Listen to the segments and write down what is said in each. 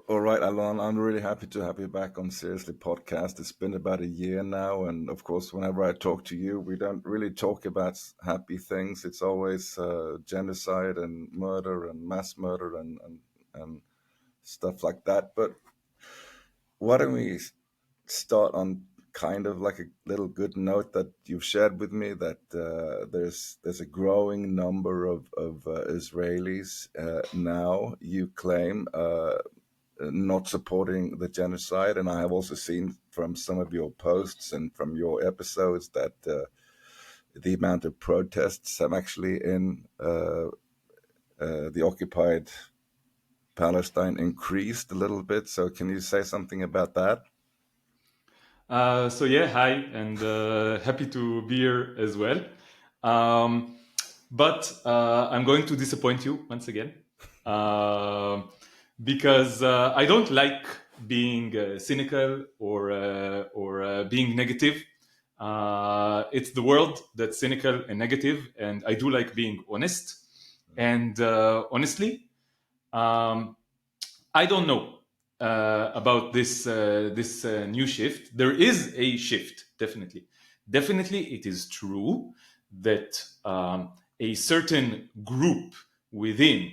All right, Alon, I'm really happy to have you back on Seriously Podcast. It's been about a year now, and of course, whenever I talk to you, we don't really talk about happy things. It's always genocide and murder and mass murder and stuff like that. But why don't we start on kind of like a little good note that you've shared with me that there's a growing number of Israelis now, you claim, not supporting the genocide. And I have also seen from some of your posts and from your episodes that the amount of protests have actually in the occupied Palestine increased a little bit. So can you say something about that? Hi, and happy to be here as well. But I'm going to disappoint you once again, because I don't like being cynical or being negative. It's the world that's cynical and negative, and I do like being honest. And honestly, I don't know about this new shift. There is a shift, definitely. Definitely, it is true that a certain group within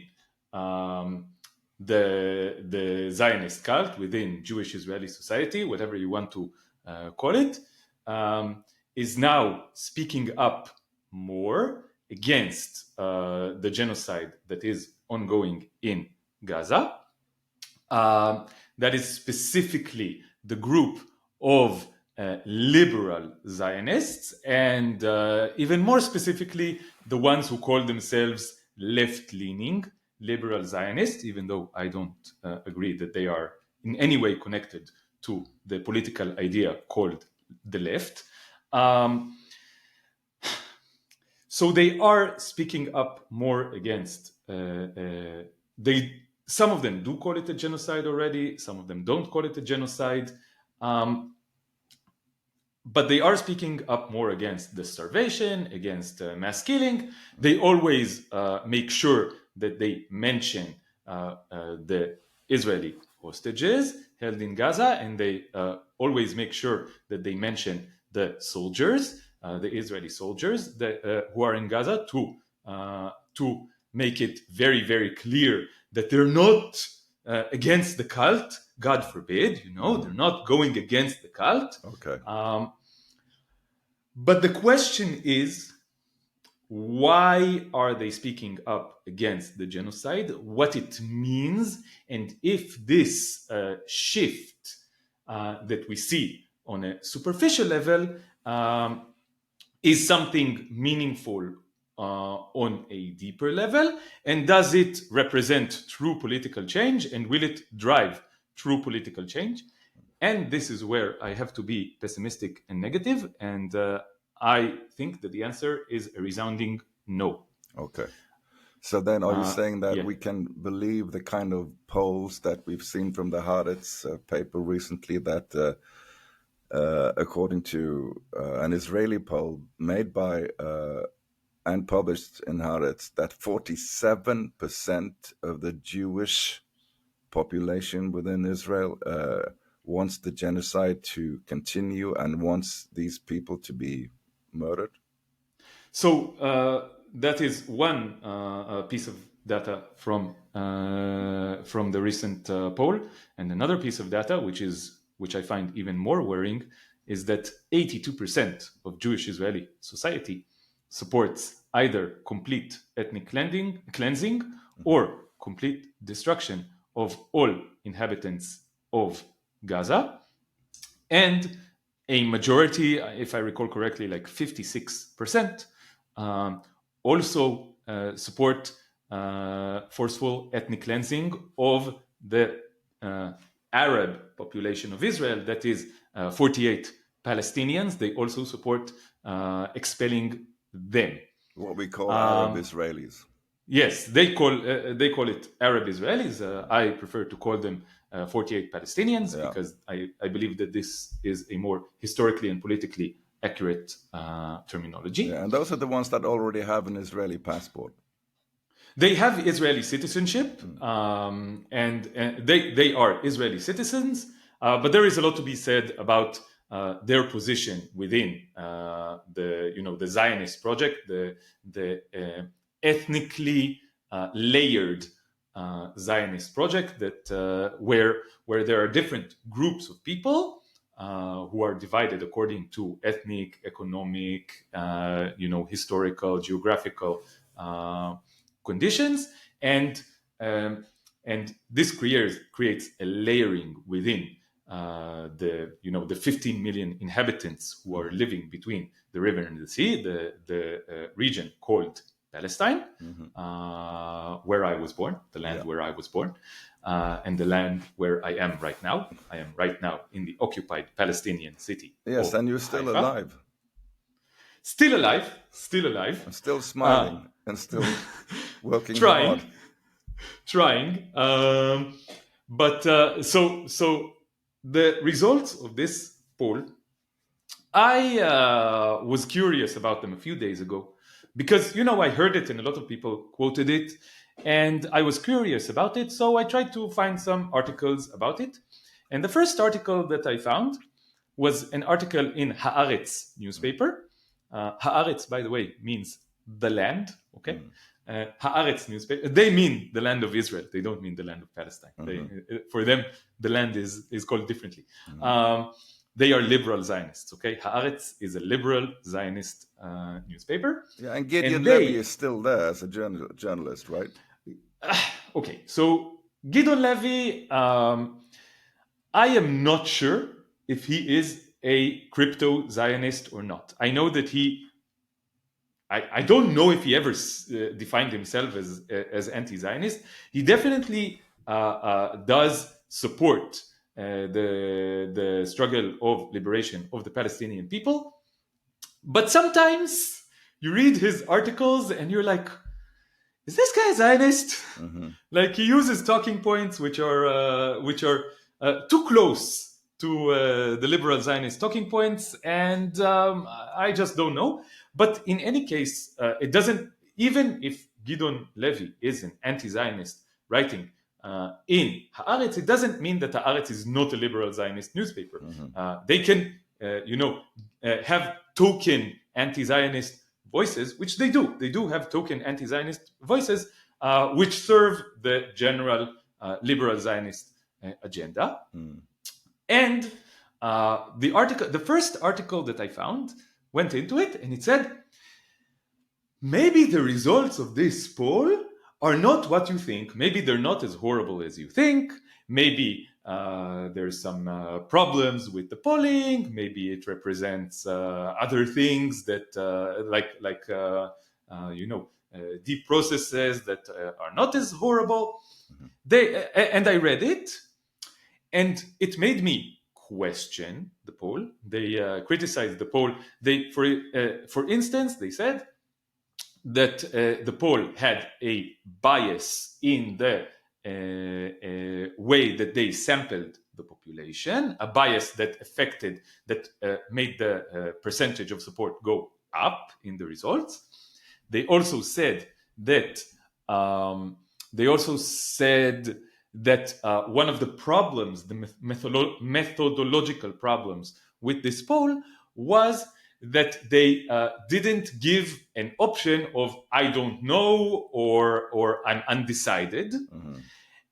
the Zionist cult, within Jewish Israeli society, whatever you want to call it, is now speaking up more against the genocide that is ongoing in Gaza. That is specifically the group of liberal Zionists, and even more specifically, the ones who call themselves left-leaning liberal Zionists, even though I don't agree that they are in any way connected to the political idea called the left. So they are speaking up more against some of them do call it a genocide already. Some of them don't call it a genocide. But they are speaking up more against the starvation, against mass killing. They always make sure that they mention the Israeli hostages held in Gaza, and they always make sure that they mention the soldiers, the Israeli soldiers who are in Gaza, to make it very, very clear that they're not against the cult. God forbid, they're not going against the cult. Okay. But the question is, why are they speaking up against the genocide? What it means, and if this shift that we see on a superficial level is something meaningful on a deeper level, and does it represent true political change, and will it drive true political change? And this is where I have to be pessimistic and negative, and I think that the answer is a resounding no. Okay. So then are you saying that we can believe the kind of polls that we've seen from the Harpaz paper recently, that according to an Israeli poll made by and published in Haaretz, that 47% of the Jewish population within Israel wants the genocide to continue and wants these people to be murdered? So that is one piece of data from the recent poll, and another piece of data, which I find even more worrying, is that 82% of Jewish Israeli society supports either complete ethnic cleansing or complete destruction of all inhabitants of Gaza. And a majority, if I recall correctly, like 56%, also support forceful ethnic cleansing of the Arab population of Israel, that is 48 Palestinians, they also support expelling them. What we call Arab Israelis. Yes, they call it Arab Israelis. I prefer to call them 48 Palestinians because I believe that this is a more historically and politically accurate terminology. Yeah, and those are the ones that already have an Israeli passport. They have Israeli citizenship, and they are Israeli citizens. But there is a lot to be said about their position within the Zionist project, the ethnically layered Zionist project that where there are different groups of people who are divided according to ethnic, economic, historical, geographical conditions, and this creates a layering within the 15 million inhabitants who are living between the river and the sea, the region called Palestine, where I was born, the land where I was born, and the land where I am right now. I am right now in the occupied Palestinian city. Yes, and you're still Haifa. alive. Still alive. And still smiling and still working hard. Trying. But so the results of this poll, I was curious about them a few days ago because, I heard it and a lot of people quoted it and I was curious about it. So I tried to find some articles about it. And the first article that I found was an article in Haaretz newspaper. Haaretz, by the way, means the land. Okay. Haaretz newspaper. They mean the land of Israel. They don't mean the land of Palestine. For them, the land is called differently. They are liberal Zionists. Okay, Haaretz is a liberal Zionist newspaper. Yeah, and Gideon Levy is still there as a journalist, right? Okay, so Gideon Levy, I am not sure if he is a crypto Zionist or not. I know that I don't know if he ever defined himself as anti-Zionist. He definitely does support the struggle of liberation of the Palestinian people. But sometimes you read his articles and you're like, is this guy a Zionist? Like he uses talking points which are too close to the liberal Zionist talking points, and I just don't know. But in any case, it doesn't, even if Gideon Levy is an anti-Zionist writing in Haaretz, it doesn't mean that Haaretz is not a liberal Zionist newspaper. They can, have token anti-Zionist voices, which they do. They do have token anti-Zionist voices, which serve the general liberal Zionist agenda. And the first article that I found went into it, and it said, maybe the results of this poll are not what you think. Maybe they're not as horrible as you think. Maybe there's some problems with the polling. Maybe it represents other things that, deep processes that are not as horrible. And I read it, and it made me question the poll. They criticized the poll. For instance, they said that the poll had a bias in the way that they sampled the population, a bias that made the percentage of support go up in the results. They also said that one of the problems, the methodological problems with this poll, was that they didn't give an option of I don't know or I'm undecided.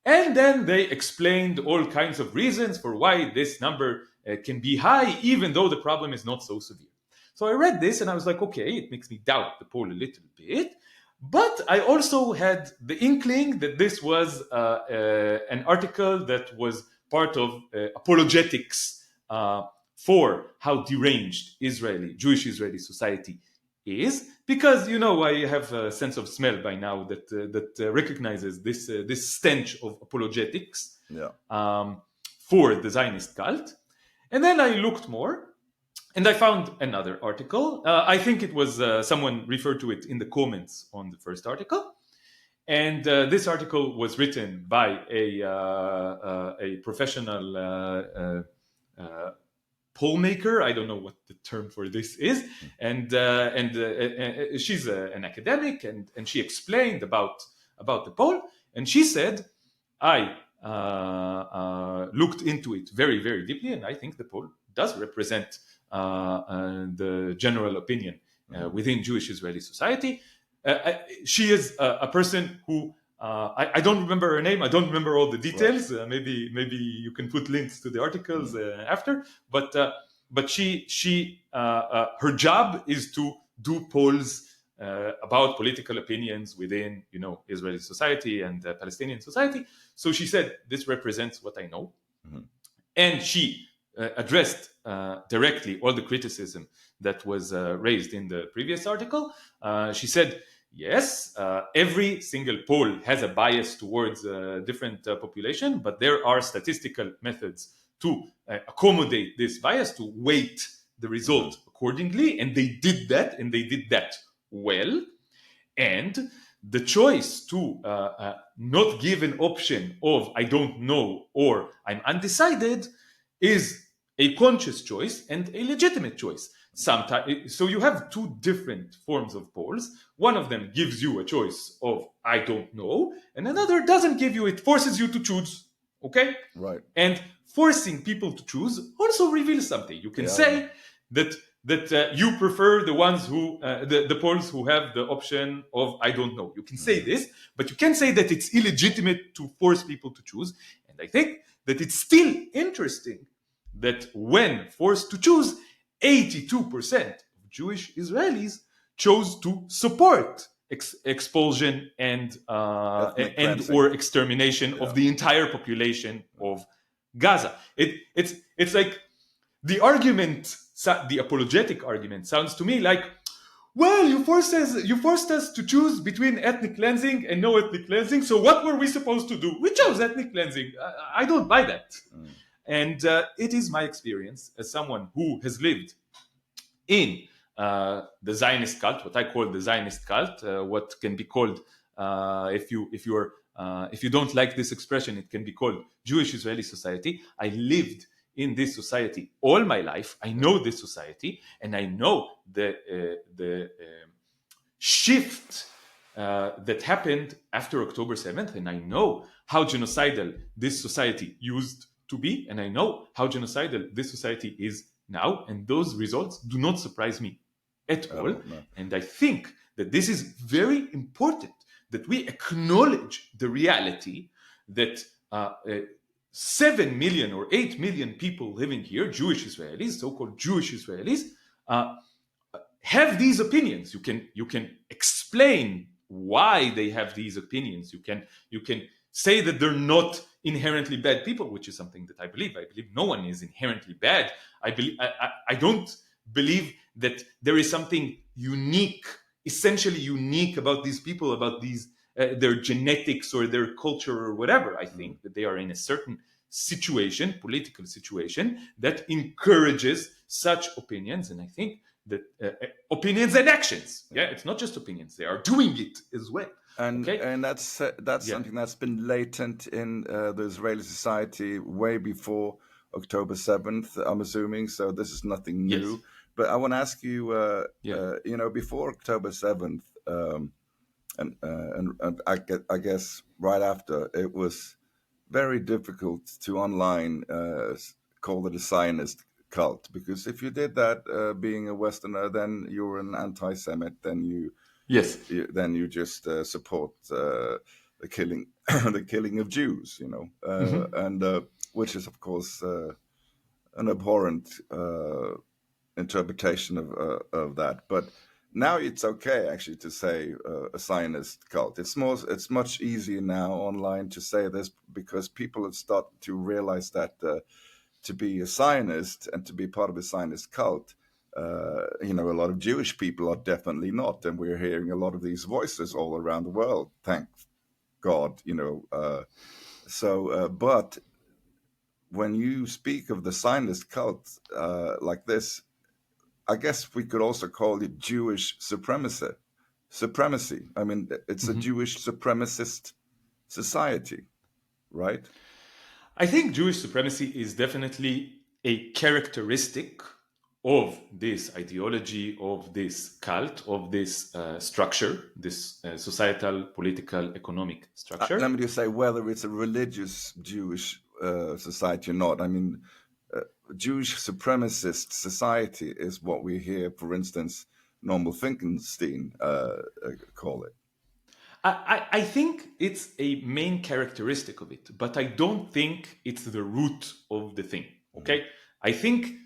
And then they explained all kinds of reasons for why this number can be high, even though the problem is not so severe. So I read this and I was like, okay, it makes me doubt the poll a little bit. But I also had the inkling that this was an article that was part of apologetics for how deranged Jewish Israeli society is, because I have a sense of smell by now that recognizes this stench of apologetics for the Zionist cult. And then I looked more, And I found another article. I think it was someone referred to it in the comments on the first article. And this article was written by a professional poll maker. I don't know what the term for this is. And she's an academic, and she explained about the poll. And she said, I looked into it very, very deeply, and I think the poll does represent the general opinion within Jewish Israeli society. She is a person who I don't remember her name. I don't remember all the details. Right. Maybe you can put links to the articles after. But she her job is to do polls about political opinions within Israeli society and Palestinian society. So she said this represents what I know, and she addressed directly all the criticism that was raised in the previous article. She said, yes, every single poll has a bias towards a different population, but there are statistical methods to accommodate this bias, to weight the result accordingly, and they did that, and they did that well. And the choice to not give an option of I don't know or I'm undecided is a conscious choice and a legitimate choice. Sometimes, so you have two different forms of polls. One of them gives you a choice of I don't know, and another doesn't give you. It forces you to choose. Okay, right. And forcing people to choose also reveals something. You can say that you prefer the ones who the polls who have the option of I don't know. You can say this, but you can't say that it's illegitimate to force people to choose. And I think that it's still interesting that when forced to choose, 82% of Jewish Israelis chose to support expulsion and or extermination of the entire population of Gaza. It's like the argument, the apologetic argument, sounds to me like, well, you forced us to choose between ethnic cleansing and no ethnic cleansing. So what were we supposed to do? We chose ethnic cleansing. I don't buy that. And it is my experience as someone who has lived in the Zionist cult, what I call the Zionist cult, what can be called, if you don't like this expression, it can be called Jewish Israeli society. I lived in this society all my life. I know this society, and I know the shift that happened after October 7th, and I know how genocidal this society used to be, and I know how genocidal this society is now, and those results do not surprise me at all. No. And I think that this is very important, that we acknowledge the reality that 7 million or 8 million people living here, Jewish Israelis, so-called Jewish Israelis, have these opinions. You can explain why they have these opinions. You can say that they're not inherently bad people, which is something that I believe. I believe no one is inherently bad. I don't believe that there is something unique, essentially unique about these people, about these their genetics or their culture or whatever. I think that they are in a certain situation, political situation, that encourages such opinions. And I think that opinions and actions, it's not just opinions, they are doing it as well. And that's something that's been latent in the Israeli society way before October 7th, I'm assuming. So this is nothing new. Yes. But I want to ask you, before October 7th, and I guess right after, it was very difficult to online call it a Zionist cult, because if you did that, being a Westerner, then you were an anti-Semite, then you just support the killing the killing of Jews, and which is of course an abhorrent interpretation of that. But now it's okay actually to say a Zionist cult. It's much easier now online to say this, because people have started to realize that to be a Zionist and to be part of a Zionist cult, a lot of Jewish people are definitely not, and we're hearing a lot of these voices all around the world. Thank God, but when you speak of the Zionist cult like this, I guess we could also call it Jewish supremacy. Supremacy. I mean, it's a Mhm. Jewish supremacist society, right? I think Jewish supremacy is definitely a characteristic of this ideology, of this cult, of this structure, this societal, political, economic Let structure. me just say whether it's a religious Jewish society or not. I mean, uh, Jewish supremacist society is what we hear, for instance, Norman Finkelstein call it. I think it's a main characteristic of it, but I don't think it's the root of the thing. Mhm. Okay, I think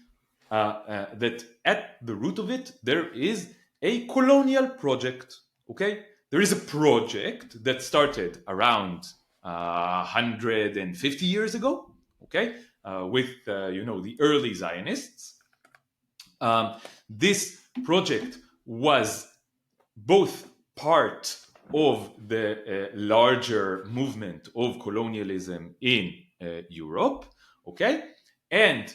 that at the root of it there is a colonial project. Okay, there is a project that started around 150 years ago. Okay, with the early Zionists. This project was both part of the larger movement of colonialism in Europe, okay, and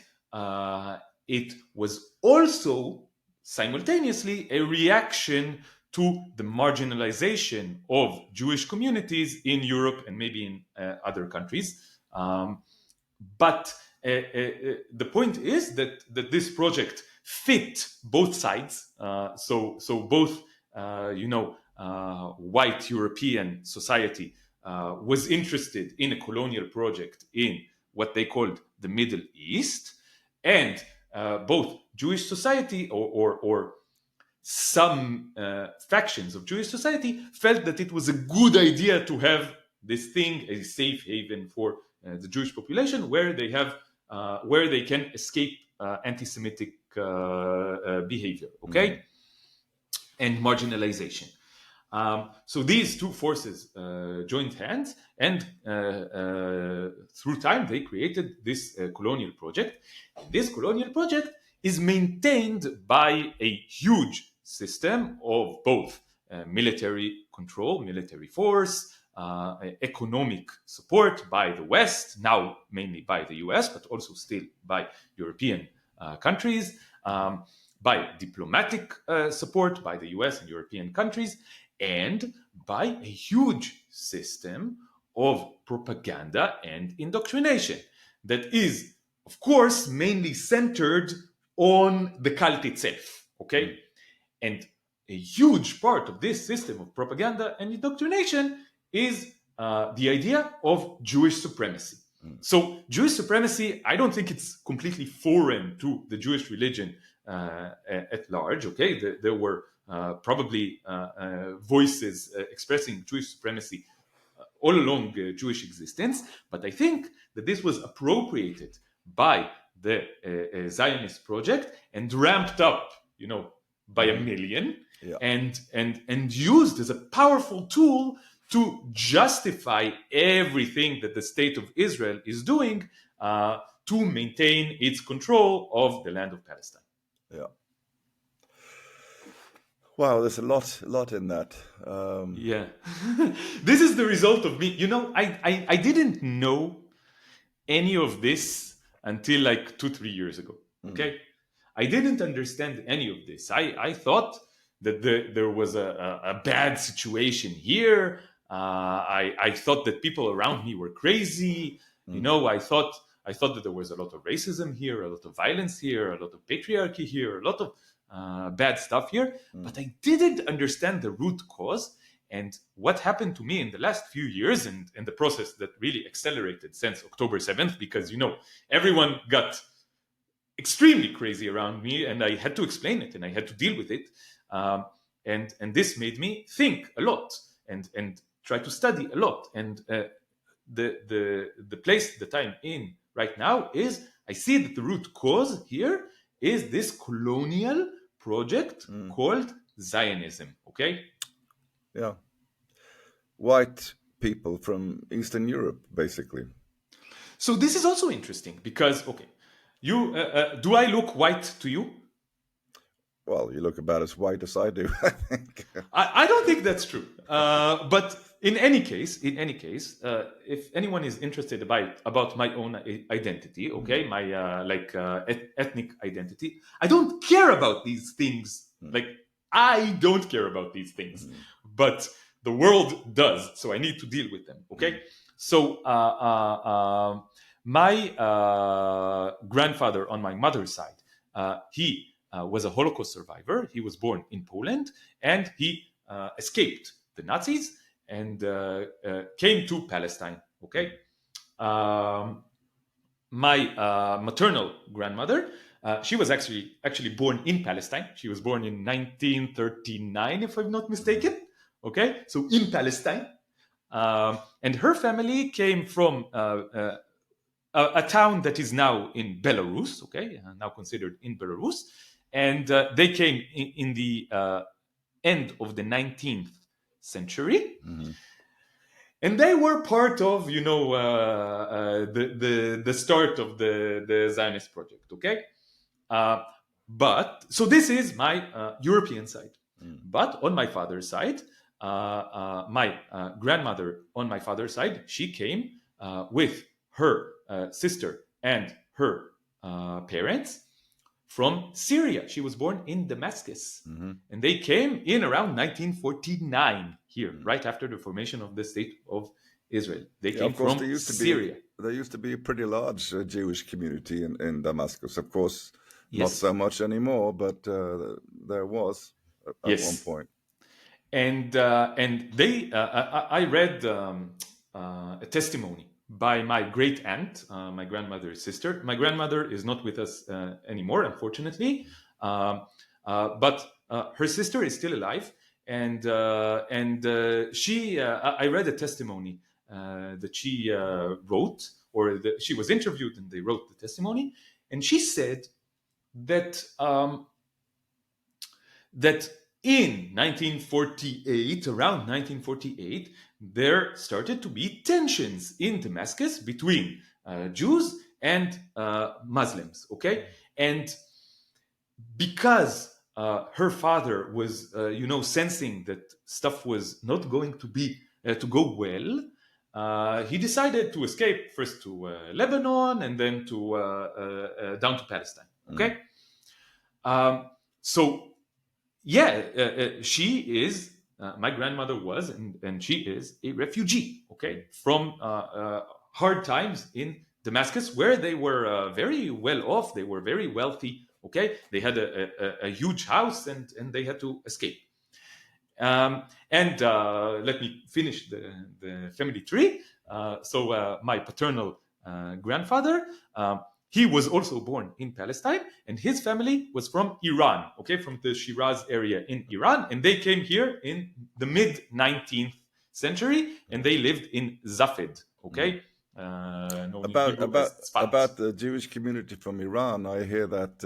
it was also simultaneously a reaction to the marginalization of Jewish communities in Europe and maybe in other countries. But the point is that this project fit both sides. So both white European society was interested in a colonial project in what they called the Middle East, and both Jewish society or some factions of Jewish society felt that it was a good idea to have this thing, a safe haven for the Jewish population, where they can escape anti-Semitic behavior, Mm. okay, and marginalization. So these two forces joined hands, and through time they created this colonial project. This colonial project is maintained by a huge system of both military control, military force, economic support by the West, now mainly by the US, but also still by European countries, by diplomatic support by the US and European countries, and by a huge system of propaganda and indoctrination that is, of course, mainly centered on the cult itself. Okay? Mm. And a huge part of this system of propaganda and indoctrination is the idea of Jewish supremacy. Mm. So, Jewish supremacy, I don't think it's completely foreign to the Jewish religion at large. Okay, there were probably voices expressing Jewish supremacy all along Jewish existence, but I think that this was appropriated by the Zionist project and ramped up, by a Mhm. million, Yeah. and used as a powerful tool to justify everything that the state of Israel is doing to maintain its control of the land of Palestine. Yeah. Wow, there's a lot in that. Yeah. This is the result of me. I didn't know any of this until like 2, 3 years ago. Mm. Okay. I didn't understand any of this. I thought that there was a bad situation here. I thought that people around me were crazy. Mm. I thought that there was a lot of racism here, a lot of violence here, a lot of patriarchy here, a lot of bad stuff here. Mm. But I didn't understand the root cause and what happened to me in the last few years, and the process that really accelerated since October 7th, because everyone got extremely crazy around me, and I had to explain it and I had to deal with it. And this made me think a lot and try to study a lot. And the place that I'm in right now is I see that the root cause here is this colonial project Mm. called Zionism. Okay. Yeah. White people from Eastern Europe, basically. So this is also interesting because, okay, you do I look white to you? Well, you look about as white as I do, I think. I don't think that's true. But in any case, if anyone is interested about my own identity, okay, my ethnic identity, I don't care about these things. Like, I don't care about these things, but the world does. So I need to deal with them. Okay. So my grandfather on my mother's side, he was a Holocaust survivor. He was born in Poland, and he escaped the Nazis and came to Palestine. Okay, my maternal grandmother, she was actually born in Palestine. She was born in 1939, if I'm not mistaken. Okay, so in Palestine, and her family came from a town that is now in Belarus. Okay, now considered in Belarus, and they came in the end of the 19th century. And they were part of, the start of the Zionist project. Okay, but so this is my European side. But on my father's side, my grandmother on my father's side, she came with her sister and her parents from Syria. She was born in Damascus. And they came in around 1949 here, right after the formation of the State of Israel. They came from Syria. There used to be a pretty large Jewish community in Damascus. Of course, not Yes. so much anymore, but there was at one point. And they, I read a testimony by my great aunt, my grandmother's sister. My grandmother is not with us anymore, unfortunately, but her sister is still alive, and she. I read a testimony that she wrote, or that she was interviewed, and they wrote the testimony, and she said that that in 1948, around 1948, there started to be tensions in Damascus between Jews and Muslims. Okay, and because her father was, sensing that stuff was not going to be to go well, he decided to escape first to Lebanon and then to down to Palestine. Okay, so yeah, she is. My grandmother was, and she is a refugee. Okay, from hard times in Damascus, where they were very well off. They were very wealthy. Okay, they had a huge house, and they had to escape. And let me finish the family tree. So my paternal grandfather. He was also born in Palestine, and his family was from Iran, okay, from the Shiraz area in Iran, and they came here in the mid 19th century, and they lived in Zafed, okay. About the Jewish community from Iran, I hear that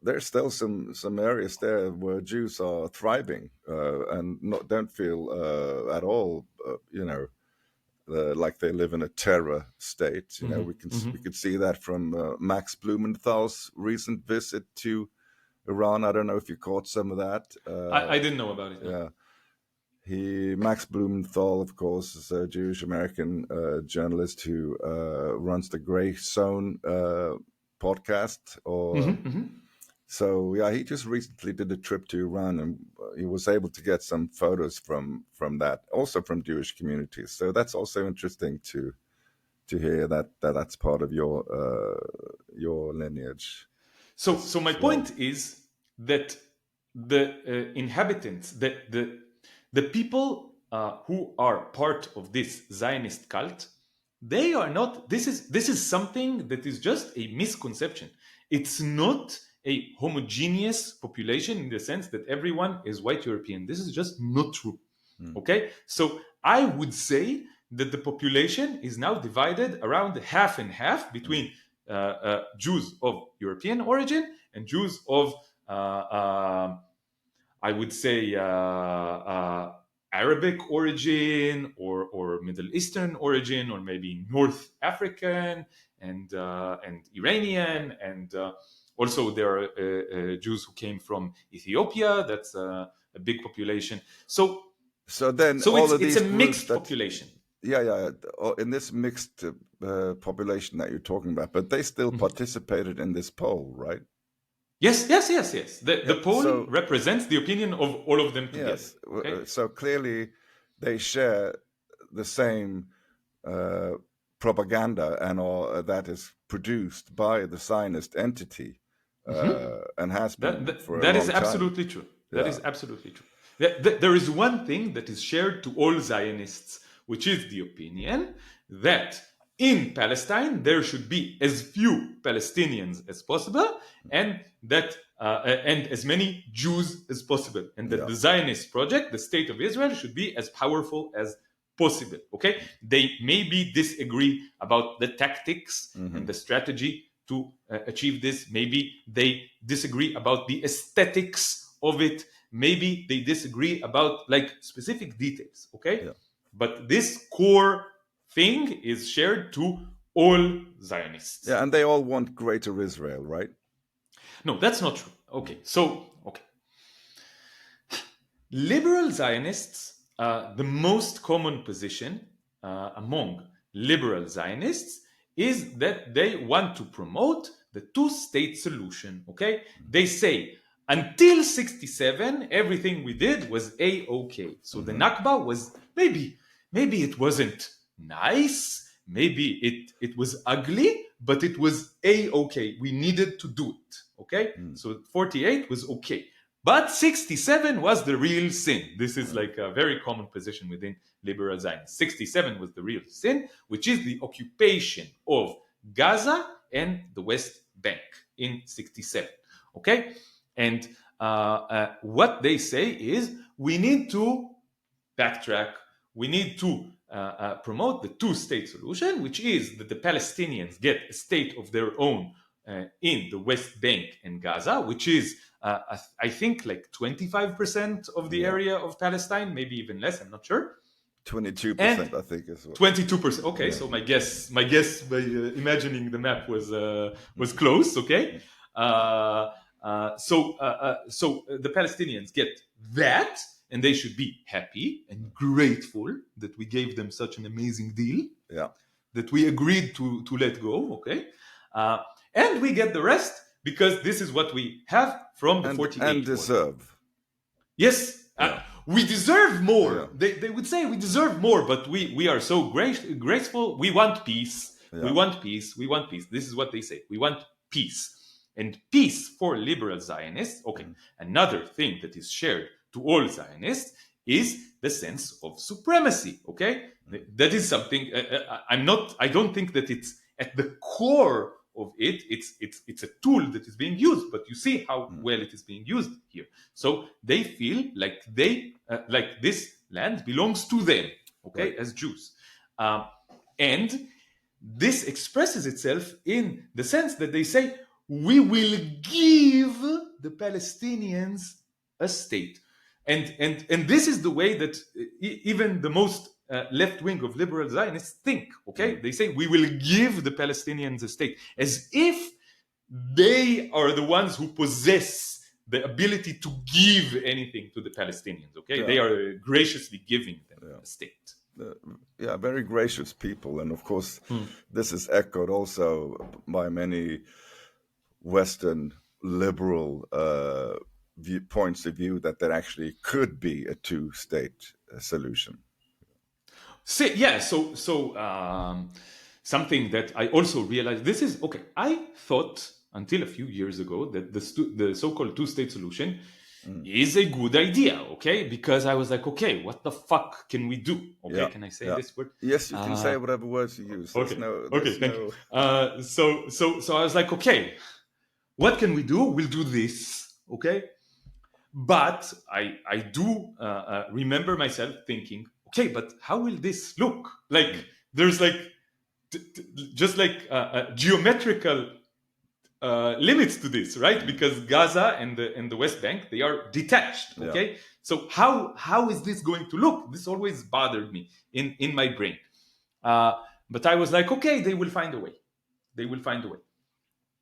there's still some areas there where Jews are thriving and don't feel at all, like they live in a terror state. We could see that from Max Blumenthal's recent visit to Iran. I don't know if you caught some of that. I didn't know about it. Yeah. Max Blumenthal, of course, is a Jewish American journalist who runs the Gray Zone podcast. So yeah, he just recently did a trip to Iran, and he was able to get some photos from that, also from Jewish communities. So that's also interesting to hear that's part of your lineage. So my point is that the inhabitants, the people who are part of this Zionist cult, they are not. This is something that is just a misconception. It's not a homogeneous population in the sense that everyone is white European. This is just not true. Okay, so I would say that the population is now divided around half and half between Jews of European origin and Jews of, I would say, Arabic origin or Middle Eastern origin, or maybe North African and Iranian and Also, there are Jews who came from Ethiopia. That's a big population. So then all of it's a these groups mixed that, population. in this mixed population that you're talking about, but they still participated in this poll, right? Yes. The poll So represents the opinion of all of them together. yes, Okay? so clearly they share the same propaganda and all that is produced by the Zionist entity and has been for a That is long time. absolutely true. That Yeah. is absolutely true. There is one thing that is shared to all Zionists, which is the opinion that in Palestine there should be as few Palestinians as possible, and that and as many Jews as possible, and that Yeah. the Zionist project, the state of Israel, should be as powerful as possible. Okay, they maybe disagree about the tactics and the strategy to achieve this. Maybe they disagree about the aesthetics of it. Maybe they disagree about like specific details. Okay, Yeah. but this core thing is shared to all Zionists. Yeah, and they all want greater Israel, right? No, that's not true. Okay, liberal Zionists, the most common position among liberal Zionists is that they want to promote the two-state solution. Okay, they say until 67, everything we did was a-okay. So the Nakba was maybe it wasn't nice, maybe it was ugly, but it was a-okay. We needed to do it. Okay, so 48 was okay. But 67 was the real sin. This is like a very common position within liberal Zionists. 67 was the real sin, which is the occupation of Gaza and the West Bank in 67. Okay? And what they say is we need to backtrack. We need to promote the two-state solution, which is that the Palestinians get a state of their own in the West Bank and Gaza, which is, I think, like 25% of the area of Palestine, maybe even less, I'm not sure. 22%, I think, is what. 22%. Okay, so my guess by imagining the map was close. Okay, so the Palestinians get that, and they should be happy and grateful that we gave them such an amazing deal. Yeah. That we agreed to let go. Okay, and we get the rest because this is what we have from the 48 and deserve. Yes. We deserve more. Yeah. They would say we deserve more, but we are so graceful. We want peace. Yeah. We want peace. We want peace. This is what they say. We want peace. And peace for liberal Zionists, okay, another thing that is shared to all Zionists is the sense of supremacy, okay? That is something, I don't think that it's at the core of it. It's a tool that is being used, but you see how well it is being used here. So they feel like like this land belongs to them, okay, Right. as Jews. And this expresses itself in the sense that they say, we will give the Palestinians a state. And this is the way that even the most left wing of liberal Zionists think, okay? They say, we will give the Palestinians a state, as if they are the ones who possess the ability to give anything to the Palestinians, okay? Yeah. They are graciously giving them a state. Very gracious people. And of course, this is echoed also by many Western liberal points of view that there actually could be a two-state solution. Something that I also realized, this is, okay, I thought until a few years ago that the so-called two-state solution is a good idea, okay? Because I was like, okay, what the fuck can we do? Okay, can I say this word? Yes, you can say whatever words you use. Okay, thank you. So I was like, okay, what can we do? We'll do this, okay? But I do remember myself thinking, okay, but how will this look? Like, there's like, just like geometrical limits to this, right? Because Gaza and the West Bank, they are detached, okay? Yeah. So how is this going to look? This always bothered me in my brain. But I was like, okay, they will find a way. They will find a way.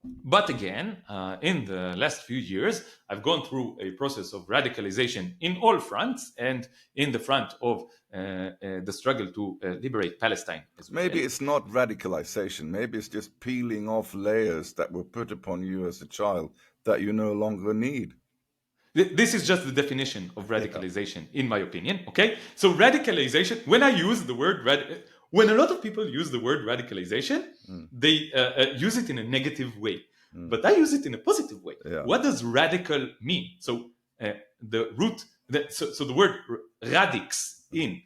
But again, in the last few years, I've gone through a process of radicalization in all fronts, and in the front of the struggle to liberate Palestine as well. Maybe it's not radicalization. Maybe it's just peeling off layers that were put upon you as a child that you no longer need. This is just the definition of Yeah. radicalization, in my opinion. Okay, so radicalization. When I use the word when a lot of people use the word radicalization, Mm. they use it in a negative way, Mm. but I use it in a positive way. Yeah. What does radical mean? So the root, so the word radix in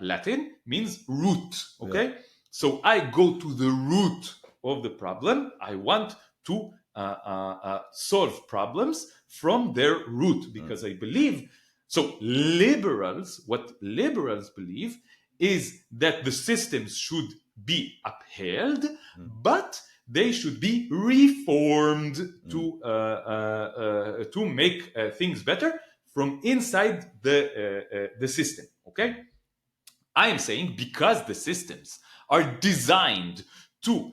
Latin means root. Okay, Yeah. so I go to the root of the problem. I want to solve problems from their root, because I believe so. Liberals, what liberals believe is that the systems should be upheld, but they should be reformed to make things better from inside the system. Okay, I am saying because the systems are designed to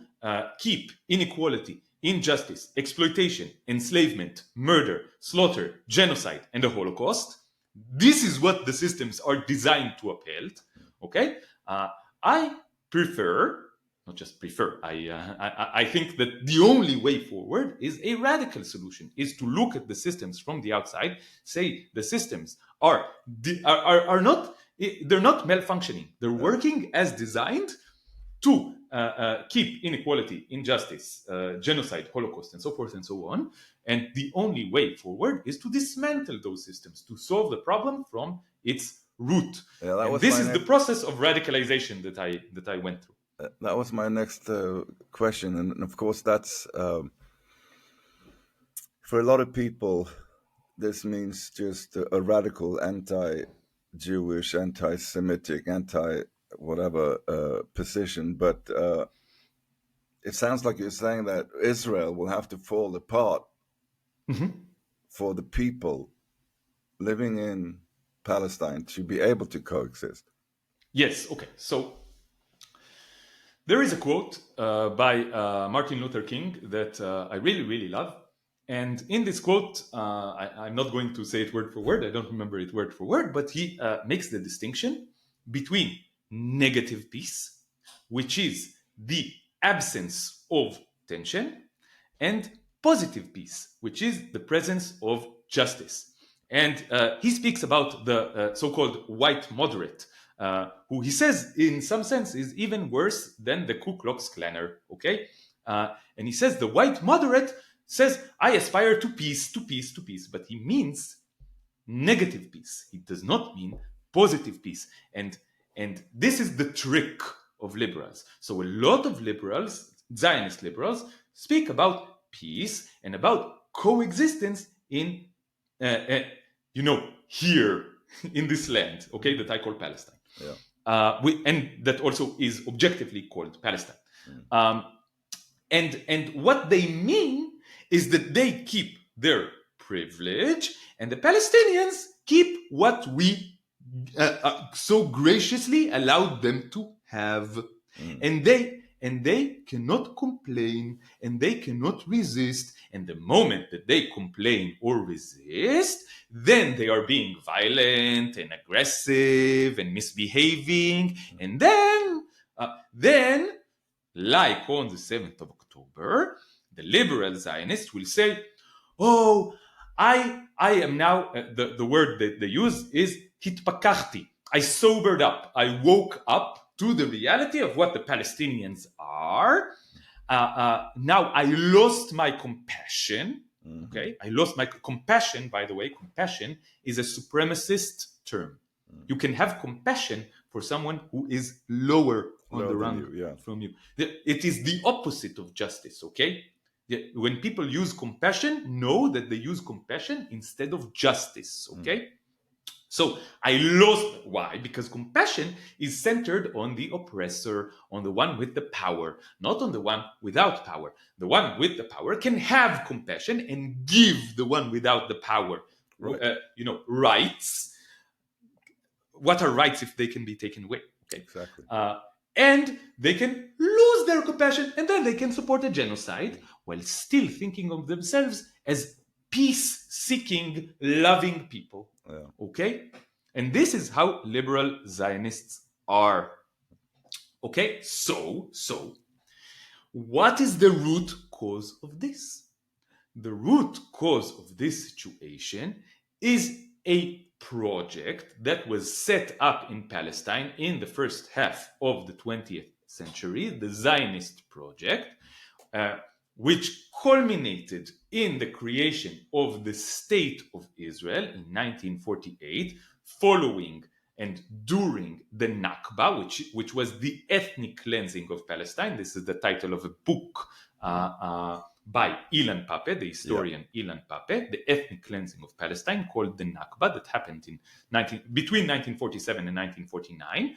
keep inequality, injustice, exploitation, enslavement, murder, slaughter, genocide, and the Holocaust. This is what the systems are designed to uphold. Okay, I prefer, not just prefer, I think that the only way forward is a radical solution, is to look at the systems from the outside, say the systems are not, they're not malfunctioning, they're working as designed to keep inequality, injustice, genocide, Holocaust, and so forth and so on. And the only way forward is to dismantle those systems, to solve the problem from its root. Yeah, that And was this my is the next. process of radicalization that I went through. That was my next question, and of course, that's for a lot of people. This means just a radical anti-Jewish, anti-Semitic, anti-whatever position. But it sounds like you're saying that Israel will have to fall apart for the people living in Palestine to be able to coexist. Yes, okay. So there is a quote by Martin Luther King that I really, really love. And in this quote, I'm not going to say it word for word, I don't remember it word for word, but he makes the distinction between negative peace, which is the absence of tension, and positive peace, which is the presence of justice. And he speaks about the so called white moderate, who he says, in some sense, is even worse than the Ku Klux Klaner. Okay? And he says the white moderate says, I aspire to peace, to peace, to peace. But he means negative peace. He does not mean positive peace. And this is the trick of liberals. So a lot of liberals, Zionist liberals, speak about peace and about coexistence in, here in this land, okay, that I call Palestine. Yeah. And that also is objectively called Palestine. And what they mean is that they keep their privilege, and the Palestinians keep what we so graciously allowed them to have. And they cannot complain, and they cannot resist. And the moment that they complain or resist, then they are being violent and aggressive and misbehaving. And then, like on the 7th of October, the liberal Zionists will say, oh, I am now, the word that they use is hitpakachti. I sobered up. I woke up to the reality of what the Palestinians are. Now I lost my compassion. Okay, I lost my compassion. By the way, compassion is a supremacist term. You can have compassion for someone who is lower on the rung from you. It is the opposite of justice. Okay, when people use compassion, know that they use compassion instead of justice. Okay. So I lost. Why? Because compassion is centered on the oppressor, on the one with the power, not on the one without power. The one with the power can have compassion and give the one without the power, Right. rights. What are rights if they can be taken away? Okay. Exactly. And they can lose their compassion, and then they can support a genocide, while still thinking of themselves as peace-seeking, loving people. Yeah. Okay? And this is how liberal Zionists are. Okay? So, what is the root cause of this? The root cause of this situation is a project that was set up in Palestine in the first half of the 20th century, the Zionist project, which culminated in the creation of the State of Israel in 1948, following and during the Nakba, which was the ethnic cleansing of Palestine. This is the title of a book by Ilan Pappé, the historian Ilan Pappé, the ethnic cleansing of Palestine, called the Nakba, that happened in between 1947 and 1949.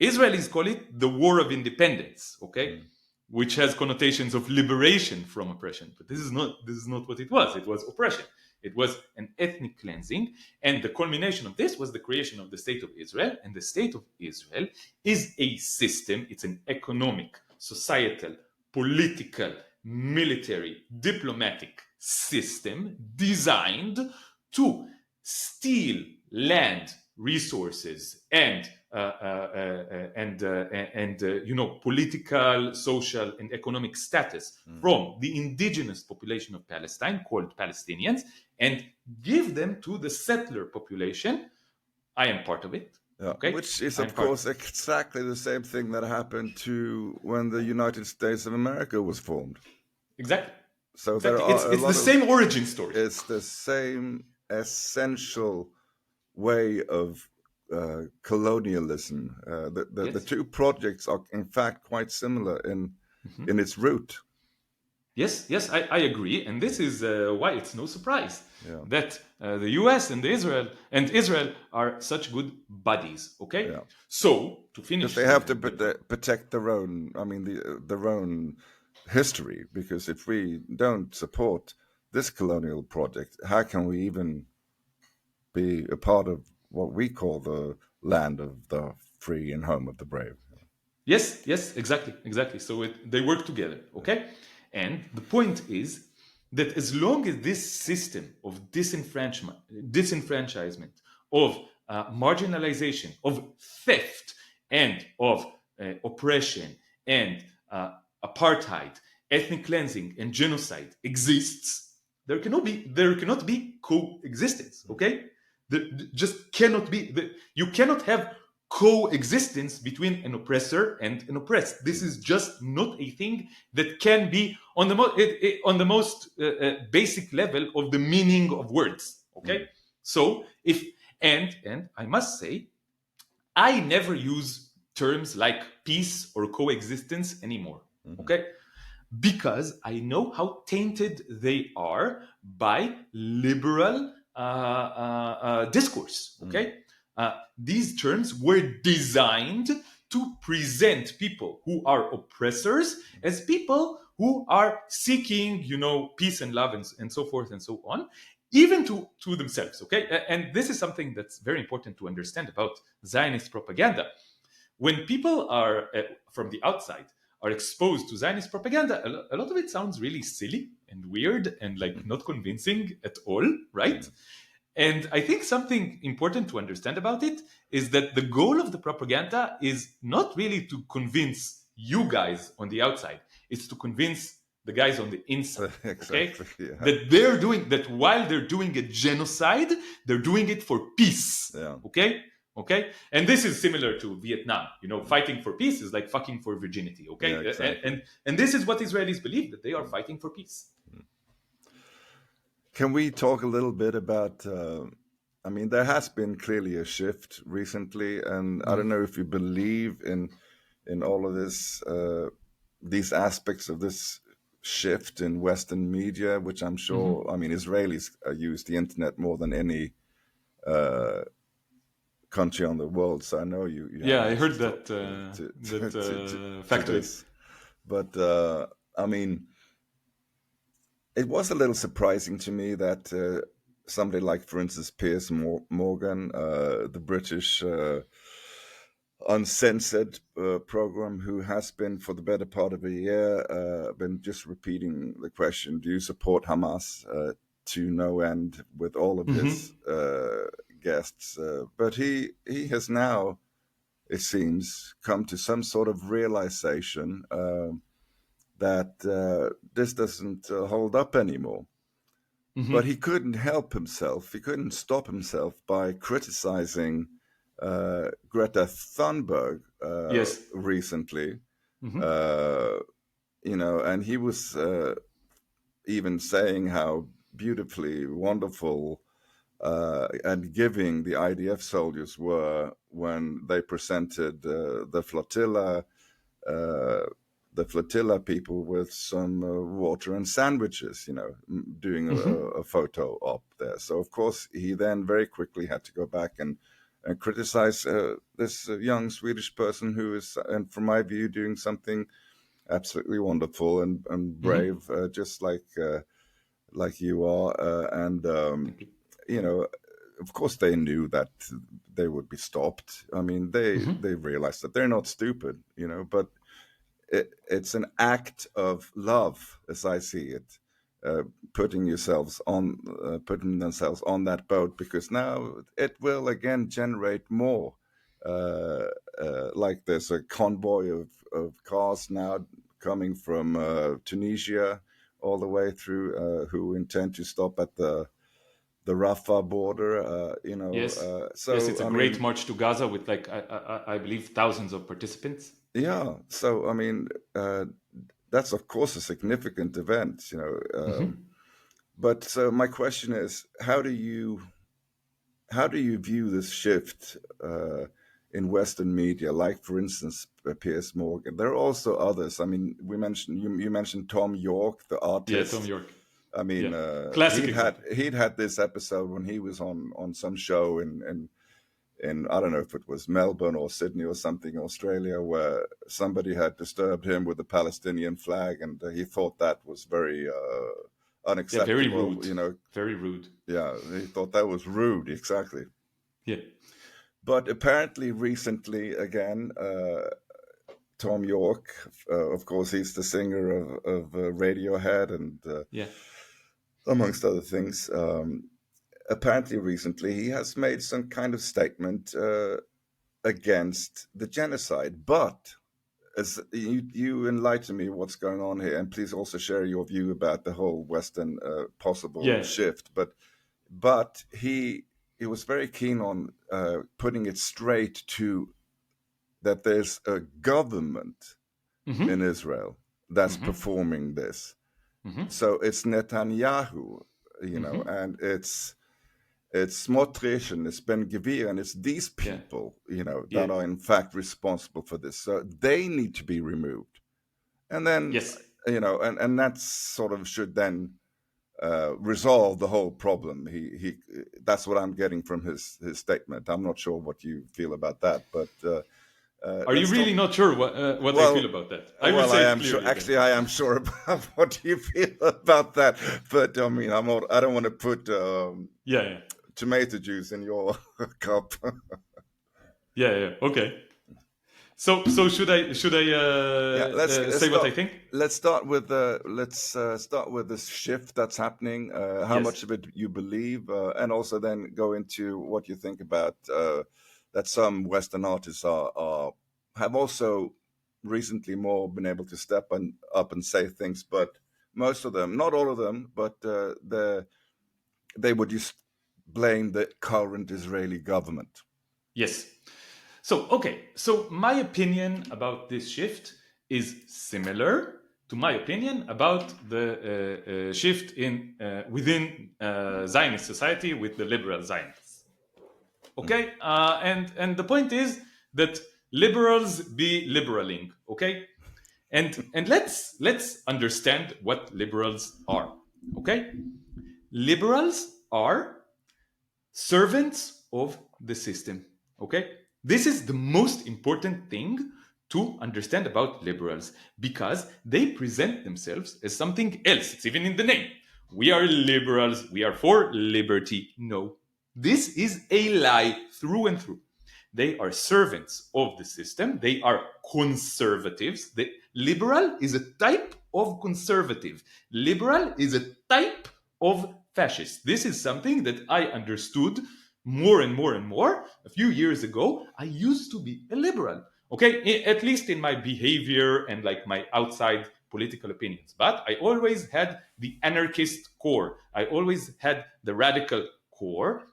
Israelis call it the War of Independence, okay, which has connotations of liberation from oppression. But this is not what it was. It was oppression. It was an ethnic cleansing, and the culmination of this was the creation of the State of Israel. And the State of Israel is a system. It's an economic, societal, political, military, diplomatic system designed to steal land, resources, and political, social, and economic status from the indigenous population of Palestine, called Palestinians, and give them to the settler population. I am part of it. Yeah. Okay? Which is, of course, exactly the same thing that happened to when the United States of America was formed. Exactly. So exactly. there are it's the same origin story. It's the same essential way of colonialism. The two projects are, in fact, quite similar in its root. Yes, I agree, and this is why it's no surprise that the U.S. and Israel are such good buddies. Okay, so to finish, because they have to protect their own. I mean, their own history. Because if we don't support this colonial project, how can we even be a part of what we call the land of the free and home of the brave? Yes, exactly. So they work together. Okay. And the point is that as long as this system of disenfranchisement, of marginalization, of theft, and of oppression, and apartheid, ethnic cleansing, and genocide exists, there cannot be coexistence. Okay, there just cannot be. You cannot have coexistence between an oppressor and an oppressed. This is just not a thing that can be on the most basic level of the meaning of words. Okay, so and I must say, I never use terms like peace or coexistence anymore. Okay, because I know how tainted they are by liberal discourse. Okay. These terms were designed to present people who are oppressors as people who are seeking, peace and love and so forth and so on, even to themselves. Okay, and this is something that's very important to understand about Zionist propaganda. When people are from the outside are exposed to Zionist propaganda, a lot of it sounds really silly and weird and like not convincing at all, right? And I think something important to understand about it is that the goal of the propaganda is not really to convince you guys on the outside. It's to convince the guys on the inside. Okay? That while they're doing a genocide, they're doing it for peace. Yeah. Okay? And this is similar to Vietnam. Fighting for peace is like fucking for virginity. Okay? Yeah, exactly. And this is what Israelis believe, that they are fighting for peace. Can we talk a little bit about, there has been clearly a shift recently, and I don't know if you believe in all of this, these aspects of this shift in Western media, which I'm sure, Israelis use the internet more than any country on the world, so I know you I heard that factory. But it was a little surprising to me that somebody like, for instance, Piers Morgan, the British uncensored program, who has been for the better part of a year been just repeating the question: do you support Hamas? To no end with all of his guests, but he has now, it seems, come to some sort of realization that this doesn't hold up anymore. But he couldn't help himself. He couldn't stop himself by criticizing Greta Thunberg Yes. recently. Hmm. Uh, and he was even saying how beautifully wonderful and giving the IDF soldiers were when they presented uh, the flotilla people with some water and sandwiches, doing a photo op there. So, of course, he then very quickly had to go back and criticize this young Swedish person who is, and from my view, doing something absolutely wonderful and Hmm. brave, just like you are. Thank you. You know, of course, they knew that they would be stopped. I mean, they realized that they're not stupid, but it's an act of love, as I see it, uh, putting themselves on that boat, because now it will again generate more. Uh, like there's a convoy of cars now coming from Tunisia all the way through, who intend to stop at the Rafah border. Yes. Yes, So it's a I great mean, march to Gaza with like I believe thousands of participants. yeah. So I mean, that's of course a significant event, But so my question is, how do you view this shift in Western media? Like, for instance, Piers Morgan. There are also others. I mean, you mentioned Tom York, the Yeah, Tom artist. York. I mean, Yeah. Classic example. he'd had this episode when he was on some show in I don't know if it was Melbourne or Sydney or something, Australia, where somebody had disturbed him with the Palestinian flag, and he thought that was very Yeah, very unacceptable. rude. Very rude. Yeah, he thought that was rude, exactly. Yeah. But apparently, recently, again, Tom York, of course, he's the singer of Radiohead and Yeah. amongst other things. Apparently, recently, he has made some kind of statement against the genocide. But as you enlighten me what's going on here, and please also share your view about the whole Western possible Yeah. shift. But he was very keen on putting it straight to that there's a government in Hmm. Israel that's Hmm. performing this. Hmm. So it's Netanyahu, Hmm. and it's Smotrich and it's Ben Gvir, and it's these Yeah. people, Yeah. that are in fact responsible for this. So they need to be removed. And then, Yes. and that sort of should then resolve the whole problem. That's what I'm getting from his statement. I'm not sure what you feel about that, but Are you let's really talk. not sure what I feel Well, about that? I will well, say I it am sure. clearly then. Actually, I am sure about what you feel about that. But I mean, I don't want to put Yeah. Yeah. tomato juice in your cup. Yeah. Yeah. Okay. So should I Yeah, say what I think? let's start with this shift that's happening. How Yes. much of it you believe, and also then go into what you think about that some Western artists are have also recently more been able to up and say things, but most of them, not all of them, but they would just blame the current Israeli government. Yes. So, okay. So, my opinion about this shift is similar to my opinion about the shift in within Zionist society with the liberal Zionists. Okay, and the point is that liberals be liberaling. Okay, and let's understand what liberals are. Okay, liberals are servants of the system. Okay, this is the most important thing to understand about liberals because they present themselves as something else. It's even in the name. We are liberals, we are for liberty. No, this is a lie through and through. They are servants of the system. They are conservatives. Liberal is a type of conservative. Liberal is a type of fascist. This is something that I understood more and more and more. A few years ago, I used to be a liberal, okay, at least in my behavior and like my outside political opinions. But I always had the anarchist core. I always had the radical core.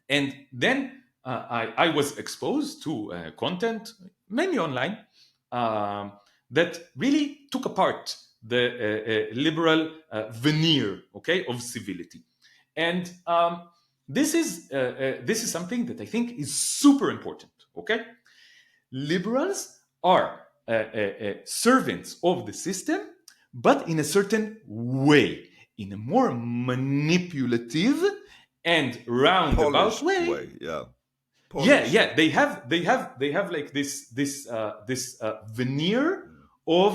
And then I was exposed to content, mainly online, that really took apart the liberal veneer, okay, of civility. And this is something that I think is super important, okay? Liberals are servants of the system, but in a certain way, in a more manipulative and roundabout Polished way. way, yeah. Yeah, Polished. yeah, they have like this veneer of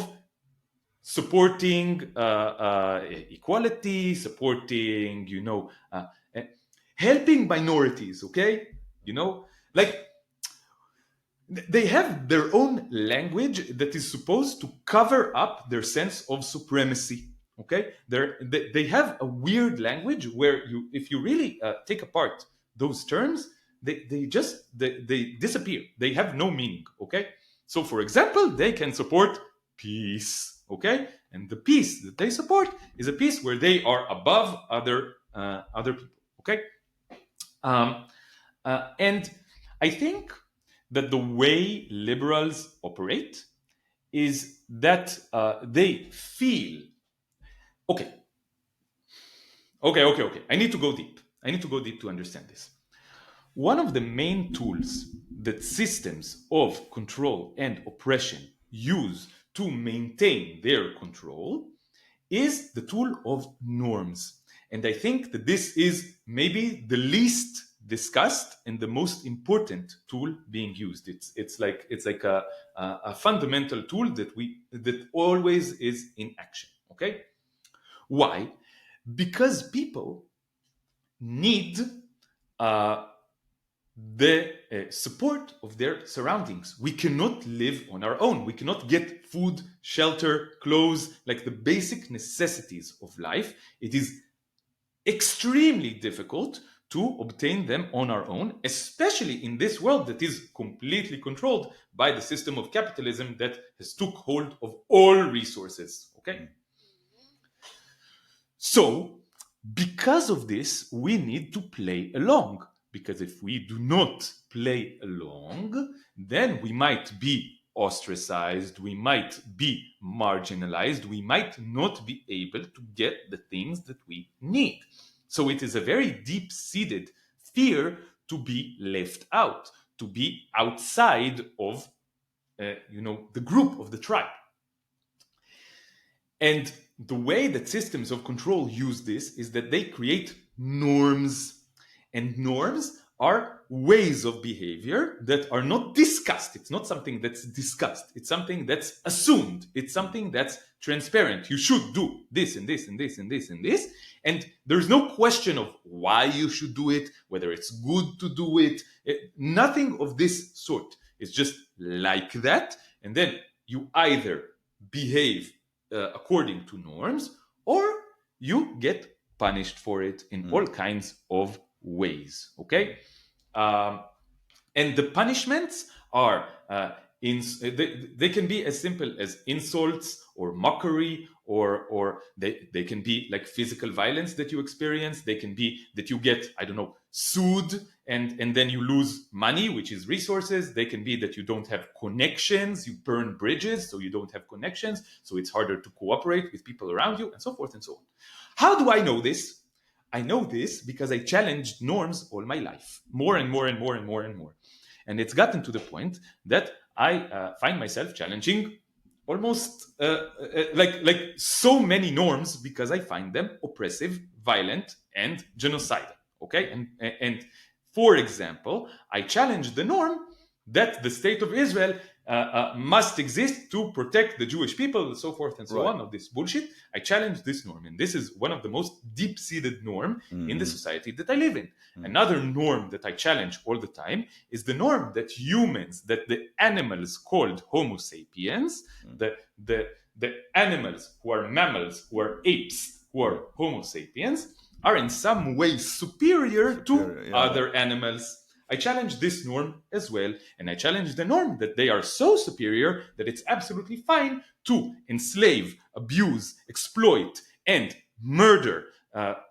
supporting equality, supporting, helping minorities, okay, like they have their own language that is supposed to cover up their sense of supremacy, okay. They have a weird language where if you really take apart those terms, they disappear. They have no meaning, okay. So for example, they can support peace, okay, and the peace that they support is a peace where they are above other people, okay. And I think that the way liberals operate is that they feel okay, okay. I need to go deep. I need to go deep to understand this. One of the main tools that systems of control and oppression use to maintain their control is the tool of norms. And I think that this is maybe the least discussed and the most important tool being used. It's like a fundamental tool that always is in action. Okay, why? Because people need uh, the support of their surroundings. We cannot live on our own. We cannot get food, shelter, clothes, like the basic necessities of life. It is extremely difficult to obtain them on our own, especially in this world that is completely controlled by the system of capitalism that has took hold of all resources. Okay? So, because of this, we need to play along. Because if we do not play along, then we might be ostracized, we might be marginalized, we might not be able to get the things that we need. So it is a very deep seated fear to be left out, to be outside of the group, of the tribe. And the way that systems of control use this is that they create norms. And norms are ways of behavior that are not discussed. It's not something that's discussed. It's something that's assumed. It's something that's transparent. You should do this and this and this and this and this. And there's no question of why you should do it, whether it's good to do it. Nothing of this sort. It's just like that. And then you either behave according to norms, or you get punished for it in all kinds of ways. Okay, and the punishments are they can be as simple as insults or mockery, or they can be like physical violence that you experience. They can be that you get, I don't know, sued and then you lose money, which is resources. They can be that you don't have connections, you burn bridges, so you don't have connections, so it's harder to cooperate with people around you, and so forth and so on. How do I know this? I know this because I challenged norms all my life, more and more and more and more and more. And it's gotten to the point that I find myself challenging almost like so many norms because I find them oppressive, violent, and genocidal. Okay, and for example, I challenge the norm that the state of Israel must exist to protect the Jewish people, and so forth and so Right. on, of this bullshit. I challenge this norm, and this is one of the most deep-seated norm in the society that I live in. Another norm that I challenge all the time is the norm that humans, that the animals called Homo sapiens, the animals who are mammals, who are apes, who are Homo sapiens, are in some way superior to other animals. I challenge this norm as well, and I challenge the norm that they are so superior that it's absolutely fine to enslave, abuse, exploit, and murder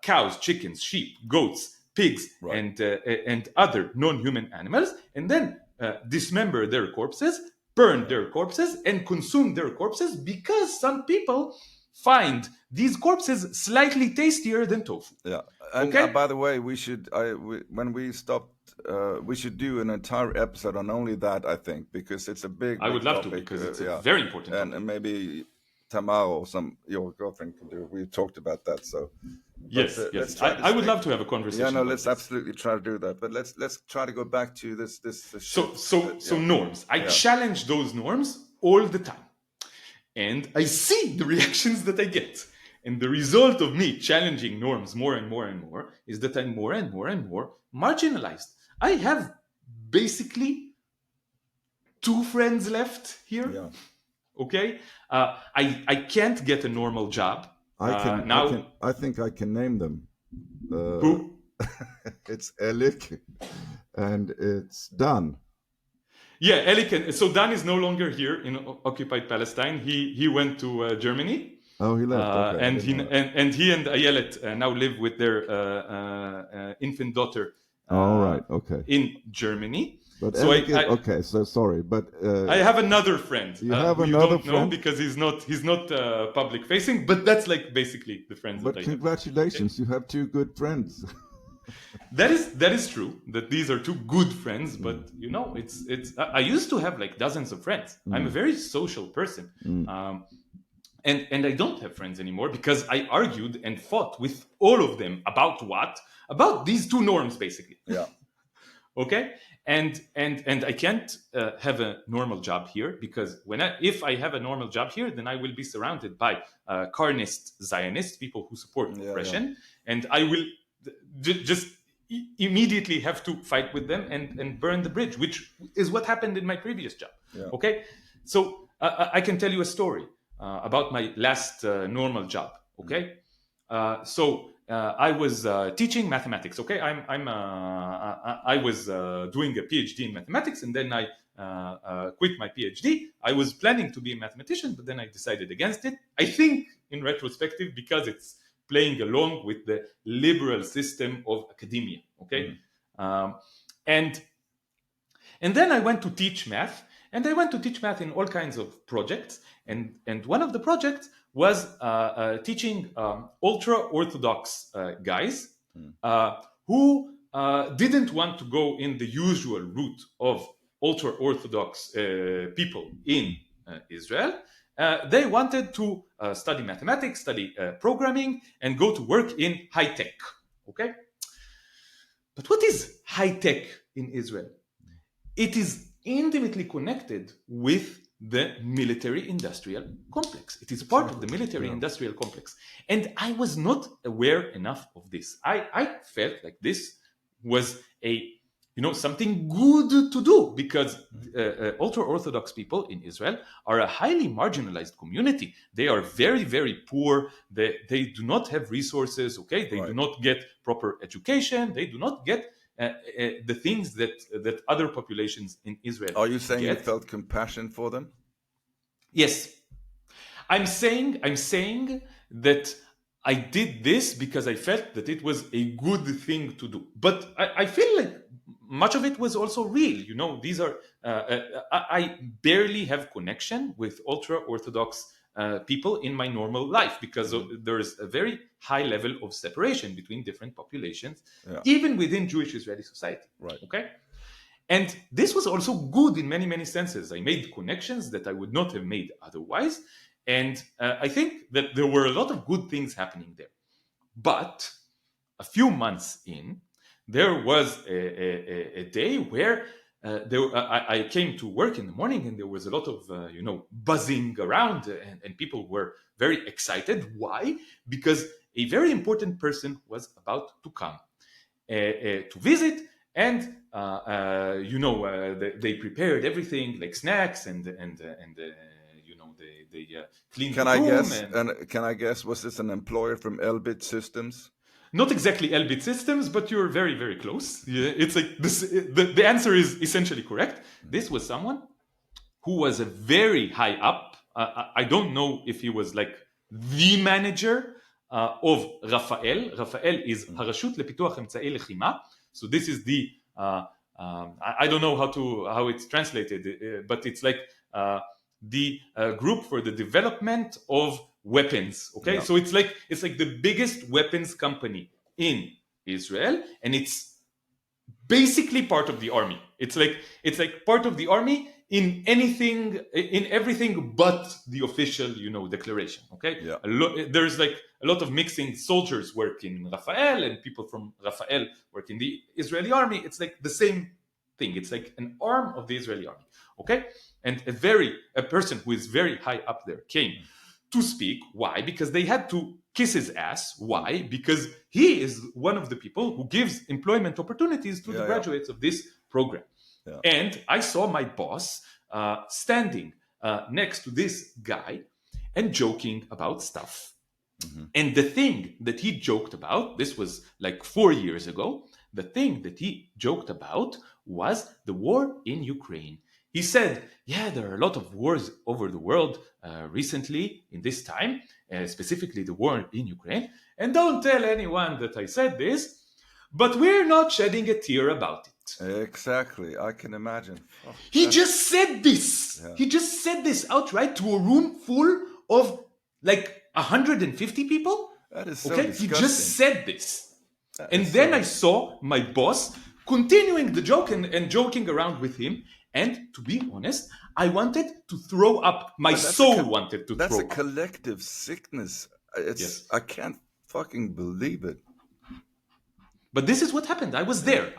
cows, chickens, sheep, goats, pigs, and other non-human animals, and then dismember their corpses, burn their corpses, and consume their corpses because some people find these corpses slightly tastier than tofu. Yeah, and by the way, when we stopped, we should do an entire episode on only that. I think because it's a big. I would love topic, to because it's a very important topic. And maybe Tamar or your girlfriend can do. We talked about that, so. Yes. I would love to have a conversation. Yeah, no, let's absolutely try to do that. But let's try to go back to this. So norms. I challenge those norms all the time, and I see the reactions that I get. And the result of me challenging norms more and more and more is that I'm more and more and more marginalized. I have basically 2 friends left here. Yeah. Okay, I can't get a normal job. I think I can name them. Who? It's Elik, and it's Dan. Yeah, Elik. So Dan is no longer here in occupied Palestine. He went to Germany. Oh, he left. Okay. And he and Ayelet now live with their infant daughter. Okay. In Germany. But so okay, so sorry, but I have another friend. You have another friend? Know because he's not public facing, but that's like basically the friends. But that I congratulations, you have 2 good friends. That is true. That these are 2 good friends, but it's. I used to have like dozens of friends. I'm a very social person, and I don't have friends anymore because I argued and fought with all of them about what? About these 2 norms, basically. Yeah. Okay, and I can't have a normal job here because if I have a normal job here, then I will be surrounded by carnist Zionists, people who support oppression, and I will just immediately have to fight with them and burn the bridge, which is what happened in my previous job. Yeah. Okay, so I can tell you a story about my last normal job. Okay, so. I was teaching mathematics. Okay, I was doing a PhD in mathematics, and then I quit my PhD. I was planning to be a mathematician, but then I decided against it. I think, in retrospective, because it's playing along with the liberal system of academia. Okay, and then I went to teach math, and I went to teach math in all kinds of projects, and one of the projects was teaching ultra-Orthodox guys who didn't want to go in the usual route of ultra-Orthodox people in Israel. They wanted to study mathematics, study programming, and go to work in high tech. Okay? But what is high tech in Israel? It is intimately connected with the military-industrial complex. It is part of the military-industrial complex. And I was not aware enough of this. I felt like this was something good to do because ultra-Orthodox people in Israel are a highly marginalized community. They are very, very poor. They do not have resources, okay? They do not get proper education. They do not get the things that other populations in Israel Are you saying get. You felt compassion for them? Yes. I'm saying that I did this because I felt that it was a good thing to do. But I feel like much of it was also real. These are I barely have connection with ultra-Orthodox people in my normal life because there is a very high level of separation between different populations, even within Jewish Israeli society. Right. Okay. And this was also good in many, many senses. I made connections that I would not have made otherwise. And I think that there were a lot of good things happening there. But a few months in, there was a day where I came to work in the morning, and there was a lot of buzzing around, and people were very excited. Why? Because a very important person was about to come to visit, and they prepared everything like snacks and they cleaned the room. And Can I guess, was this an employer from Elbit Systems? not exactly Elbit Systems, but you're very, very close. Yeah, it's like this. The answer is essentially correct. This was someone who was a very high up. I don't know if he was like the manager of Rafael. Rafael is הרשות לפיתוח אמצעי לחימה. So this is the I don't know how it's translated, but it's like the group for the development of weapons. Okay, Yeah. so it's like the biggest weapons company in Israel, and it's basically part of the army. It's like part of the army in everything but the official declaration. Okay, Yeah. there's like a lot of mixing. Soldiers work in Rafael, and people from Rafael work in the Israeli army. It's like the same thing. It's like an arm of the Israeli army. Okay, and a person who is very high up there came to speak. Why? Because they had to kiss his ass. Why? Because he is one of the people who gives employment opportunities to the graduates of this program. Yeah. And I saw my boss standing next to this guy and joking about stuff. Mm-hmm. And the thing that he joked about, this was like 4 years ago, the thing that he joked about was the war in Ukraine. He said, yeah, there are a lot of wars over the world recently in this time, specifically the war in Ukraine. And don't tell anyone that I said this, but we're not shedding a tear about it. Exactly. I can imagine. Oh, he just said this. Yeah. He just said this outright to a room full of like 150 people. That is so disgusting. He just said this. And then I saw my boss continuing the joke and joking around with him. And to be honest, I wanted to throw up. My soul wanted to throw up. That's a collective sickness. Yes. I can't fucking believe it. But this is what happened. I was there.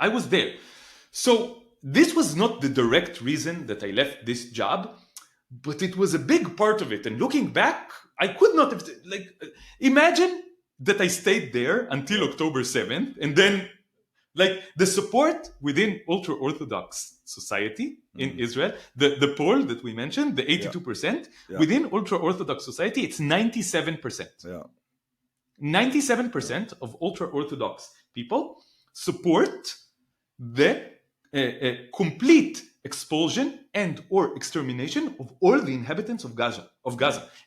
So this was not the direct reason that I left this job, but it was a big part of it. And looking back, I could not have, imagine that I stayed there until October 7th, and then the support within ultra-Orthodox society in Israel, the poll that we mentioned, the 82%, within ultra-Orthodox society, it's 97%. Yeah. 97% of ultra-Orthodox people support the complete expulsion and or extermination of all the inhabitants of Gaza.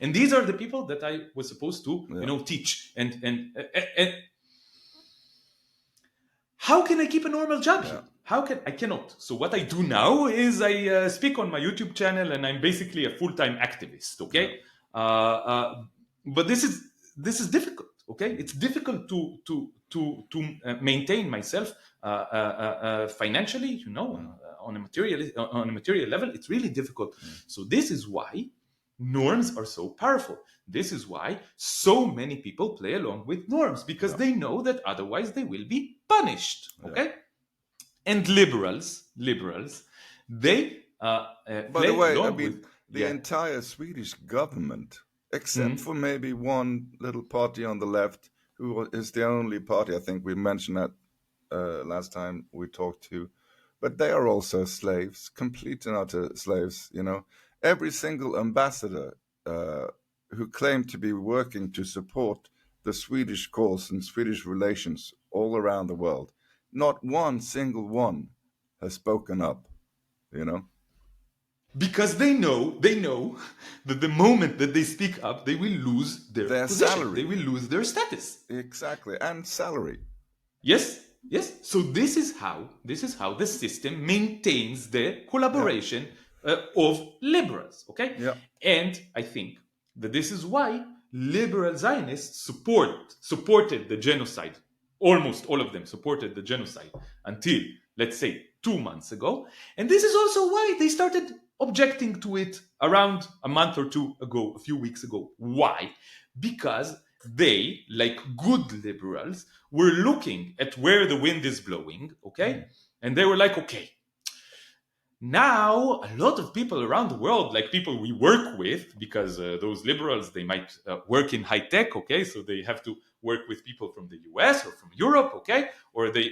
And these are the people that I was supposed to teach. And how can I keep a normal job here? I cannot. So what I do now is I speak on my YouTube channel, and I'm basically a full-time activist. Okay, but this is difficult. Okay, it's difficult to maintain myself financially. On a material level, it's really difficult. So this is why norms are so powerful. This is why so many people play along with norms, because they know that otherwise they will be punished. Okay, and liberals, they by the way, I mean, the entire Swedish government, except for maybe one little party on the left, who is the only party I think we mentioned that last time we talked to, but they are also slaves, complete and utter slaves. Every single ambassador who claimed to be working to support the Swedish cause and Swedish relations all around the world, not one single one has spoken up, Because they know that the moment that they speak up, they will lose their position. Salary. They will lose their status. Exactly, and salary. Yes. So this is how the system maintains the collaboration of liberals. Okay. Yeah. And I think that this is why liberal Zionists supported the genocide. Almost all of them supported the genocide until, let's say, 2 months ago. And this is also why they started objecting to it around a month or two ago, a few weeks ago. Why? Because they, like good liberals, were looking at where the wind is blowing, okay? And they were like, okay, now a lot of people around the world, like people we work with, because those liberals, they might work in high tech, okay, so they have to work with people from the US or from Europe, okay, or they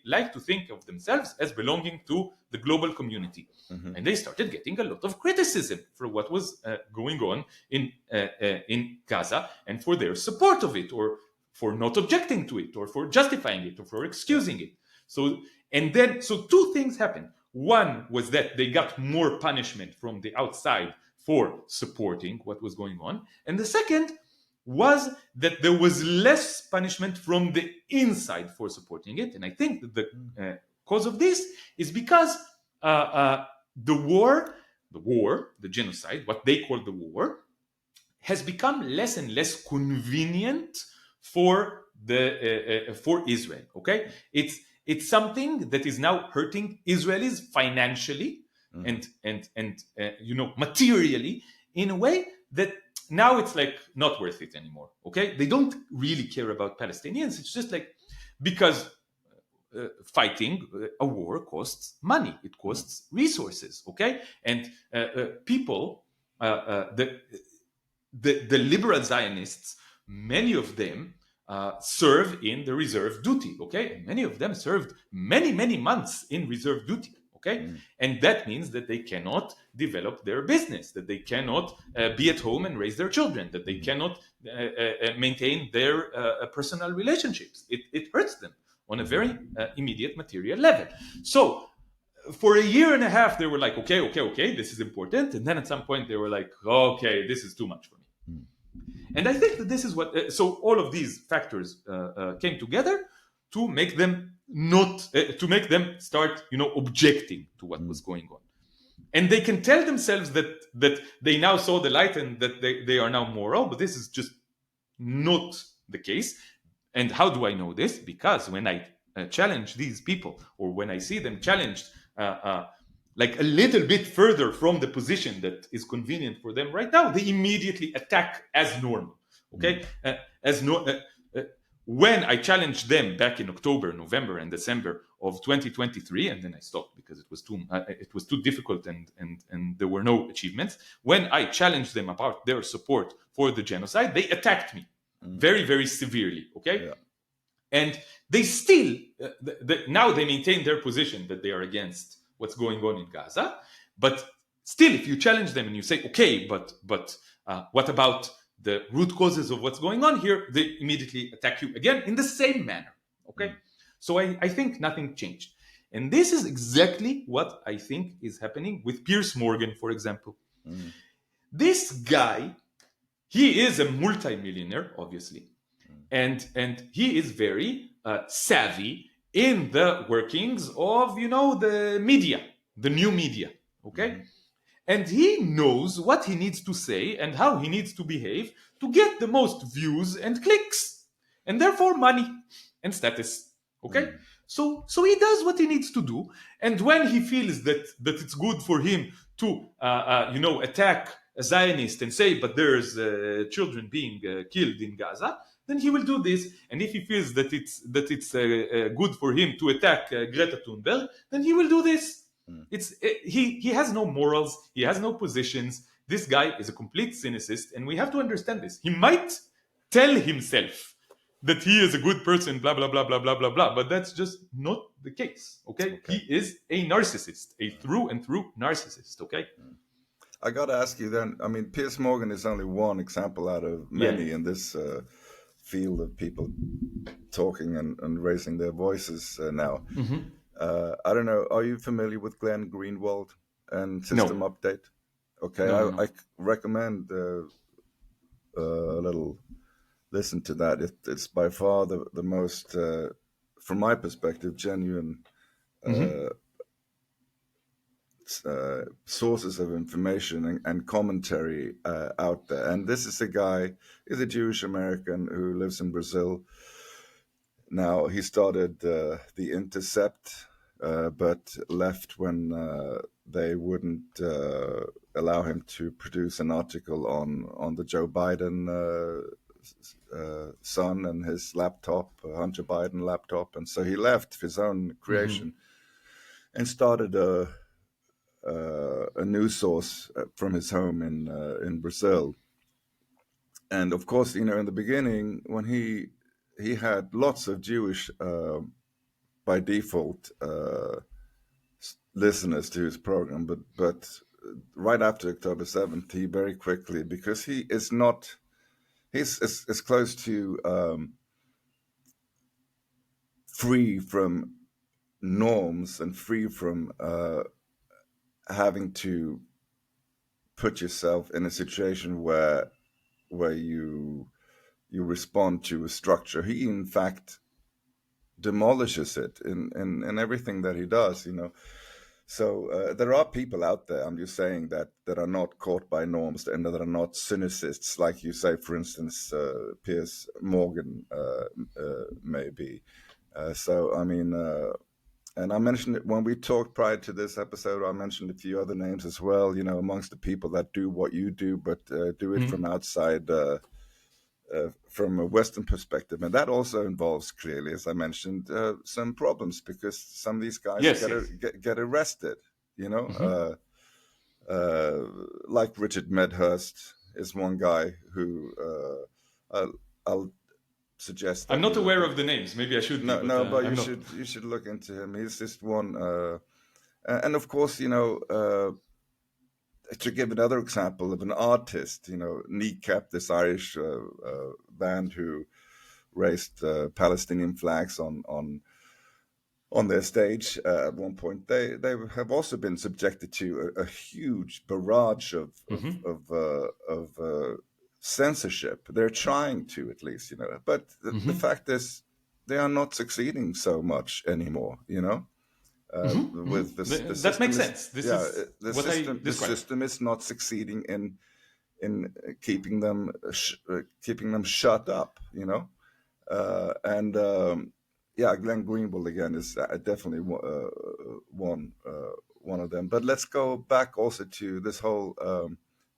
like to think of themselves as belonging to the global community. Mm-hmm. And they started getting a lot of criticism for what was going on in Gaza, and for their support of it, or for not objecting to it, or for justifying it, or for excusing it. So two things happened. One was that they got more punishment from the outside for supporting what was going on. And the second was that there was less punishment from the inside for supporting it. And I think that the cause of this is because the genocide, what they call the war, has become less and less convenient for Israel. Okay, it's something that is now hurting Israelis financially and materially, in a way that now it's like not worth it anymore. Okay, they don't really care about Palestinians. It's just like, because fighting a war costs money, it costs resources. Okay, and people, the liberal Zionists, many of them serve in the reserve duty, okay? And many of them served many months in reserve duty, okay? And that means that they cannot develop their business, that they cannot be at home and raise their children, that they cannot maintain their personal relationships. It hurts them on a very immediate material level. So for a year and a half, they were like, okay, this is important. And then at some point, they were like, okay, this is too much for me. And I think that this is what, so all of these factors came together to make them to make them start, objecting to what was going on. And they can tell themselves that they now saw the light and that they are now moral, but this is just not the case. And how do I know this? Because when I challenge these people, or when I see them challenged like a little bit further from the position that is convenient for them right now, they immediately attack as normal. Okay, when I challenged them back in October, November, and December of 2023, and then I stopped because it was too difficult and there were no achievements. When I challenged them about their support for the genocide, they attacked me very, very severely. Okay. Yeah. And they still, now they maintain their position that they are against what's going on in Gaza. But still, if you challenge them and you say, okay, but what about the root causes of what's going on here, they immediately attack you again in the same manner. Okay. So I think nothing changed. And this is exactly what I think is happening with Piers Morgan, for example. This guy, he is a multimillionaire, obviously. And he is very savvy in the workings of, the media, the new media, okay? And he knows what he needs to say and how he needs to behave to get the most views and clicks, and therefore money and status, okay? So he does what he needs to do, and when he feels that it's good for him to, attack a Zionist and say, but there's children being killed in Gaza, then he will do this. And if he feels that it's good for him to attack Greta Thunberg, then he will do this. He has no morals. He has no positions. This guy is a complete cynicist, and we have to understand this. He might tell himself that he is a good person, blah, blah, blah, blah, blah, blah, blah, but that's just not the case, okay? He is a narcissist, a through and through narcissist, okay? I got to ask you then, I mean, Piers Morgan is only one example out of many in this field of people talking and raising their voices now. I don't know, are you familiar with Glenn Greenwald and System Update? Okay, no. I recommend a little listen to that. It's by far the most, from my perspective, genuine sources of information and commentary out there. And this is a guy, he's a Jewish American who lives in Brazil. Now, he started The Intercept, but left when they wouldn't allow him to produce an article on the Joe Biden son and his laptop, Hunter Biden laptop. And so he left his own creation. and started a news source from his home in Brazil. And of course, in the beginning, when he had lots of Jewish by default listeners to his program, but right after October 7th, he very quickly, because he is not, he's as close to free from norms and free from having to put yourself in a situation where you respond to a structure. He in fact demolishes it in everything that he does. So there are people out there, I'm just saying, that are not caught by norms and that are not cynicists, like you say, for instance, Piers Morgan maybe. So I mean, and I mentioned it when we talked prior to this episode. I mentioned a few other names as well. Amongst the people that do what you do, but do it from outside. From a Western perspective, and that also involves, clearly, as I mentioned, some problems, because some of these guys Yes, yes. get arrested. You know, Mm-hmm. like Richard Medhurst is one guy who I'll suggest I'm that you not look aware in. of the names. Maybe I should be, No, but no, but I'm not. you should look into him. He's just one, and of course, to give another example of an artist, Kneecap, this Irish band who raised Palestinian flags on their stage at one point. They have also been subjected to a huge barrage Mm-hmm. of censorship. They're trying to, at least, but the Mm-hmm. fact is they are not succeeding so much anymore. Mm-hmm. With the That makes system is, sense. This yeah, is the what I system the described. system is not succeeding in keeping them shut up. And yeah, Glenn Greenwald again is definitely one of them. But let's go back also to this whole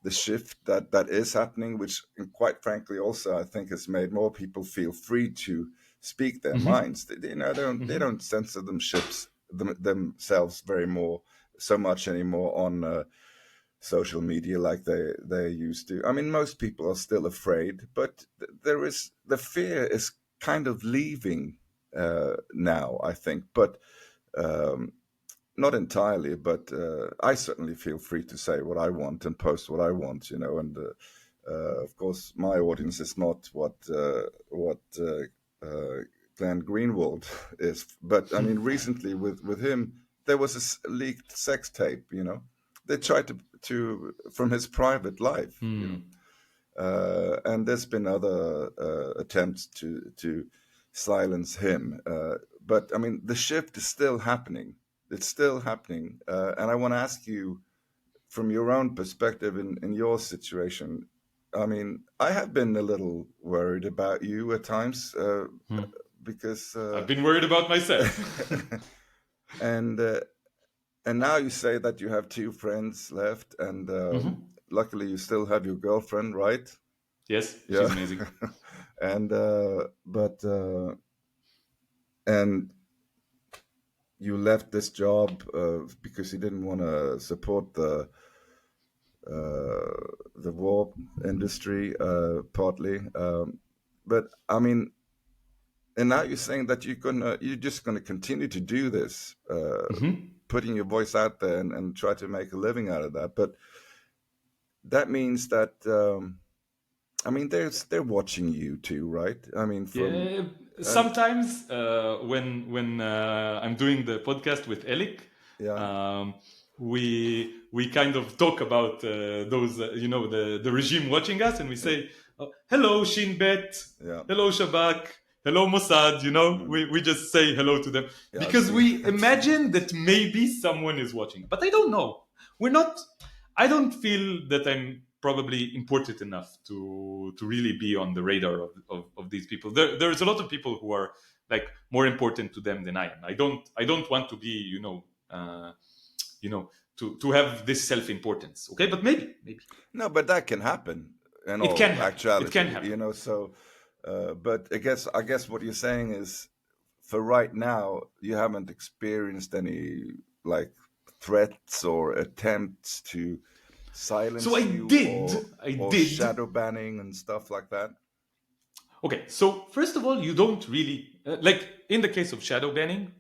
the shift that is happening, which, quite frankly, also I think has made more people feel free to speak their Mm-hmm. minds. They Mm-hmm. don't censor themselves so much anymore on social media like they used to. I mean, most people are still afraid, but the fear is kind of leaving now, I think, but not entirely. But I certainly feel free to say what I want and post what I want, and of course, my audience is not what Glenn Greenwald is. But I mean, recently with him, there was a leaked sex tape. They tried to from his private life. Mm. And there's been other attempts to silence him. But I mean, the shift is still happening. It's still happening. And I want to ask you, from your own perspective in your situation, I mean, I have been a little worried about you at times because, I've been worried about myself. and uh, and now you say that you have two friends left, and Mm-hmm. luckily you still have your girlfriend, right? Yes, she's Yeah. amazing. and but and you left this job because you didn't want to support the war industry, partly. But I mean, and now you're saying that you're just gonna continue to do this, Mm-hmm. putting your voice out there and try to make a living out of that. But that means that I mean, they're watching you too, right? I mean, from Yeah, and sometimes when I'm doing the podcast with Elik, yeah, um, we kind of talk about those the regime watching us, and we yeah, say, oh, "Hello Shin Bet, yeah, hello Shabak, hello Mossad." mm, We just say hello to them yeah. I've because seen, we I've seen imagine that. that maybe someone is watching, but I don't know. We're not. I don't feel that I'm probably important enough to really be on the radar of these people. There's a lot of people who are like more important to them than I am. I don't want to be to have this self importance. Okay, but maybe No, but that can happen in it can all happen. It can actuality, happen. So, but I guess what you're saying is, for right now, you haven't experienced any like threats or attempts to So silence I you, did, I or did. shadow banning and stuff like that? Okay, so first of all, you don't really like in the case of shadow banning.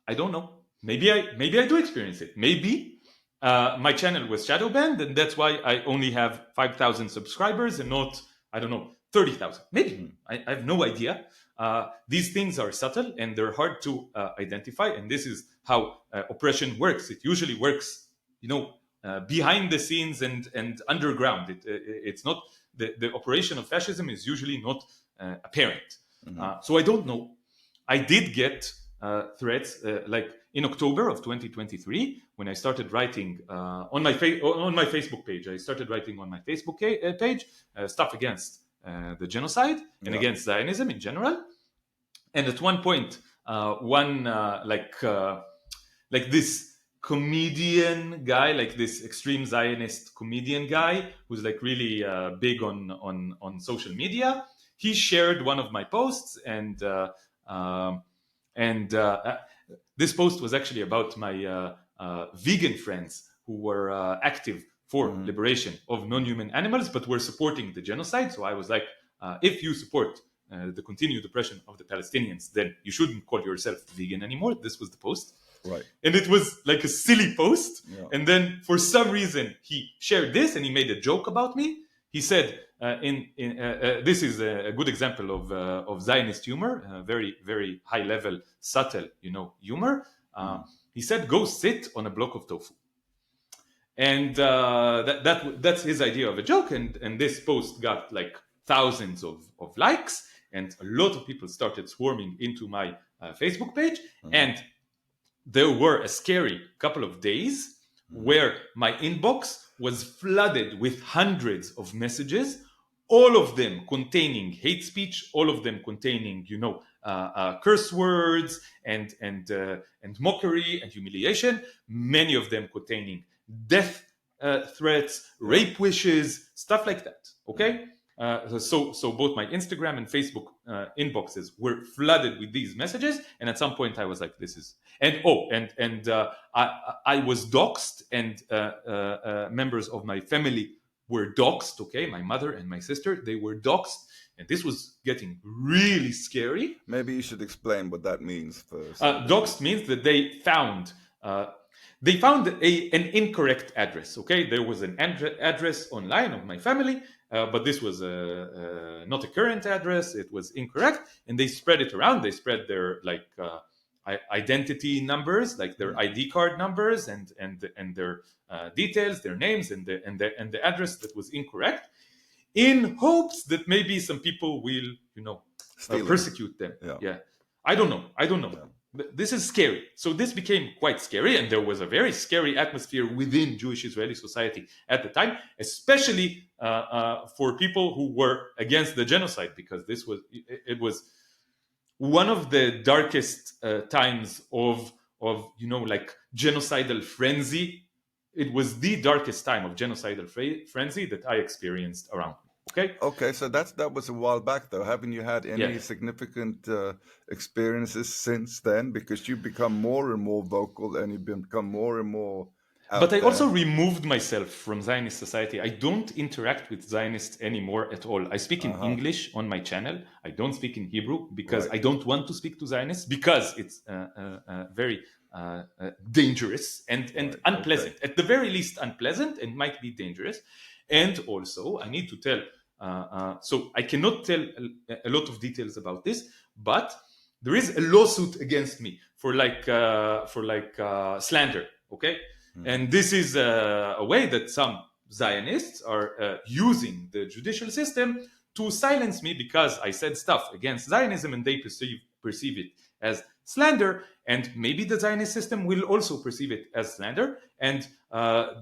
I don't know. Maybe I do experience it. Maybe my channel was shadow banned, and that's why I only have 5,000 subscribers and not, I don't know, 30,000. Maybe I have no idea. These things are subtle and they're hard to identify, and this is how oppression works. It usually works, behind the scenes and underground. It's not the operation of fascism is usually not apparent. So I don't know. I did get threats like in October of 2023 when I started writing on my Facebook page. I started writing on my Facebook page stuff against the genocide and Yeah. against Zionism in general. And at one point, one like this comedian guy, like this extreme Zionist comedian guy, who's like really big on social media. He shared one of my posts, and this post was actually about my vegan friends who were active for liberation of non-human animals, but were supporting the genocide. So I was like, if you support the continued oppression of the Palestinians, then you shouldn't call yourself vegan anymore. This was the post. Right. And it was like a silly post. Yeah. And then for some reason, he shared this and he made a joke about me. He said, this is a good example of Zionist humor, very, very high level, subtle, humor. He said, go sit on a block of tofu. And that's his idea of a joke. And this post got like thousands of likes. And a lot of people started swarming into my Facebook page. And there were a scary couple of days where my inbox was flooded with hundreds of messages, all of them containing hate speech, all of them containing, curse words and mockery and humiliation, many of them containing death threats, rape wishes, stuff like that. Okay. So both my Instagram and Facebook inboxes were flooded with these messages, and at some point I was like, "This is," and I was doxxed, and members of my family were doxxed. Okay, my mother and my sister, they were doxxed, and this was getting really scary. Maybe you should explain what that means first. Doxxed means that they found. They found an incorrect address. Okay, there was an address online of my family, but this was not a current address. It was incorrect, and they spread it around. They spread their identity numbers, like their ID card numbers, and their details, their names, and the address that was incorrect, in hopes that maybe some people will, persecute them. Yeah. I don't know. Yeah. This is scary. So this became quite scary, and there was a very scary atmosphere within Jewish Israeli society at the time, especially for people who were against the genocide, because it was one of the darkest times of like genocidal frenzy. It was the darkest time of genocidal frenzy that I experienced around. Okay, so that was a while back, though. Haven't you had any significant experiences since then? Because you've become more and more vocal, and you've become more and more out But I there. also removed myself from Zionist society. I don't interact with Zionists anymore at all. I speak in English on my channel. I don't speak in Hebrew because I don't want to speak to Zionists, because it's very dangerous and unpleasant. At the very least, unpleasant, and might be dangerous. And also, I need to tell, so I cannot tell a lot of details about this, but there is a lawsuit against me for slander. Okay, and this is a way that some Zionists are using the judicial system to silence me, because I said stuff against Zionism, and they perceive it as slander, and maybe the Zionist system will also perceive it as slander, and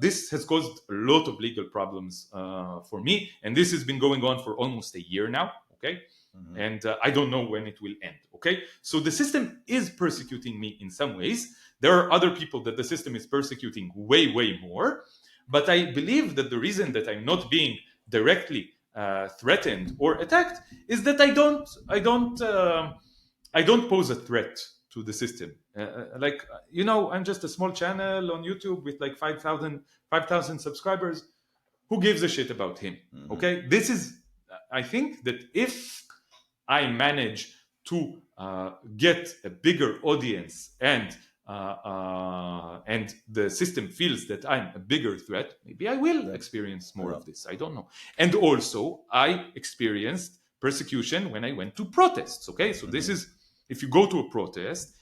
this has caused a lot of legal problems for me, and this has been going on for almost a year now. Okay, and I don't know when it will end. Okay, so the system is persecuting me in some ways. There are other people that the system is persecuting way more, but I believe that the reason that I'm not being directly threatened or attacked is that I don't pose a threat to the system. I'm just a small channel on YouTube with like 5,000 subscribers. Who gives a shit about him? Okay, I think that if I manage to get a bigger audience and the system feels that I'm a bigger threat, maybe I will experience more of this. I don't know. And also, I experienced persecution when I went to protests. Okay, so this is, if you go to a protest,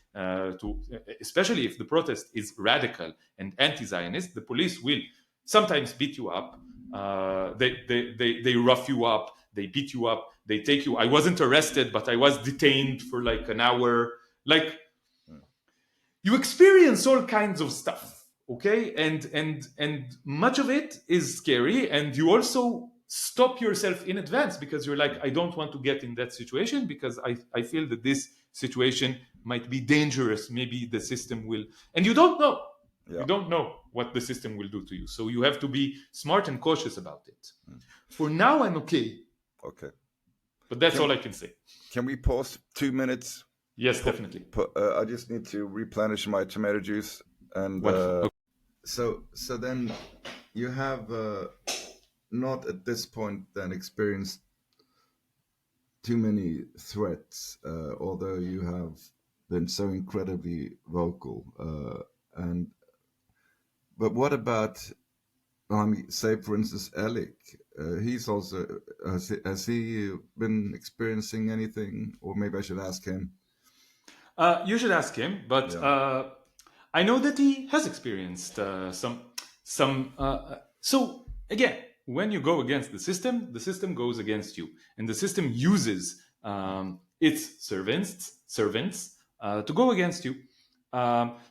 especially if the protest is radical and anti-Zionist, the police will sometimes beat you up. They rough you up. They beat you up. They take you. I wasn't arrested, but I was detained for like an hour. Like, you experience all kinds of stuff, okay? And much of it is scary, and you also stop yourself in advance because you're like, I don't want to get in that situation because I feel that this situation might be dangerous. Maybe the system will, and you don't know. Yeah. You don't know what the system will do to you. So you have to be smart and cautious about it. For now, I'm okay. Okay. But that's all I can say. Can we pause 2 minutes? Yes, definitely. I just need to replenish my tomato juice. And okay. So then you have not at this point then experienced too many threats, although you have been so incredibly vocal. But what about, say, for instance, Elik? He's also, has he been experiencing anything? Or maybe I should ask him. You should ask him, but I know that he has experienced some. So again, when you go against the system goes against you, and the system uses its servants to go against you.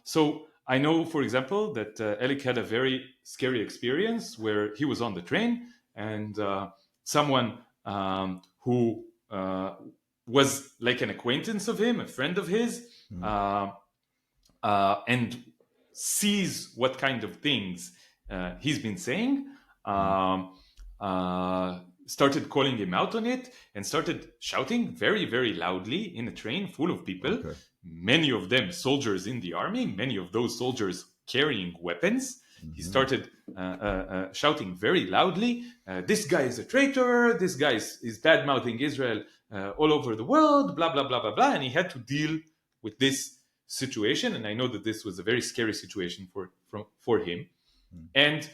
So I know, for example, that Elik had a very scary experience where he was on the train and someone who was like an acquaintance of him, a friend of his, and sees what kind of things he's been saying, started calling him out on it and started shouting very, very loudly in a train full of people. Okay. Many of them soldiers in the army, many of those soldiers carrying weapons. He started shouting very loudly, this guy is a traitor, this guy is bad-mouthing Israel all over the world, blah, blah, blah, blah, blah. And he had to deal with this situation. And I know that this was a very scary situation for him. And,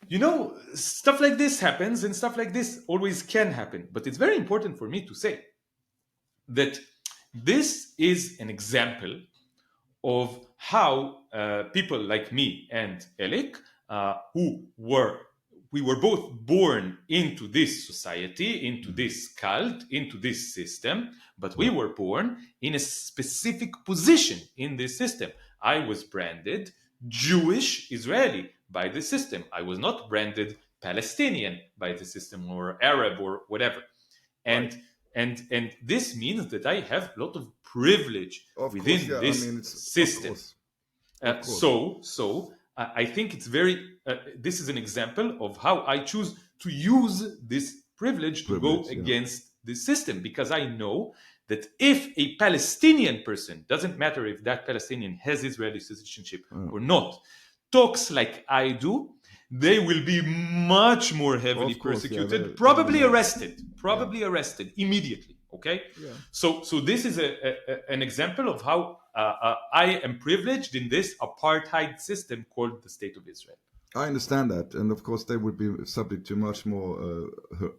you know, stuff like this happens and stuff like this always can happen. But it's very important for me to say that this is an example of how people like me and Elik, we were both born into this society, into this cult, into this system, but we were born in a specific position in this system. I was branded Jewish Israeli by the system. I was not branded Palestinian by the system or Arab or whatever. And this means that I have a lot of privilege within this system. So I think it's very. This is an example of how I choose to use this privilege to go against the system, because I know that if a Palestinian person, doesn't matter if that Palestinian has Israeli citizenship or not, talks like I do, they will be much more heavily persecuted, probably arrested immediately. Okay, so this is an example of how I am privileged in this apartheid system called the State of Israel. I understand that, and of course they would be subject to much more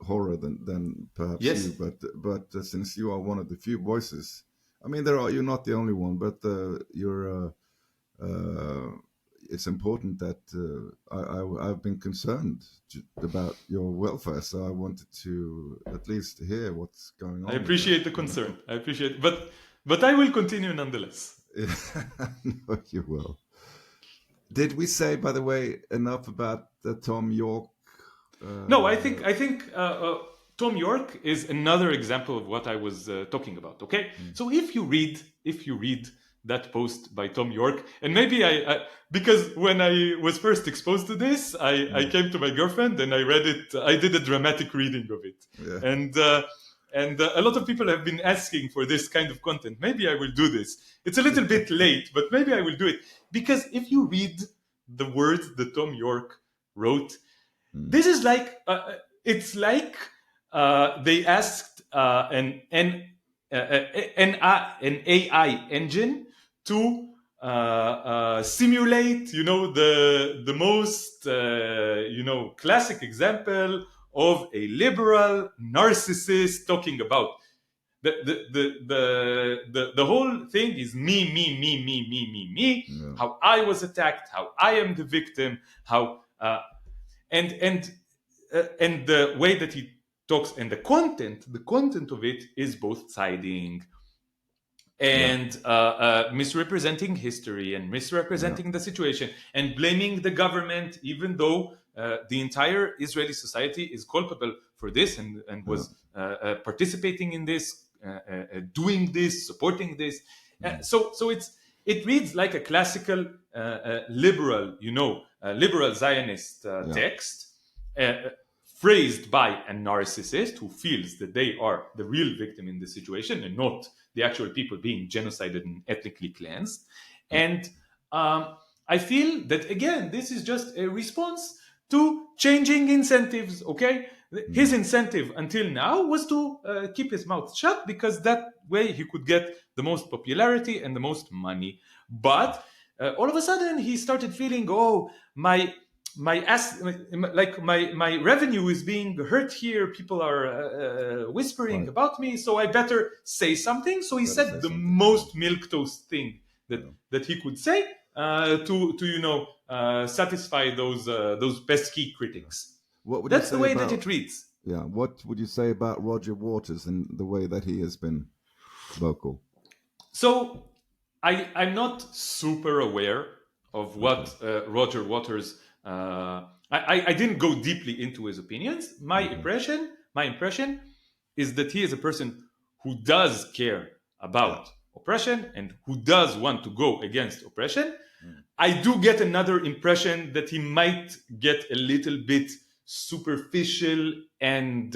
horror than perhaps you. But since you are one of the few voices, I mean, you're not the only one, but it's important that I've been concerned about your welfare, so I wanted to at least hear what's going on. I appreciate the concern. I appreciate it. But I will continue nonetheless. No, you will. Did we say, by the way, enough about the Tom York? No, I think Tom York is another example of what I was talking about. Okay, so if you read that post by Tom York, and maybe I because when I was first exposed to this, I came to my girlfriend and I read it. I did a dramatic reading of it, and And a lot of people have been asking for this kind of content. Maybe I will do this. It's a little bit late, but maybe I will do it. Because if you read the words that Tom York wrote, this is like, it's like they asked an AI engine to simulate, the most, classic example of a liberal narcissist talking about the whole thing is me, Yeah. how I was attacked, how I am the victim, how and the way that he talks and the content of it is both siding and misrepresenting history and misrepresenting the situation and blaming the government, even though the entire Israeli society is culpable for this and was participating in this, doing this, supporting this. So it reads like a classical liberal, liberal Zionist text. Phrased by a narcissist who feels that they are the real victim in this situation and not the actual people being genocided and ethnically cleansed. And I feel that, again, this is just a response to changing incentives, okay? His incentive until now was to keep his mouth shut because that way he could get the most popularity and the most money. But all of a sudden he started feeling, oh, my revenue is being hurt here. People are whispering about me, so I better say something. So he said the most milquetoast thing that he could say to satisfy those pesky critics. That's the way that it reads. Yeah. What would you say about Roger Waters and the way that he has been vocal? So I'm not super aware of what Roger Waters. I didn't go deeply into his opinions. My impression is that he is a person who does care about oppression and who does want to go against oppression. I do get another impression that he might get a little bit superficial and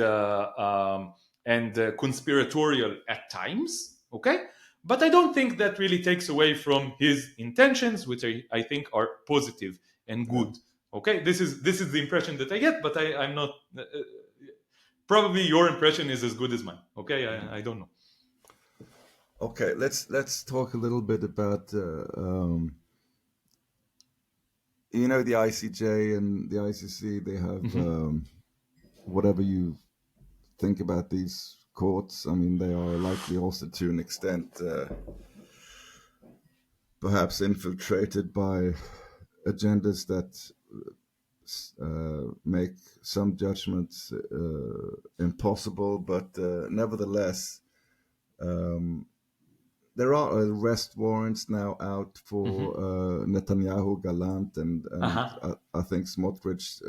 conspiratorial at times. Okay, but I don't think that really takes away from his intentions, which I think are positive and good. Okay, this is the impression that I get, but I'm not. Probably your impression is as good as mine. Okay, I don't know. Okay, let's talk a little bit about the ICJ and the ICC. They have whatever you think about these courts. I mean, they are likely also to an extent perhaps infiltrated by agendas that make some judgments impossible, but nevertheless, there are arrest warrants now out for Netanyahu, Gallant, and I think Smotrich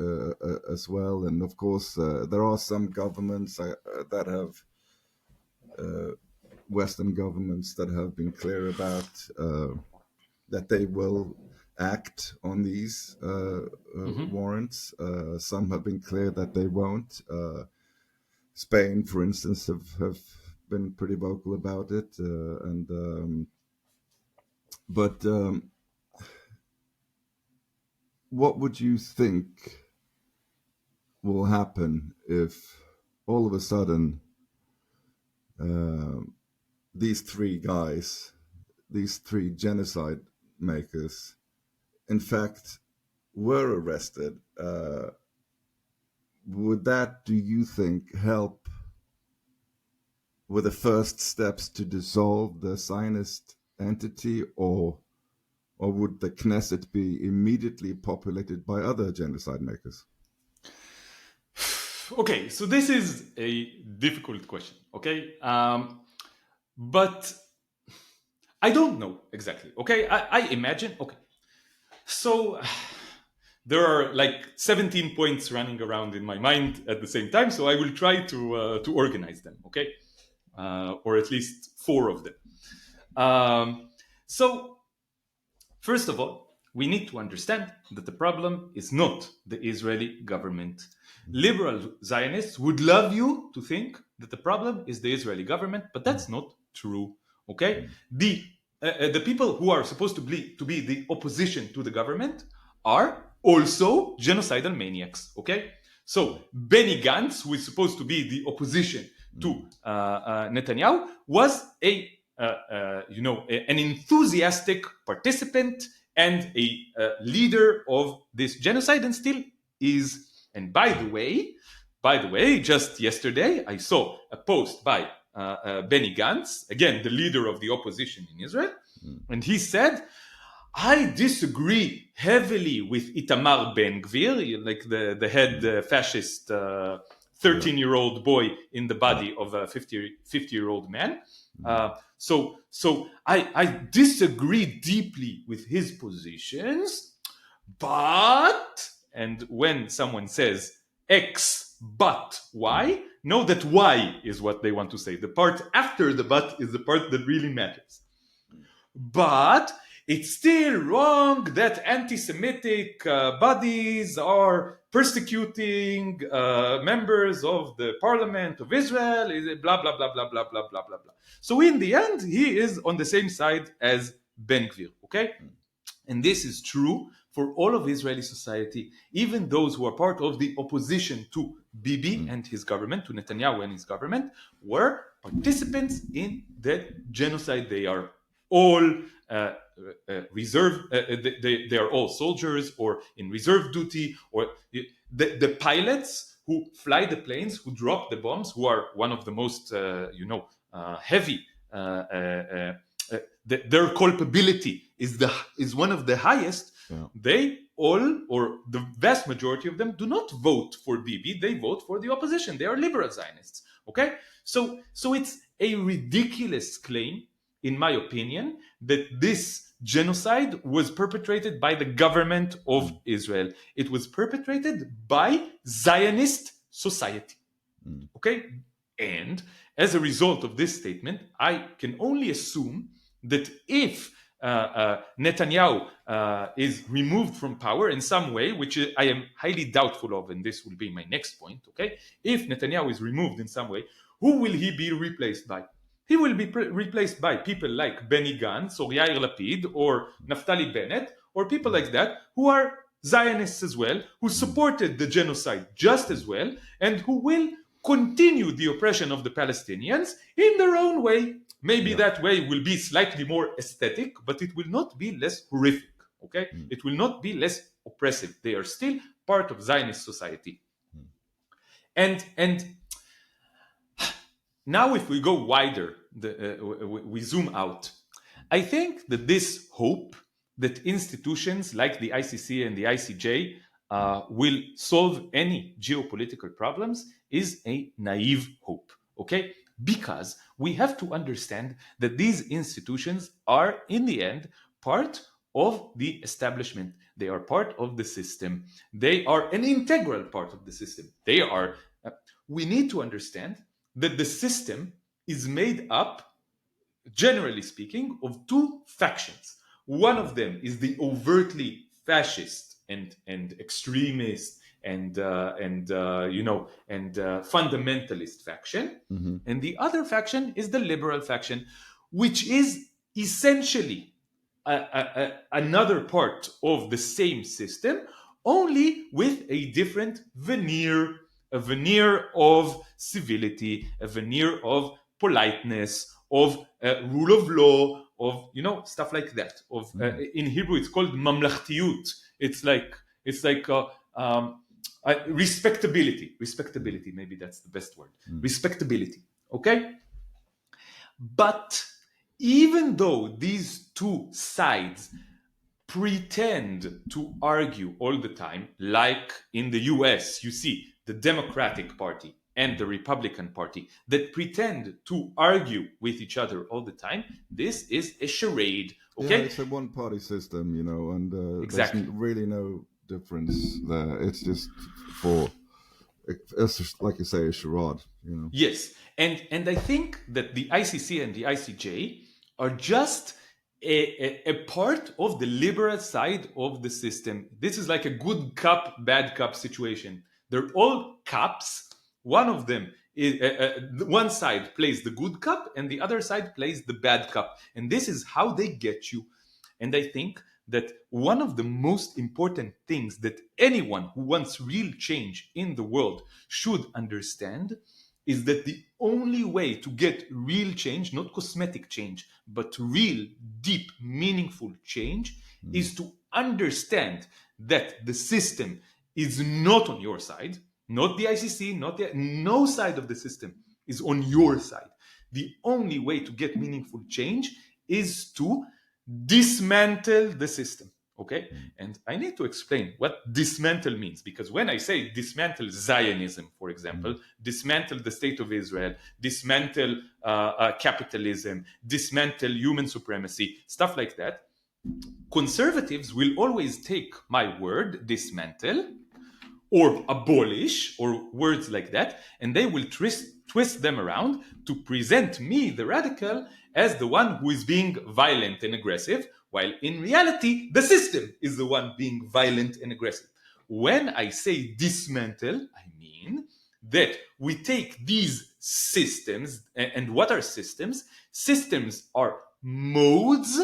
as well. And of course, there are some governments that have Western governments that have been clear about that they will act on these warrants. Some have been clear that they won't. Spain, for instance, have been pretty vocal about it. But what would you think will happen if all of a sudden these three guys, these three genocide makers, in fact, were arrested? Would that, do you think, help with the first steps to dissolve the Zionist entity, or would the Knesset be immediately populated by other genocide makers? Okay, so this is a difficult question, okay? But I don't know exactly, okay? I imagine, okay. So there are like 17 points running around in my mind at the same time, so I will try to organize them, okay? Or at least 4 of them. So, first of all, we need to understand that the problem is not the Israeli government. Liberal Zionists would love you to think that the problem is the Israeli government, but that's not true. Okay, the people who are supposed to be the opposition to the government are also genocidal maniacs. Okay, so Benny Gantz, who is supposed to be the opposition to Netanyahu, was an enthusiastic participant and a leader of this genocide, and still is. And by the way, just yesterday I saw a post by Benny Gantz, again the leader of the opposition in Israel, and he said, I disagree heavily with Itamar Ben-Gvir, like the head fascist 13-year-old boy in the body of a 50-year-old man. So I disagree deeply with his positions, but, and when someone says X but Y, know that Y is what they want to say. The part after the but is the part that really matters. But it's still wrong that anti-Semitic bodies are persecuting members of the parliament of Israel, blah, blah, blah, blah, blah, blah, blah, blah, blah. So in the end, he is on the same side as Ben-Gvir, okay? And this is true for all of Israeli society, even those who are part of the opposition to Bibi and his government, to Netanyahu and his government, were participants in the genocide. They are all reserve. They are all soldiers or in reserve duty, or the pilots who fly the planes, who drop the bombs, who are one of the most heavy. Their culpability is one of the highest. Yeah. They all, or the vast majority of them, do not vote for Bibi. They vote for the opposition. They are liberal Zionists. Okay, so it's a ridiculous claim, in my opinion, that this genocide was perpetrated by the government of Israel. It was perpetrated by Zionist society. Okay, and as a result of this statement, I can only assume that if Netanyahu is removed from power in some way, which I am highly doubtful of, and this will be my next point, okay? If Netanyahu is removed in some way, who will he be replaced by? He will be replaced by people like Benny Gantz or Yair Lapid or Naftali Bennett or people like that who are Zionists as well, who supported the genocide just as well, and who will continue the oppression of the Palestinians in their own way. Maybe that way will be slightly more aesthetic, but it will not be less horrific, okay? It will not be less oppressive. They are still part of Zionist society. And now if we go wider, we zoom out, I think that this hope that institutions like the ICC and the ICJ will solve any geopolitical problems is a naive hope, okay? Because we have to understand that these institutions are, in the end, part of the establishment. They are part of the system. They are an integral part of the system. They are. We need to understand that the system is made up, generally speaking, of two factions. One of them is the overtly fascist and extremist and fundamentalist faction, and the other faction is the liberal faction, which is essentially another part of the same system, only with a different veneer, a veneer of civility, a veneer of politeness, of rule of law, of stuff like that. Of in Hebrew, it's called mamlachtiyut. It's like respectability, maybe that's the best word. Respectability, okay? But even though these two sides pretend to argue all the time, like in the US, you see the Democratic Party and the Republican Party that pretend to argue with each other all the time, this is a charade, okay? Yeah, it's a one-party system, and exactly. There's really no difference there. It's just it's just, like you say, a charade, Yes, and I think that the ICC and the ICJ are just a part of the liberal side of the system. This is like a good cup, bad cup situation. They're all cups. One of them one side plays the good cup and the other side plays the bad cup. And this is how they get you. And I think that one of the most important things that anyone who wants real change in the world should understand is that the only way to get real change, not cosmetic change, but real, deep, meaningful change, is to understand that the system is not on your side, not the ICC, no side of the system is on your side. The only way to get meaningful change is to dismantle the system. Okay, and I need to explain what dismantle means, because when I say dismantle Zionism, for example, dismantle the state of Israel, dismantle capitalism, dismantle human supremacy, stuff like that, conservatives will always take my word, dismantle, or abolish, or words like that, and they will twist them around to present me, the radical, as the one who is being violent and aggressive, while in reality, the system is the one being violent and aggressive. When I say dismantle, I mean that we take these systems, and what are systems? Systems are modes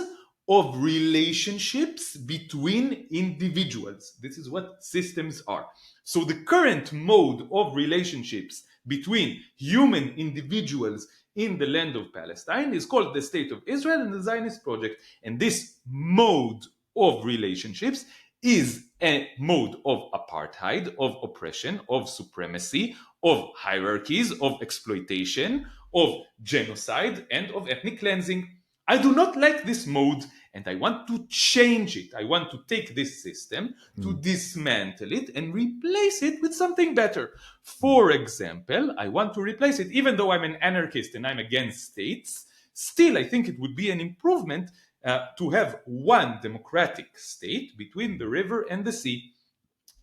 of relationships between individuals. This is what systems are. So the current mode of relationships between human individuals in the land of Palestine is called the State of Israel and the Zionist Project. And this mode of relationships is a mode of apartheid, of oppression, of supremacy, of hierarchies, of exploitation, of genocide, and of ethnic cleansing. I do not like this mode and I want to change it. I want to take this system, to dismantle it and replace it with something better. For example, I want to replace it, even though I'm an anarchist and I'm against states, still I think it would be an improvement to have one democratic state between the river and the sea.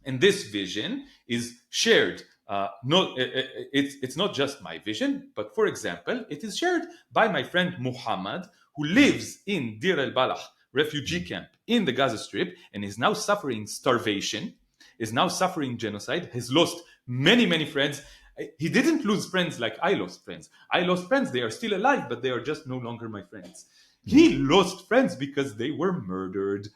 And this vision is shared. It's not just my vision, but for example, it is shared by my friend Muhammad, who lives in Dir el-Balah refugee camp in the Gaza Strip and is now suffering starvation, is now suffering genocide, has lost many friends. He didn't lose friends like I lost friends. I lost friends, they are still alive, but they are just no longer my friends. He lost friends because they were murdered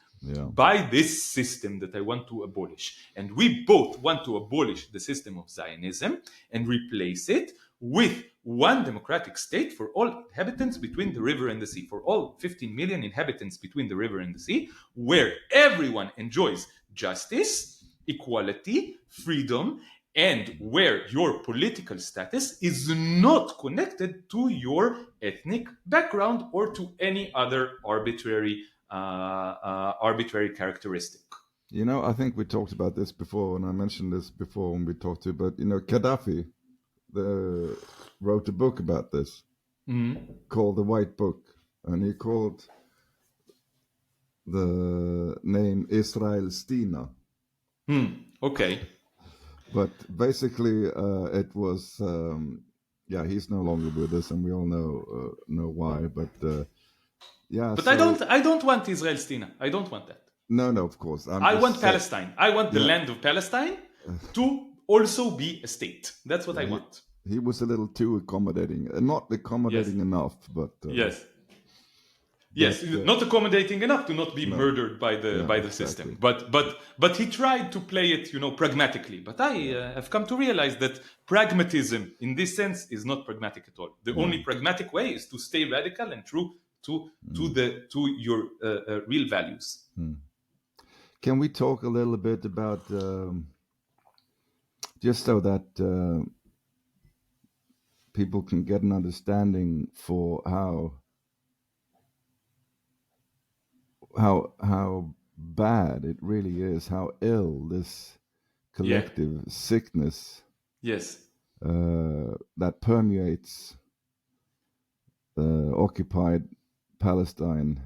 by this system that I want to abolish. And we both want to abolish the system of Zionism and replace it with one democratic state for all inhabitants between the river and the sea, for all 15 million inhabitants between the river and the sea, where everyone enjoys justice, equality, freedom, and where your political status is not connected to your ethnic background or to any other arbitrary characteristic. You know, I think we talked about this before, and I mentioned this before when we talked to, but Gaddafi wrote a book about this called The White Book, and he called the name Israel-Stina. Okay. But basically, it was, he's no longer with us, and we all know why. But But so, I don't want Israel-Stina. I don't want that. No, of course. I want Palestine. I want the land of Palestine to also be a state. That's what I want. He was a little too accommodating, not accommodating enough, but Yes, not accommodating enough to not be murdered by the system. But he tried to play it, pragmatically. But I have come to realize that pragmatism, in this sense, is not pragmatic at all. The only pragmatic way is to stay radical and true to your real values. Can we talk a little bit about just so that people can get an understanding for how bad it really is, how ill this collective sickness that permeates occupied Palestine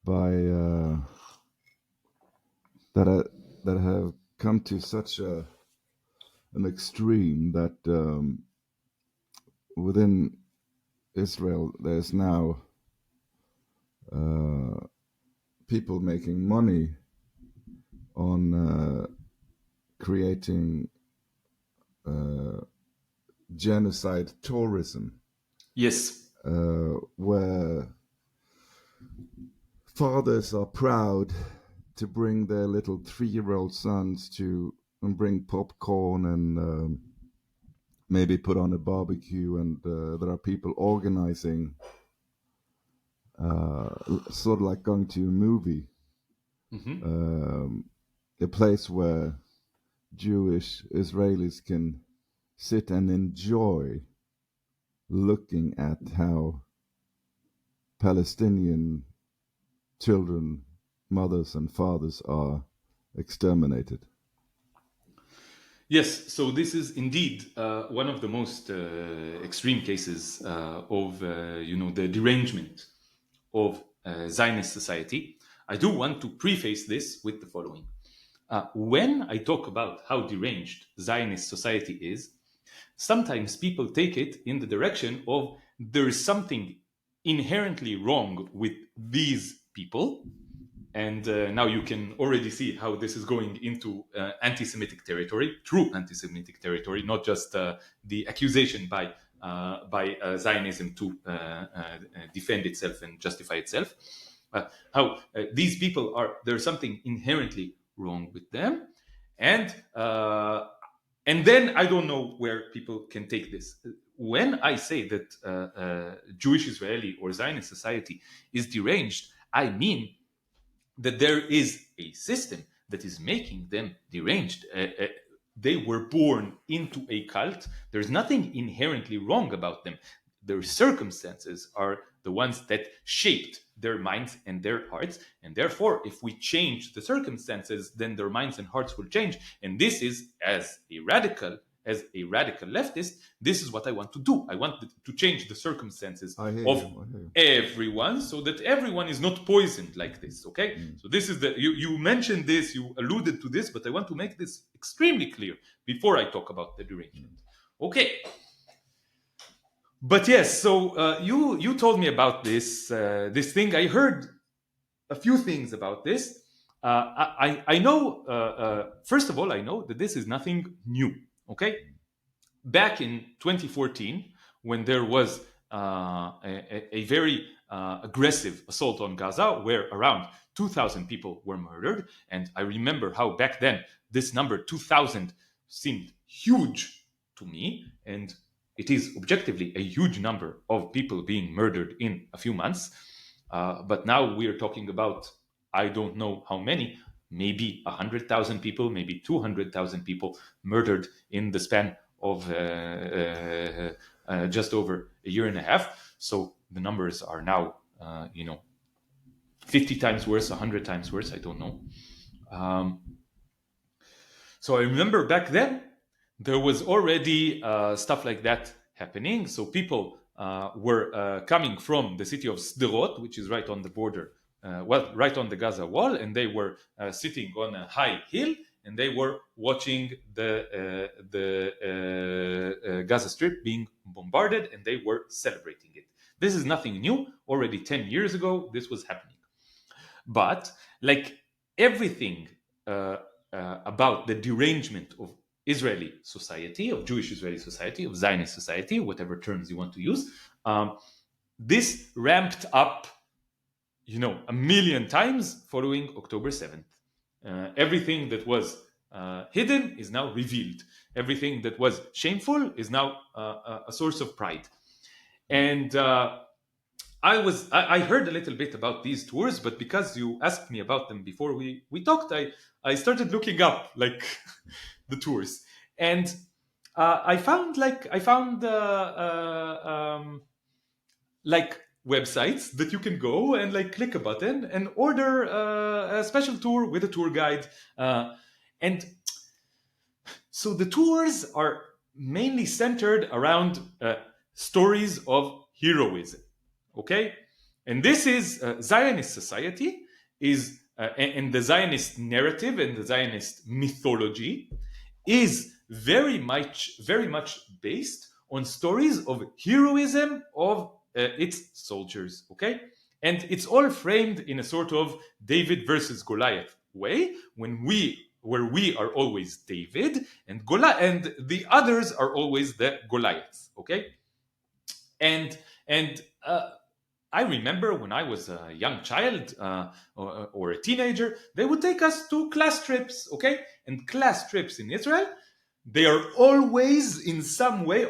by that have come to such an extreme that within Israel there's now people making money on creating genocide tourism, Yes. where fathers are proud to bring their little 3-year-old sons to and bring popcorn and maybe put on a barbecue, and there are people organizing, sort of like going to a movie, a place where Jewish Israelis can sit and enjoy looking at how Palestinian children, mothers and fathers are exterminated. Yes, so this is indeed one of the most extreme cases of the derangement of Zionist society. I do want to preface this with the following. When I talk about how deranged Zionist society is, sometimes people take it in the direction of there is something inherently wrong with these people. And now you can already see how this is going into anti-Semitic territory, true anti-Semitic territory, not just the accusation by Zionism to defend itself and justify itself. How these people there's something inherently wrong with them, and then I don't know where people can take this. When I say that Jewish Israeli or Zionist society is deranged, I mean that there is a system that is making them deranged. They were born into a cult. There's nothing inherently wrong about them. Their circumstances are the ones that shaped their minds and their hearts. And therefore, if we change the circumstances, then their minds and hearts will change. And this is, as a radical leftist, this is what I want to do. I want to change the circumstances of everyone so that everyone is not poisoned like this. Okay, so this is you mentioned this, you alluded to this, but I want to make this extremely clear before I talk about the derangement. Okay, but yes, so you told me about this thing. I heard a few things about this. I know. First of all, I know that this is nothing new. Okay, back in 2014, when there was a very aggressive assault on Gaza, where around 2,000 people were murdered, and I remember how back then this number 2,000 seemed huge to me, and it is objectively a huge number of people being murdered in a few months. But now we are talking about, I don't know how many, maybe 100,000 people, maybe 200,000 people murdered in the span of just over a year and a half. So the numbers are now, 50 times worse, 100 times worse, I don't know. So I remember back then, there was already stuff like that happening. So people were coming from the city of Sderot, which is right on the border, right on the Gaza wall, and they were sitting on a high hill, and they were watching the Gaza Strip being bombarded, and they were celebrating it. This is nothing new. Already 10 years ago, this was happening. But like everything about the derangement of Israeli society, of Jewish Israeli society, of Zionist society, whatever terms you want to use, this ramped up, a million times following October 7th. Everything that was hidden is now revealed. Everything that was shameful is now a source of pride. And I heard a little bit about these tours, but because you asked me about them before we talked, I started looking up like the tours, and I found websites that you can go and like click a button and order a special tour with a tour guide, and so the tours are mainly centered around stories of heroism. Okay, and this is Zionist society is and the Zionist narrative and the Zionist mythology is very much based on stories of heroism of its soldiers. Okay, and it's all framed in a sort of David versus Goliath way. When where we are always David, and the others are always the Goliaths. Okay, and I remember when I was a young child or a teenager, they would take us to class trips. Okay, and class trips in Israel, they are always in some way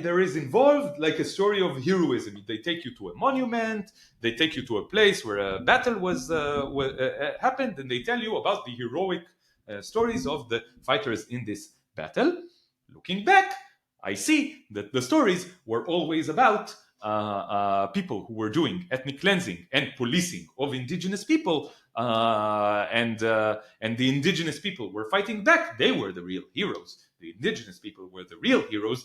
there is involved like a story of heroism. They take you to a monument, they take you to a place where a battle happened, and they tell you about the heroic stories of the fighters in this battle. Looking back, I see that the stories were always about people who were doing ethnic cleansing and policing of indigenous people, and the indigenous people were fighting back. They were the real heroes. The indigenous people were the real heroes,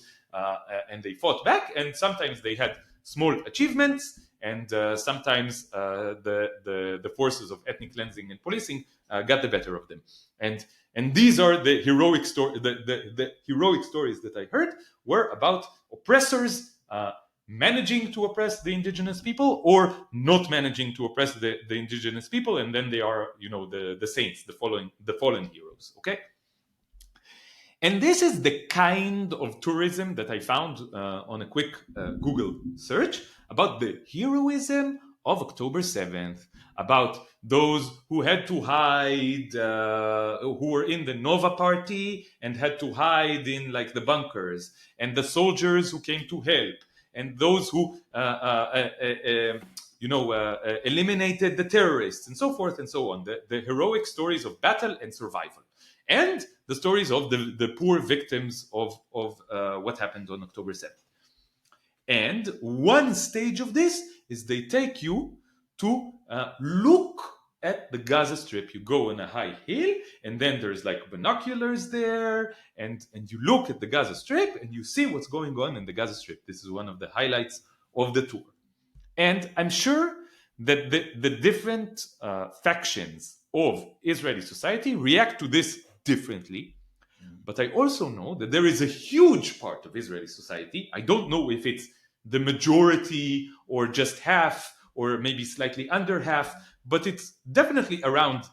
and they fought back. And sometimes they had small achievements, and sometimes the forces of ethnic cleansing and policing got the better of them. And these are the heroic the heroic stories that I heard were about oppressors managing to oppress the indigenous people or not managing to oppress the indigenous people, and then they are, the saints, the fallen heroes. Okay, and this is the kind of tourism that I found on a quick Google search about the heroism of October 7th, about those who had to hide, who were in the Nova party and had to hide in like the bunkers, and the soldiers who came to help, and those who eliminated the terrorists, and so forth and so on. The heroic stories of battle and survival, and the stories of the poor victims of what happened on October 7th. And one stage of this is they take you to look at the Gaza Strip. You go on a high hill, and then there's like binoculars there, and you look at the Gaza Strip, and you see what's going on in the Gaza Strip. This is one of the highlights of the tour. And I'm sure that the different factions of Israeli society react to this differently. But I also know that there is a huge part of Israeli society. I don't know if it's the majority or just half or maybe slightly under half, but it's definitely around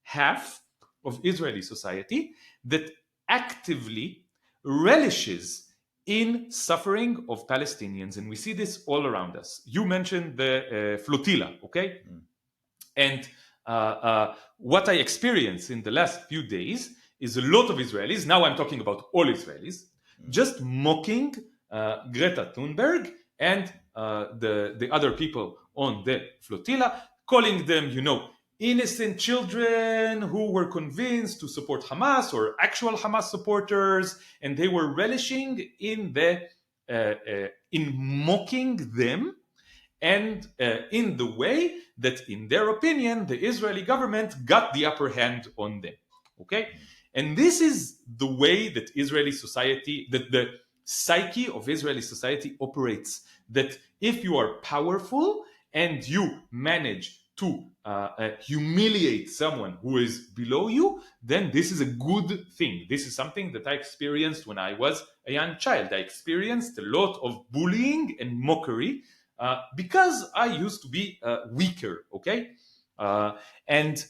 half of Israeli society that actively relishes in suffering of Palestinians. And we see this all around us. You mentioned the flotilla, okay? And what I experienced in the last few days is a lot of Israelis, now I'm talking about all Israelis, just mocking Greta Thunberg and the other people on the flotilla, calling them, innocent children who were convinced to support Hamas or actual Hamas supporters, and they were relishing in mocking them, and in the way that, in their opinion, the Israeli government got the upper hand on them. Okay, and this is the way that Israeli society, that the psyche of Israeli society operates. That if you are powerful and you manage to humiliate someone who is below you, then this is a good thing. This is something that I experienced when I was a young child. I experienced a lot of bullying and mockery because I used to be weaker. Okay, and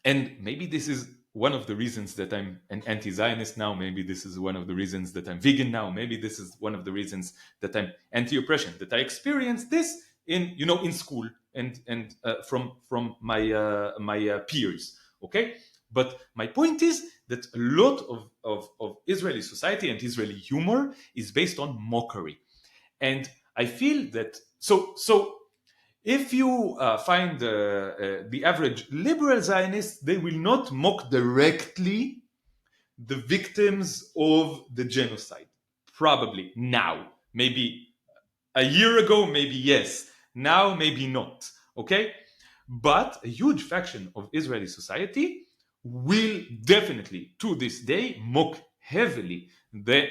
maybe this is one of the reasons that I'm an anti-Zionist now. Maybe this is one of the reasons that I'm vegan now. Maybe this is one of the reasons that I'm anti-oppression. That I experienced this in school and from my peers. Okay, but my point is that a lot of Israeli society and Israeli humor is based on mockery, and I feel that so. If you find the average liberal Zionist, they will not mock directly the victims of the genocide. Probably now. Maybe a year ago, maybe yes. Now, maybe not. Okay? But a huge faction of Israeli society will definitely, to this day, mock heavily the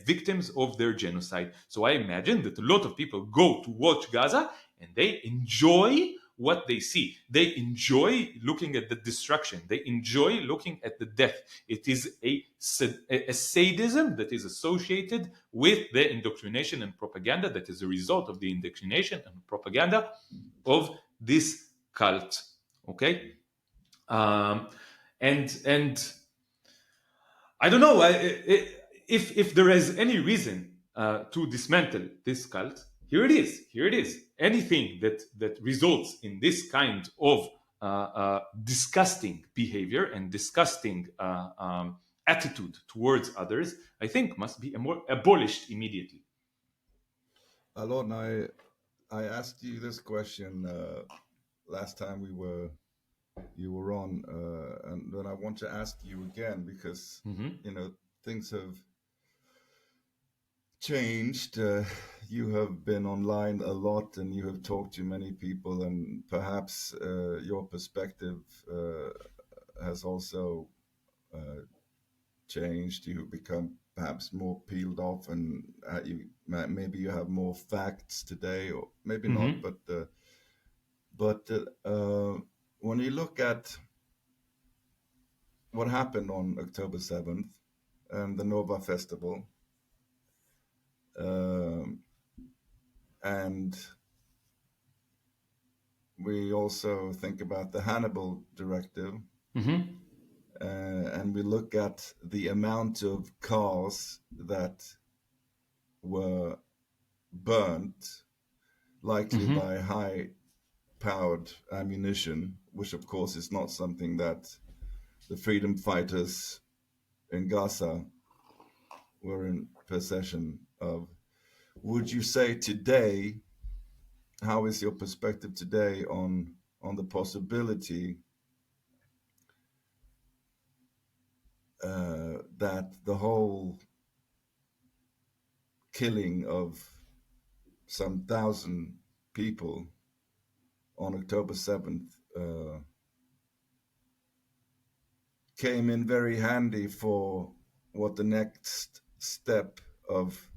victims of their genocide. So I imagine that a lot of people go to watch Gaza and they enjoy what they see. They enjoy looking at the destruction. They enjoy looking at the death. It is a sadism that is associated with the indoctrination and propaganda that is a result of the indoctrination and propaganda of this cult. Okay? And I don't know if there is any reason to dismantle this cult. Here it is. Here it is. Anything that results in this kind of disgusting behavior and disgusting attitude towards others, I think must be abolished immediately. Alon, I asked you this question last time you were on, and then I want to ask you again because Mhm. things have changed. You have been online a lot, and you have talked to many people, and perhaps your perspective has also changed. You have become perhaps more peeled off, and maybe you have more facts today, or maybe not. Mhm. But when you look at what happened on October 7th and the Nova Festival, um, and we also think about the Hannibal Directive, Mhm. and we look at the amount of cars that were burnt, likely Mhm. by high powered ammunition, which of course is not something that the freedom fighters in Gaza were in possession of. Would you say today, how is your perspective today on the possibility that the whole killing of some thousand people on October 7th came in very handy for what the next step of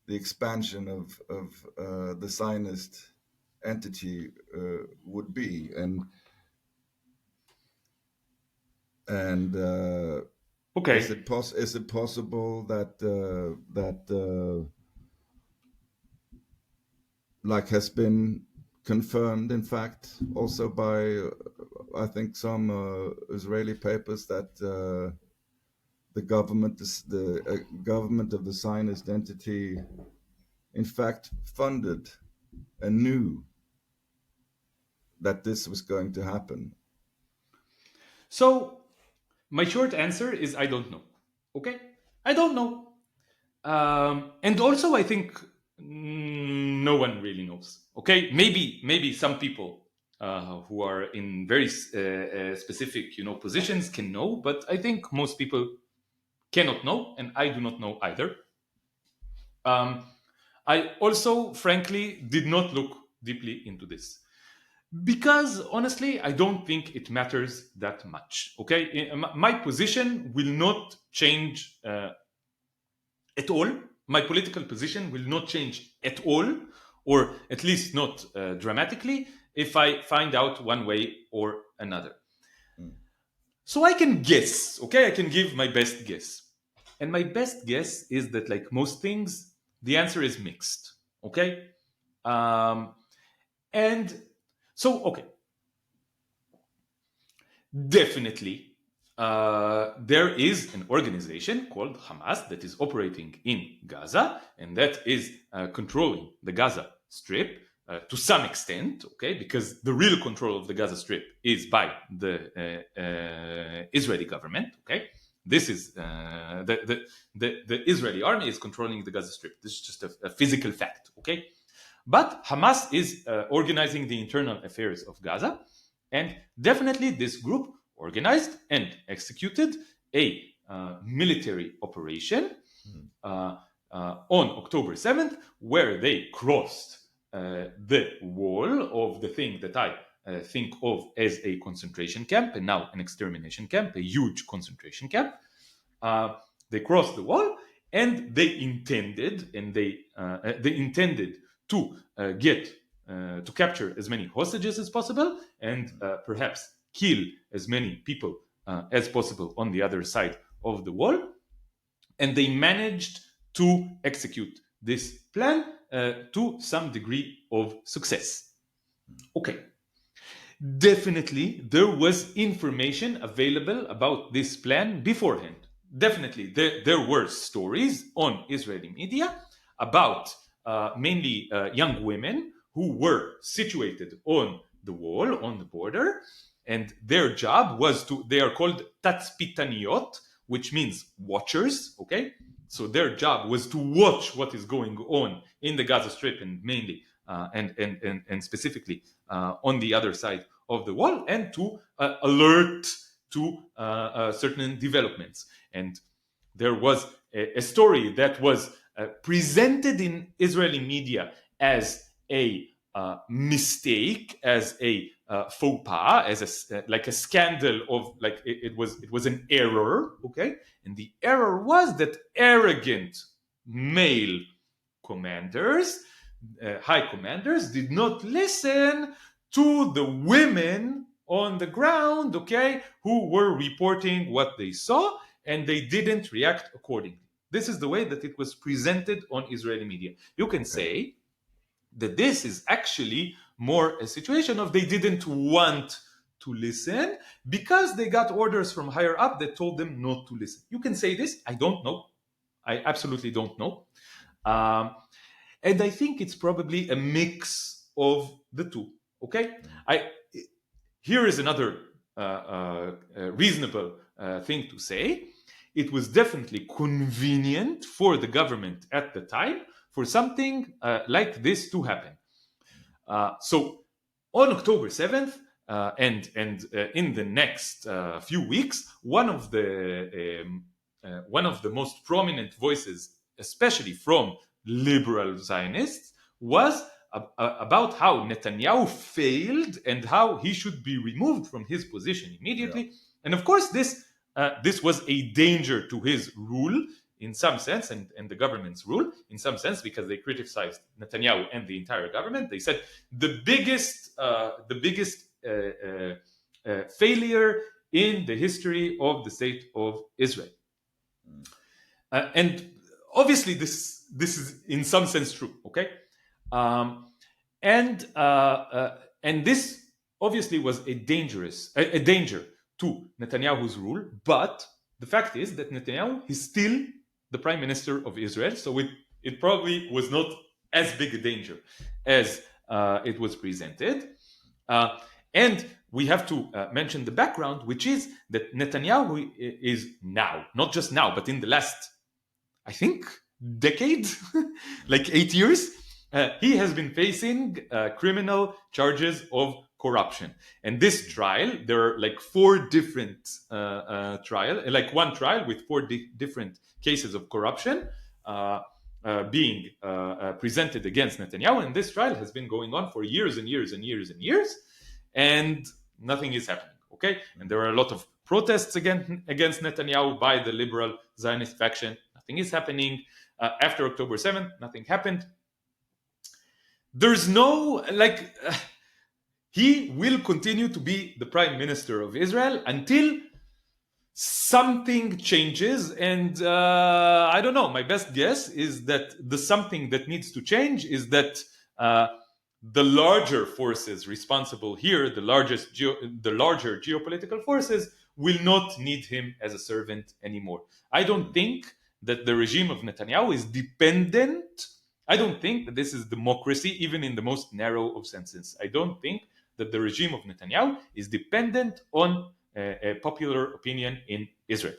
the expansion of the Zionist entity would be, and Okay. is it possible that like has been confirmed, in fact, also by I think some Israeli papers that the government of the Zionist entity, in fact, funded and knew that this was going to happen. So my short answer is I don't know. Okay, I don't know. And also, I think no one really knows. Okay, maybe some people who are in very specific, positions can know, but I think most people cannot know, and I do not know either. Um, I also, frankly, did not look deeply into this because honestly, I don't think it matters that much. Okay, my position will not change at all. My political position will not change at all, or at least not dramatically, if I find out one way or another. Mm. So I can guess, okay? I can give my best guess. And my best guess is that, like most things, the answer is mixed, okay? Um, and so, okay, definitely, there is an organization called Hamas that is operating in Gaza and that is controlling the Gaza Strip to some extent, okay, because the real control of the Gaza Strip is by the Israeli government, okay. This is the Israeli army is controlling the Gaza Strip. This is just a physical fact, okay. But Hamas is organizing the internal affairs of Gaza, and definitely this group organized and executed a military operation Mm. on October 7th, where they crossed the wall of the thing that I think of as a concentration camp and now an extermination camp, a huge concentration camp. Uh, they crossed the wall and they intended to get to capture as many hostages as possible and perhaps kill as many people as possible on the other side of the wall. And they managed to execute this plan to some degree of success. Okay. Definitely, there was information available about this plan beforehand. Definitely, there were stories on Israeli media about mainly young women who were situated on the wall, on the border, and their job was to, they are called tatzpitaniyot, which means watchers, okay? So their job was to watch what is going on in the Gaza Strip and mainly and specifically on the other side of the wall, and to alert to certain developments. And there was a story that was presented in Israeli media as a mistake, as a faux pas, as a like a scandal of like it was an error, okay? And the error was that arrogant male commanders, high commanders, did not listen to the women on the ground, okay, who were reporting what they saw, and they didn't react accordingly. This is the way that it was presented on Israeli media. You can say that this is actually more a situation of they didn't want to listen because they got orders from higher up that told them not to listen. You can say this. I don't know. I absolutely don't know. Um, and I think it's probably a mix of the two. Okay, I here is another reasonable thing to say. It was definitely convenient for the government at the time for something like this to happen. So on October 7th, and in the next few weeks, one of the most prominent voices, especially from liberal Zionists, was about how Netanyahu failed and how he should be removed from his position immediately. Yeah. And of course, this was a danger to his rule in some sense, and the government's rule in some sense, because they criticized Netanyahu and the entire government. They said the biggest failure in the history of the state of Israel. And obviously, this is in some sense true. Okay, and this obviously was a danger to Netanyahu's rule. But the fact is that Netanyahu is still the prime minister of Israel, so it probably was not as big a danger as it was presented. And we have to mention the background, which is that Netanyahu is now, not just now, but in the last, I think, decade, like 8 years, he has been facing criminal charges of corruption. And this trial, there are like 4 different like one trial with 4 different cases of corruption being presented against Netanyahu. And this trial has been going on for years and years and years and years, and nothing is happening. Okay, and there are a lot of protests against Netanyahu by the liberal Zionist faction. Nothing is happening. After October 7th, nothing happened. There's no, he will continue to be the prime minister of Israel until something changes. And I don't know, my best guess is that the something that needs to change is that the larger forces responsible here, the larger geopolitical forces, will not need him as a servant anymore. I don't think that the regime of Netanyahu is dependent. I don't think that this is democracy, even in the most narrow of senses. I don't think that the regime of Netanyahu is dependent on a popular opinion in Israel.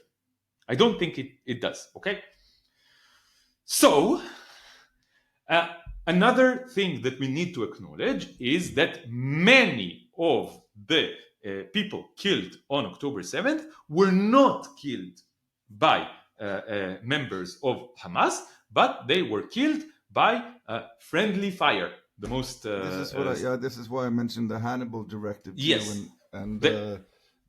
I don't think it does, okay? So, another thing that we need to acknowledge is that many of the people killed on October 7th were not killed by members of Hamas, but they were killed by friendly fire. The most this is why I mentioned the Hannibal Directive too. Yes,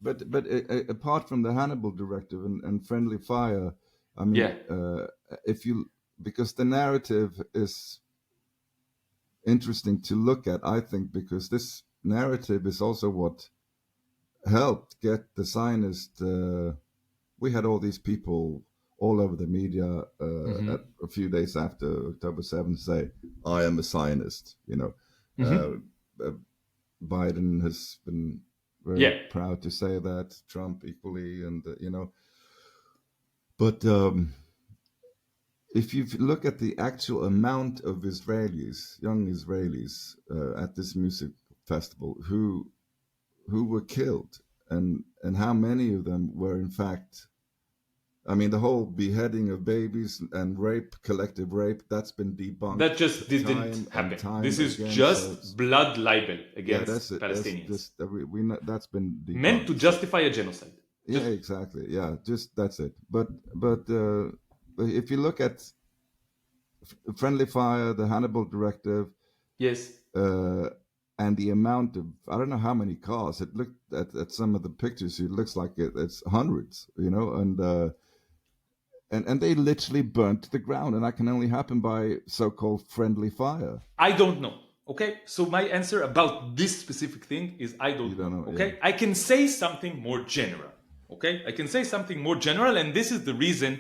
but apart from the Hannibal Directive and friendly fire, I mean, because the narrative is interesting to look at, I think, because this narrative is also what helped get the Zionist. We had all these people all over the media a few days after October 7th say, "I am a Zionist," Biden has been very Yeah, proud to say that, Trump equally, and but if you look at the actual amount of Israelis, young Israelis, at this music festival who were killed, and how many of them were in fact, I mean, the whole beheading of babies and rape, collective rape, that's been that debunked just didn't time and happen. This time is again. So just blood libel yeah, that's against it. That's Palestinians, just we know that's been meant to debunked. So justify a genocide. yeah, Just exactly. Yeah, just that's it. But if you look at friendly fire, the Hannibal Directive, yes, uh, and the amount of, I don't know how many cars. It looked at some of the pictures. It looks like it's hundreds, and they literally burnt to the ground, and that can only happen by so-called friendly fire. I don't know. Okay, so my answer about this specific thing is I You don't don't know. know, yeah. Okay, I can say something more general. Okay, I can say something more general, and this is the reason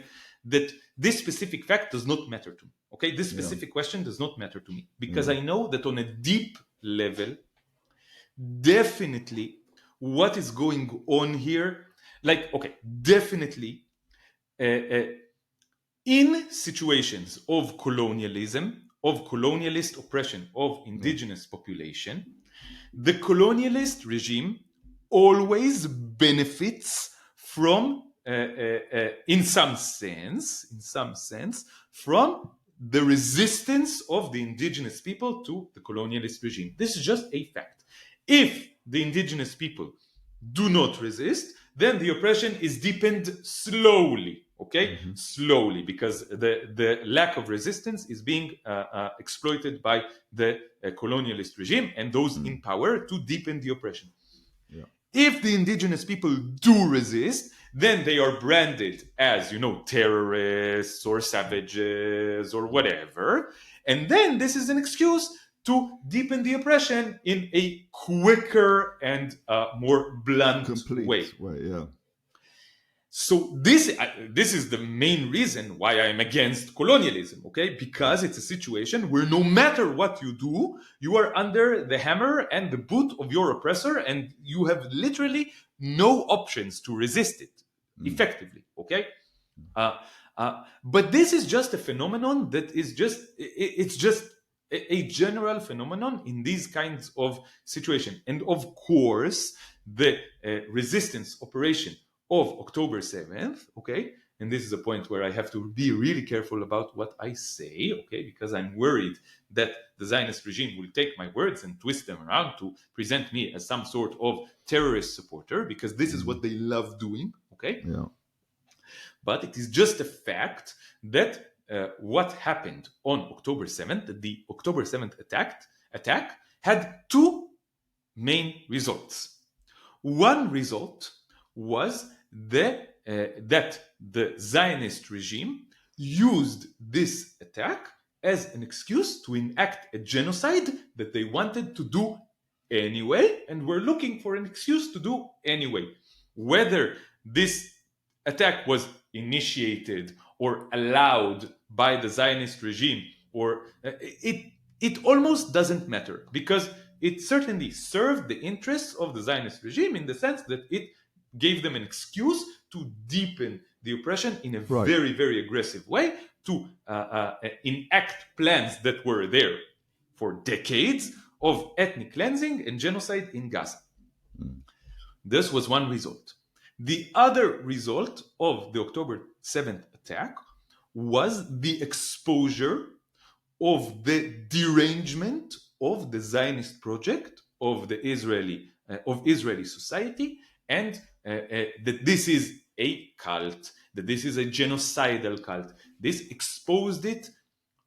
that this specific fact does not matter to me. Okay, this Yeah. specific question does not matter to me because Yeah. I know that on a deep level, definitely what is going on here, like, okay, definitely uh, uh, in situations of colonialism, of colonialist oppression of Yeah. indigenous population, the colonialist regime always benefits from, in some sense, from the resistance of the indigenous people to the colonialist regime. This is just a fact. If the indigenous people do not resist, then the oppression is deepened slowly, okay? Mm-hmm. Slowly, because the lack of resistance is being exploited by the colonialist regime and those Mm. in power to deepen the oppression. Yeah. If the indigenous people do resist, then they are branded as, terrorists or savages or Mm. whatever. And then this is an excuse to deepen the oppression in a quicker and more blunt way. Complete way, yeah. So this is the main reason why I'm against colonialism, okay? Because it's a situation where no matter what you do, you are under the hammer and the boot of your oppressor, and you have literally no options to resist it Mm. effectively, okay? But this is just a phenomenon that is it's just a general phenomenon in these kinds of situations. And of course, the resistance operation of October 7th, okay, and this is a point where I have to be really careful about what I say, okay, because I'm worried that the Zionist regime will take my words and twist them around to present me as some sort of terrorist supporter, because this is Mm. what they love doing, okay? Yeah. But it is just a fact that what happened on October 7th, the October 7th attack had two main results. One result was that the Zionist regime used this attack as an excuse to enact a genocide that they wanted to do anyway, and were looking for an excuse to do anyway. Whether this attack was initiated or allowed by the Zionist regime, or it almost doesn't matter, because it certainly served the interests of the Zionist regime in the sense that it gave them an excuse to deepen the oppression in a Right. very, very aggressive way, to enact plans that were there for decades of ethnic cleansing and genocide in Gaza. Mm. This was one result. The other result of the October 7th attack was the exposure of the derangement of the Zionist project of Israeli society, and that this is a cult, that this is a genocidal cult. This exposed it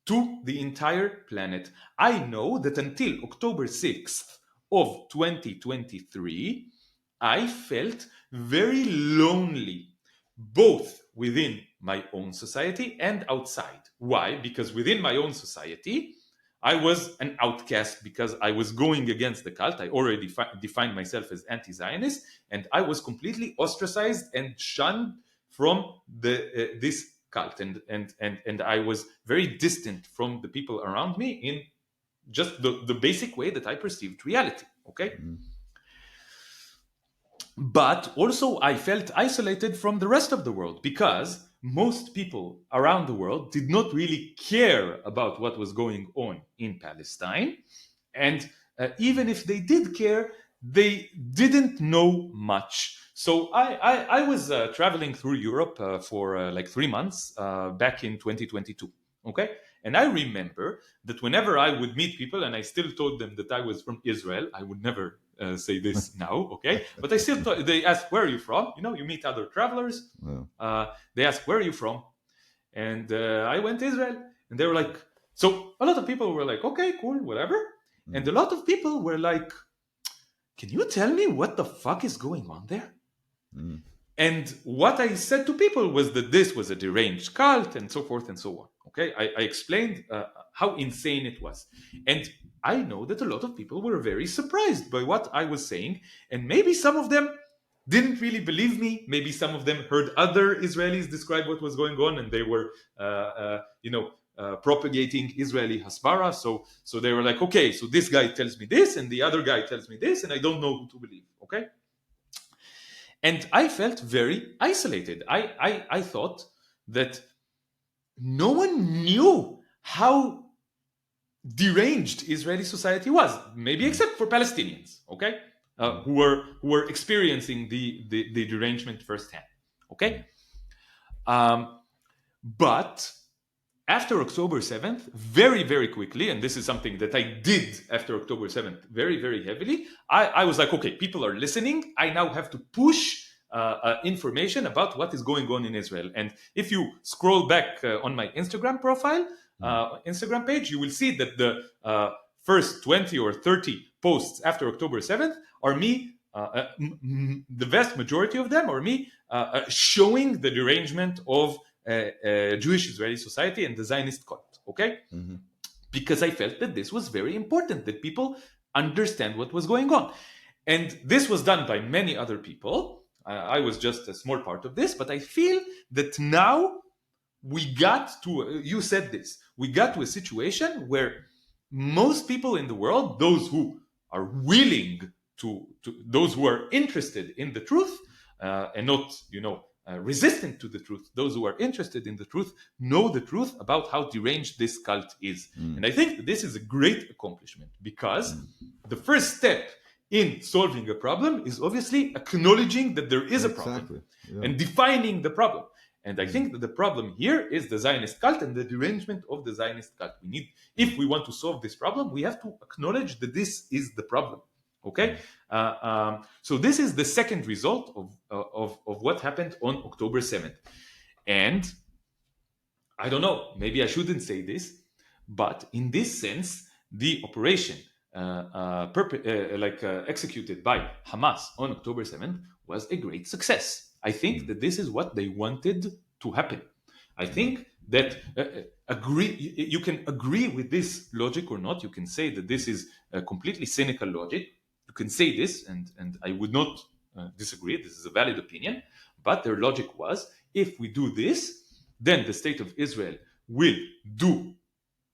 to the entire planet. I know that until October 6th of 2023, I felt very lonely, both within my own society and outside. Why? Because within my own society, I was an outcast because I was going against the cult. I already defined myself as anti Zionist, and I was completely ostracized and shunned from this cult. And I was very distant from the people around me in just the basic way that I perceived reality. Okay. Mm. But also, I felt isolated from the rest of the world because most people around the world did not really care about what was going on in Palestine. And even if they did care, they didn't know much. So I was traveling through Europe for like 3 months back in 2022. Okay. And I remember that whenever I would meet people, and I still told them that I was from Israel, I would never say this now, okay? But I still thought, they ask, where are you from? You know, you meet other travelers. Yeah. They ask, where are you from? And I went to Israel. And they were like, so a lot of people were like, okay, cool, whatever. And Mm. a lot of people were like, can you tell me what the fuck is going on there? Mm. And what I said to people was that this was a deranged cult and so forth and so on. Okay, I explained how insane it was. And I know that a lot of people were very surprised by what I was saying. And maybe some of them didn't really believe me. Maybe some of them heard other Israelis describe what was going on and they were, propagating Israeli hasbara. So they were like, okay, so this guy tells me this and the other guy tells me this, and I don't know who to believe. Okay. And I felt very isolated. I thought that no one knew how deranged Israeli society was, maybe Mm. except for Palestinians, okay, Mm. who were experiencing the derangement firsthand, okay. But after October 7th, very, very quickly, and this is something that I did after October 7th very, very heavily, I was like, okay, people are listening. I now have to push information about what is going on in Israel. And if you scroll back on my Instagram profile, Mm. Instagram page, you will see that the first 20 or 30 posts after October 7th are me. The vast majority of them are me showing the derangement of Jewish Israeli society and the Zionist cult. Okay, Mhm. because I felt that this was very important, that people understand what was going on. And this was done by many other people. I was just a small part of this, but I feel that now we got to, you said this, we got to a situation where most people in the world, those who are willing to those who are interested in the truth and not, resistant to the truth, those who are interested in the truth know the truth about how deranged this cult is. Mm. And I think that this is a great accomplishment because Mm. the first step in solving a problem is obviously acknowledging that there is a problem Exactly. Yeah. and defining the problem. And I Mm. think that the problem here is the Zionist cult and the derangement of the Zionist cult. We need, if we want to solve this problem, we have to acknowledge that this is the problem. Okay, so this is the second result of what happened on October 7th. And I don't know, maybe I shouldn't say this, but in this sense, the operation executed by Hamas on October 7th was a great success. I think Mm. that this is what they wanted to happen. I Yeah. think that you can agree with this logic or not. You can say that this is a completely cynical logic. You can say this, and I would not disagree. This is a valid opinion. But their logic was, if we do this, then the state of Israel will do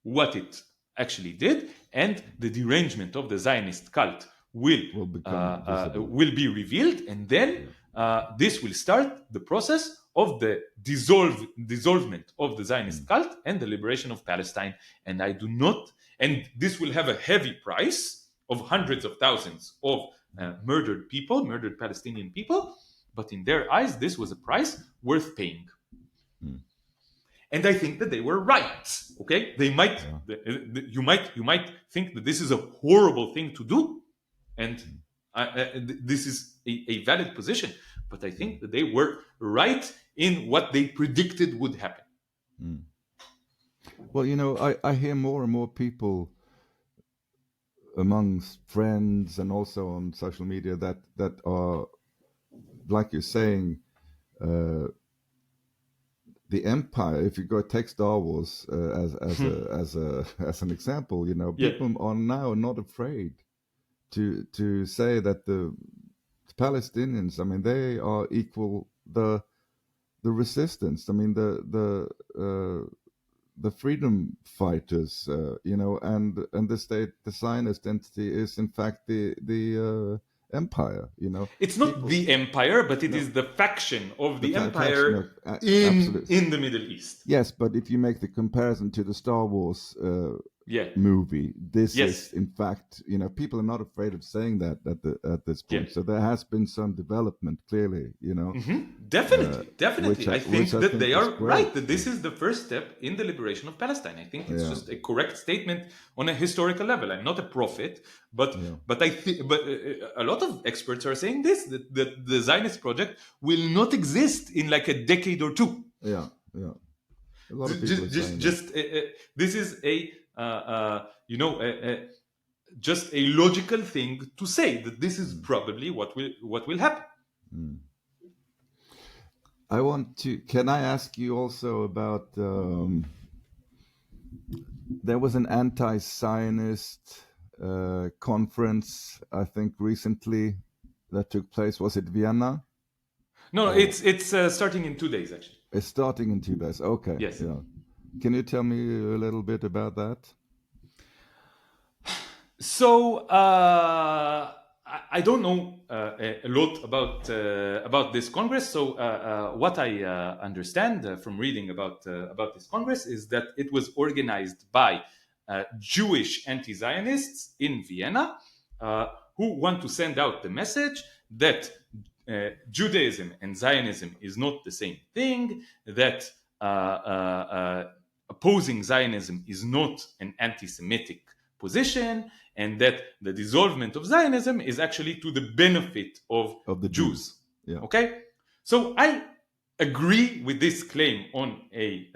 what it actually did, and the derangement of the Zionist cult Will become visible. will be revealed, and then Yeah. this will start the process of the dissolvement of the Zionist Mm. cult and the liberation of Palestine. And I do not, and this will have a heavy price of hundreds of thousands of murdered people, murdered Palestinian people. But in their eyes, this was a price worth paying. Mm. And I think that they were right. Okay, they might, Yeah. you might think that this is a horrible thing to do, and this is a valid position. But I think that they were right in what they predicted would happen. Mm. Well, I hear more and more people amongst friends and also on social media that are, like you're saying, uh, the empire. If you go take Star Wars as an example, Yeah. people are now not afraid to say that the Palestinians, I mean, they are equal the resistance. I mean, the freedom fighters, and the state, the Zionist entity, is in fact the empire. It's not the empire, but it is the faction of the empire in the Middle East. Yes, but if you make the comparison to the Star Wars movie, this is in fact, people are not afraid of saying that at this point. So there has been some development, clearly, Definitely. I think that they are right, that this is the first step in the liberation of Palestine. I think it's just a correct statement on a historical level. I'm not a prophet, but I think a lot of experts are saying this, that the Zionist project will not exist in like a decade or two. A lot of people this is just a logical thing to say, that this is probably what will happen. Can I ask you also about there was an anti-Zionist conference, I think recently, that took place. Was it Vienna? No, it's starting in 2 days, actually. It's starting in 2 days. Okay. Yes. Yeah. Can you tell me a little bit about that? So I don't know a lot about this Congress. So what I understand from reading about this Congress is that it was organized by Jewish anti-Zionists in Vienna who want to send out the message that Judaism and Zionism is not the same thing, that opposing Zionism is not an anti-Semitic position, and that the dissolvement of Zionism is actually to the benefit of the Jews. Yeah. Okay? So I agree with this claim on a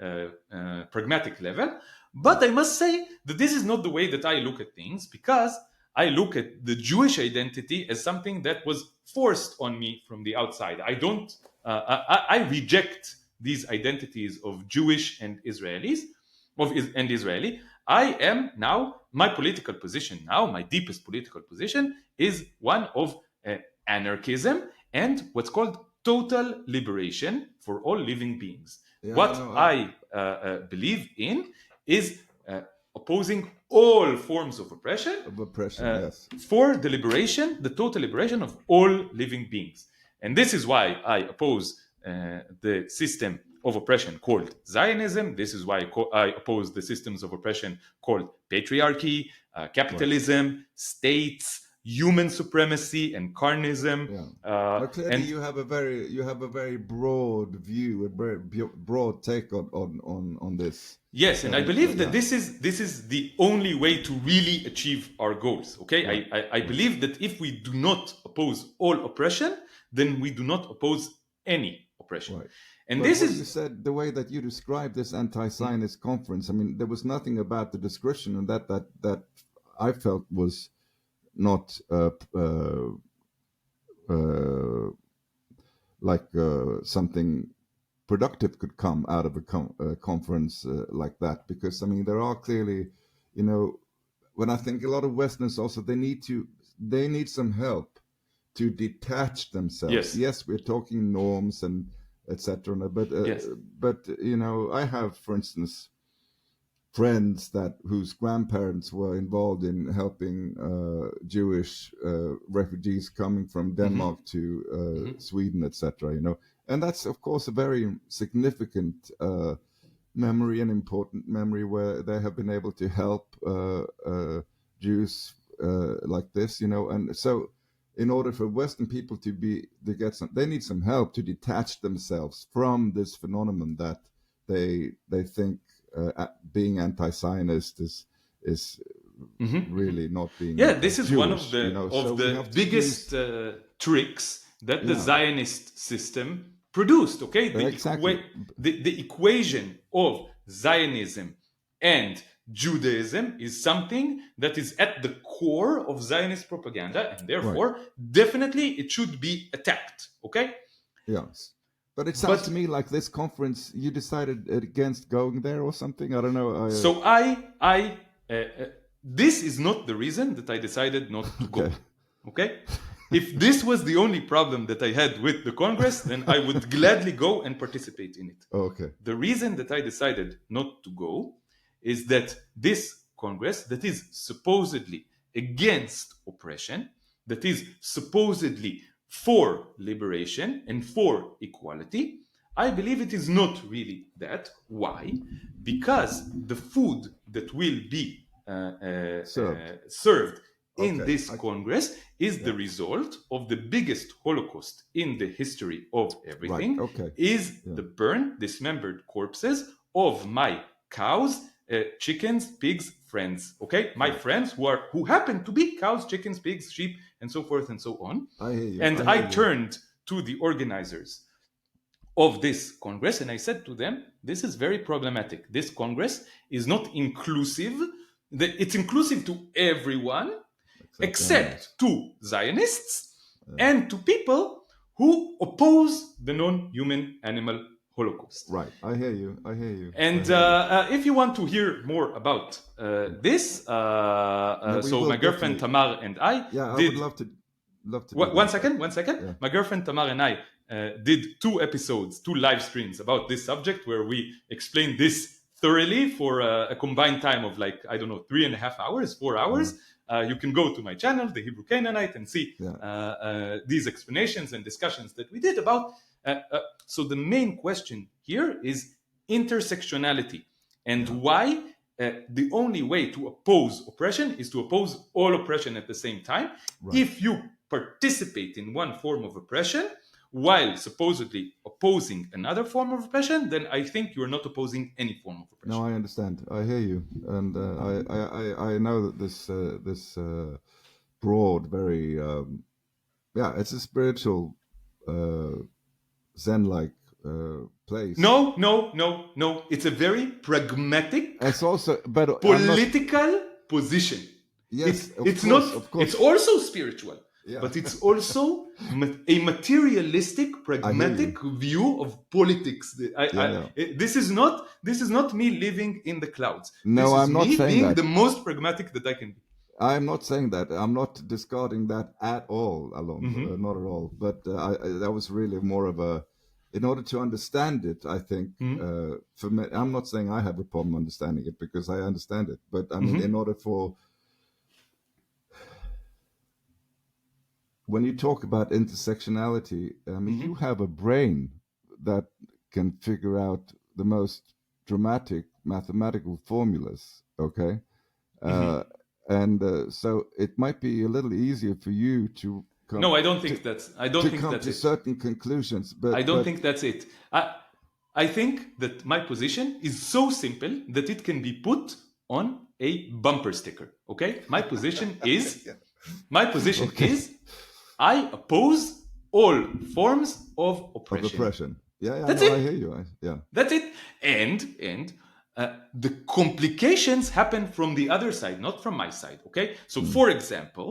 pragmatic level, but I must say that this is not the way that I look at things, because I look at the Jewish identity as something that was forced on me from the outside. I reject these identities of Jewish and Israeli. I am now, my political position now, my deepest political position is one of anarchism and what's called total liberation for all living beings. I believe in is opposing all forms of oppression, yes, for the liberation, the total liberation of all living beings. And this is why I oppose the system of oppression called Zionism. This is why I oppose the systems of oppression called patriarchy, capitalism, states, human supremacy, and carnism. Clearly, you have a very broad view, a very broad take on this. Yes, and I believe that this is the only way to really achieve our goals. Okay, I believe that if we do not oppose all oppression, then we do not oppose any oppression. Right. And but this is, you said, the way that you described this anti-Zionist conference. I mean, there was nothing about the description and that I felt was not something productive could come out of a conference like that, because I mean, there are clearly, when I think a lot of Westerners also, they need some help to detach themselves. Yes, we're talking norms and etc. But I have, for instance, friends whose grandparents were involved in helping Jewish refugees coming from Denmark to Sweden, etc. And that's, of course, a very significant memory, an important memory, where they have been able to help Jews like this, and so in order for Western people they need some help to detach themselves from this phenomenon that they think being anti-Zionist is really not being. Yeah, this is Jewish, one of the biggest tricks that the Zionist system produced. Okay, the equation of Zionism and Judaism is something that is at the core of Zionist propaganda, and therefore definitely it should be attacked. Okay. Yes. But it sounds to me like this conference, you decided against going there or something. I don't know. So this is not the reason that I decided not to go. Okay. If this was the only problem that I had with the Congress, then I would gladly go and participate in it. Okay. The reason that I decided not to go is that this Congress, that is supposedly against oppression, that is supposedly for liberation and for equality, I believe it is not really that. Why? Because the food that will be served in this Congress is the result of the biggest Holocaust in the history of everything. Is the burned, dismembered corpses of my cows, chickens, pigs, friends. Okay, my friends who happen to be cows, chickens, pigs, sheep, and so forth and so on. I hear you. And I turned to the organizers of this Congress and I said to them, this is very problematic. This Congress is not inclusive. It's inclusive to everyone except to Zionists and to people who oppose the non-human animal Holocaust. Right, I hear you. And if you want to hear more about this, so my girlfriend Tamar and I would love to. One second. Yeah. My girlfriend Tamar and I did 2 episodes, 2 live streams about this subject where we explained this thoroughly for a combined time of 3.5 hours, 4 hours. You can go to my channel, The Hebrew Canaanite, and see these explanations and discussions that we did about. So the main question here is intersectionality and why the only way to oppose oppression is to oppose all oppression at the same time. Right. If you participate in one form of oppression while supposedly opposing another form of oppression, then I think you're not opposing any form of oppression. No, I understand. I hear you, and I know that this broad, very it's a spiritual, Zen-like place. No. It's a very pragmatic. It's also political position. Yes, it's also spiritual. Yeah. But it's also a materialistic, pragmatic view of politics. This is not me living in the clouds. No, I'm not saying that. This is me being the most pragmatic that I can be. I'm not saying that. I'm not discarding that at all, Alon. Not at all. But that was really more of a. In order to understand it, I think for me, I'm not saying I have a problem understanding it because I understand it. But I mean, in order for when you talk about intersectionality, I mean, you have a brain that can figure out the most dramatic mathematical formulas, okay? And so it might be a little easier for you to come. No, I don't think that's. I don't think that's it. Certain conclusions, but I don't think that's it. I think that my position is so simple that it can be put on a bumper sticker. Okay, my position is. My position is. I oppose all forms of oppression. That's it. I hear you. That's it. And the complications happen from the other side, not from my side. Okay. So, for example,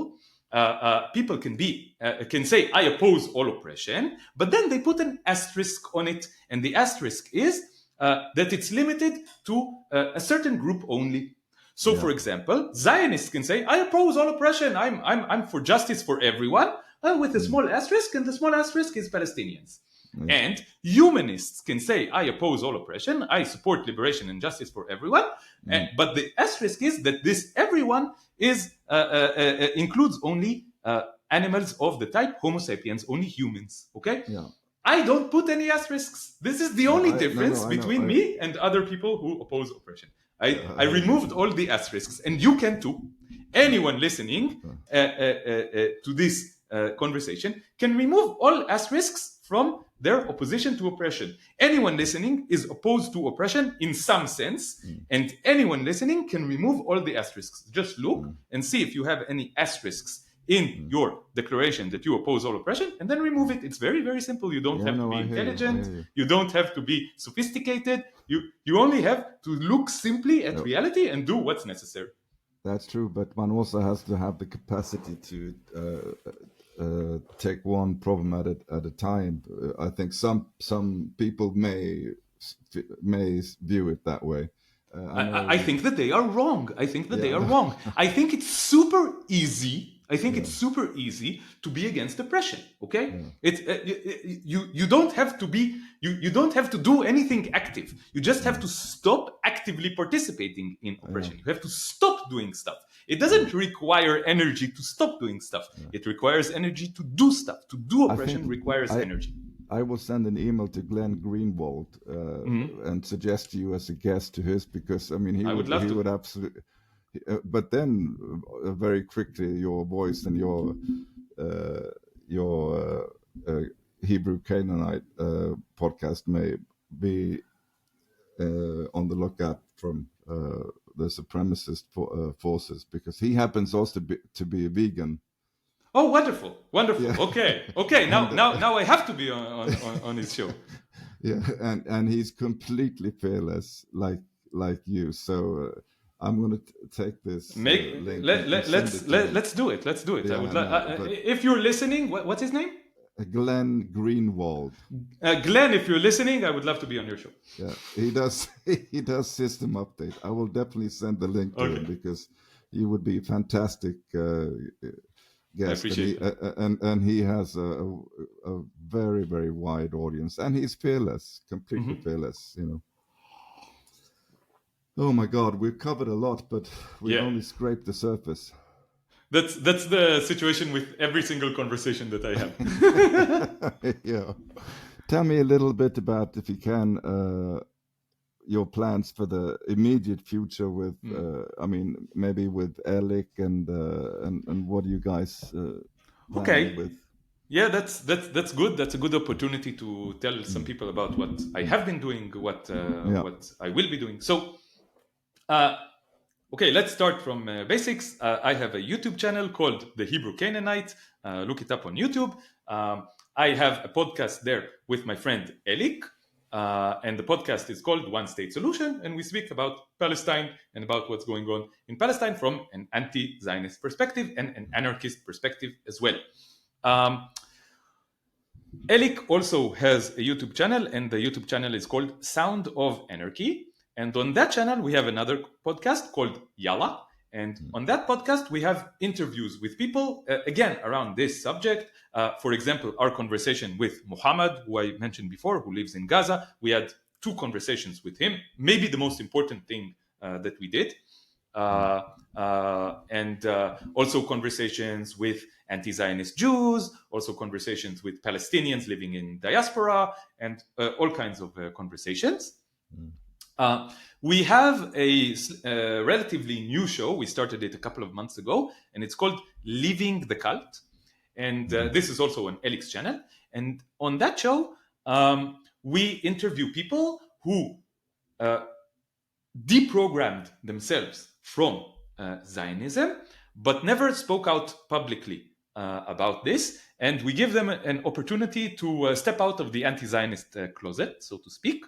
people can say I oppose all oppression, but then they put an asterisk on it, and the asterisk is that it's limited to a certain group only. So, for example, Zionists can say I oppose all oppression. I'm for justice for everyone. With a small asterisk, and the small asterisk is Palestinians. And humanists can say, I oppose all oppression, I support liberation and justice for everyone, but the asterisk is that this everyone is includes only animals of the type Homo sapiens, only humans, okay? Yeah. I don't put any asterisks. This is the only difference between me and other people who oppose oppression. I removed all the asterisks, and you can too. Anyone listening to this conversation can remove all asterisks from their opposition to oppression. Anyone listening is opposed to oppression in some sense, and anyone listening can remove all the asterisks. Just look and see if you have any asterisks in your declaration that you oppose all oppression, and then remove it. It's very, very simple. You don't have to be intelligent. You don't have to be sophisticated. You only have to look simply at reality and do what's necessary. That's true, but one also has to have the capacity to take one problem at a time. I think some people may view it that way. I think that they are wrong. I think that they are wrong. I think it's super easy I think it's super easy to be against oppression. Okay, it's you don't have to be you don't have to do anything active. You just have to stop actively participating in oppression. You have to stop doing stuff. It doesn't require energy to stop doing stuff. It requires energy to do stuff. To do oppression requires energy. I will send an email to Glenn Greenwald and suggest you as a guest to his, because I mean I would love to. would absolutely. But then, very quickly, your voice and your Hebrew Canaanite podcast may be on the lookout from the supremacist forces, because he happens also to be a vegan. Oh, wonderful, wonderful. Yeah. Okay. Now I have to be on his show. Yeah, and he's completely fearless, like you. So I'm going to take this link. Let's do it. Let's do it. Yeah, if you're listening, what's his name? Glenn Greenwald. Glenn, if you're listening, I would love to be on your show. Yeah, he does. He does system update. I will definitely send the link to him, because he would be a fantastic guest. I appreciate it. And he has a very, very wide audience, and he's fearless, completely fearless. You know. Oh my God, we've covered a lot, but we only scraped the surface. That's the situation with every single conversation that I have. Yeah. Tell me a little bit about, if you can, your plans for the immediate future with, I mean, maybe with Elik and what do you guys plan with? Yeah, that's good. That's a good opportunity to tell some people about what I have been doing, what I will be doing. So, okay, let's start from basics. I have a YouTube channel called The Hebrew Canaanite. Look it up on YouTube. I have a podcast there with my friend Elik. And the podcast is called One State Solution. And we speak about Palestine and about what's going on in Palestine from an anti-Zionist perspective and an anarchist perspective as well. Elik also has a YouTube channel, and the YouTube channel is called Sound of Anarchy. And on that channel, we have another podcast called Yalla. And on that podcast, we have interviews with people, again, around this subject. For example, our conversation with Muhammad, who I mentioned before, who lives in Gaza. We had 2 conversations with him, maybe the most important thing that we did. And also conversations with anti-Zionist Jews, also conversations with Palestinians living in diaspora, and all kinds of conversations. We have a relatively new show. We started it a couple of months ago, and it's called Leaving the Cult. And this is also on Elik's channel. And on that show, we interview people who deprogrammed themselves from Zionism, but never spoke out publicly about this. And we give them an opportunity to step out of the anti-Zionist closet, so to speak,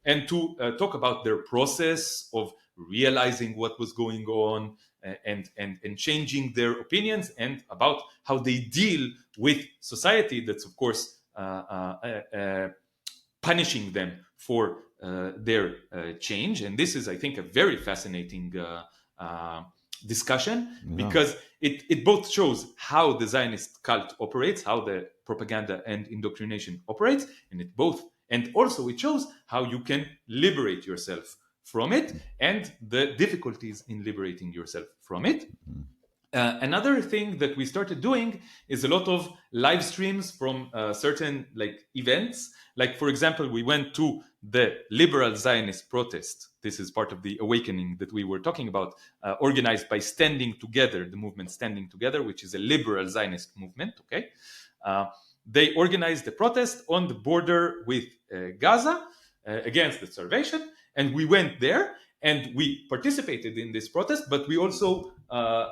and to talk about their process of realizing what was going on and changing their opinions, and about how they deal with society that's, of course, punishing them for their change. And this is, I think, a very fascinating discussion, because it both shows how the Zionist cult operates, how the propaganda and indoctrination operates, and also it shows how you can liberate yourself from it, and the difficulties in liberating yourself from it. Another thing that we started doing is a lot of live streams from certain events. Like, for example, we went to the liberal Zionist protest. This is part of the awakening that we were talking about, organized by Standing Together, the movement Standing Together, which is a liberal Zionist movement. Okay, they organized the protest on the border with Gaza against the starvation, and we went there and we participated in this protest, but we also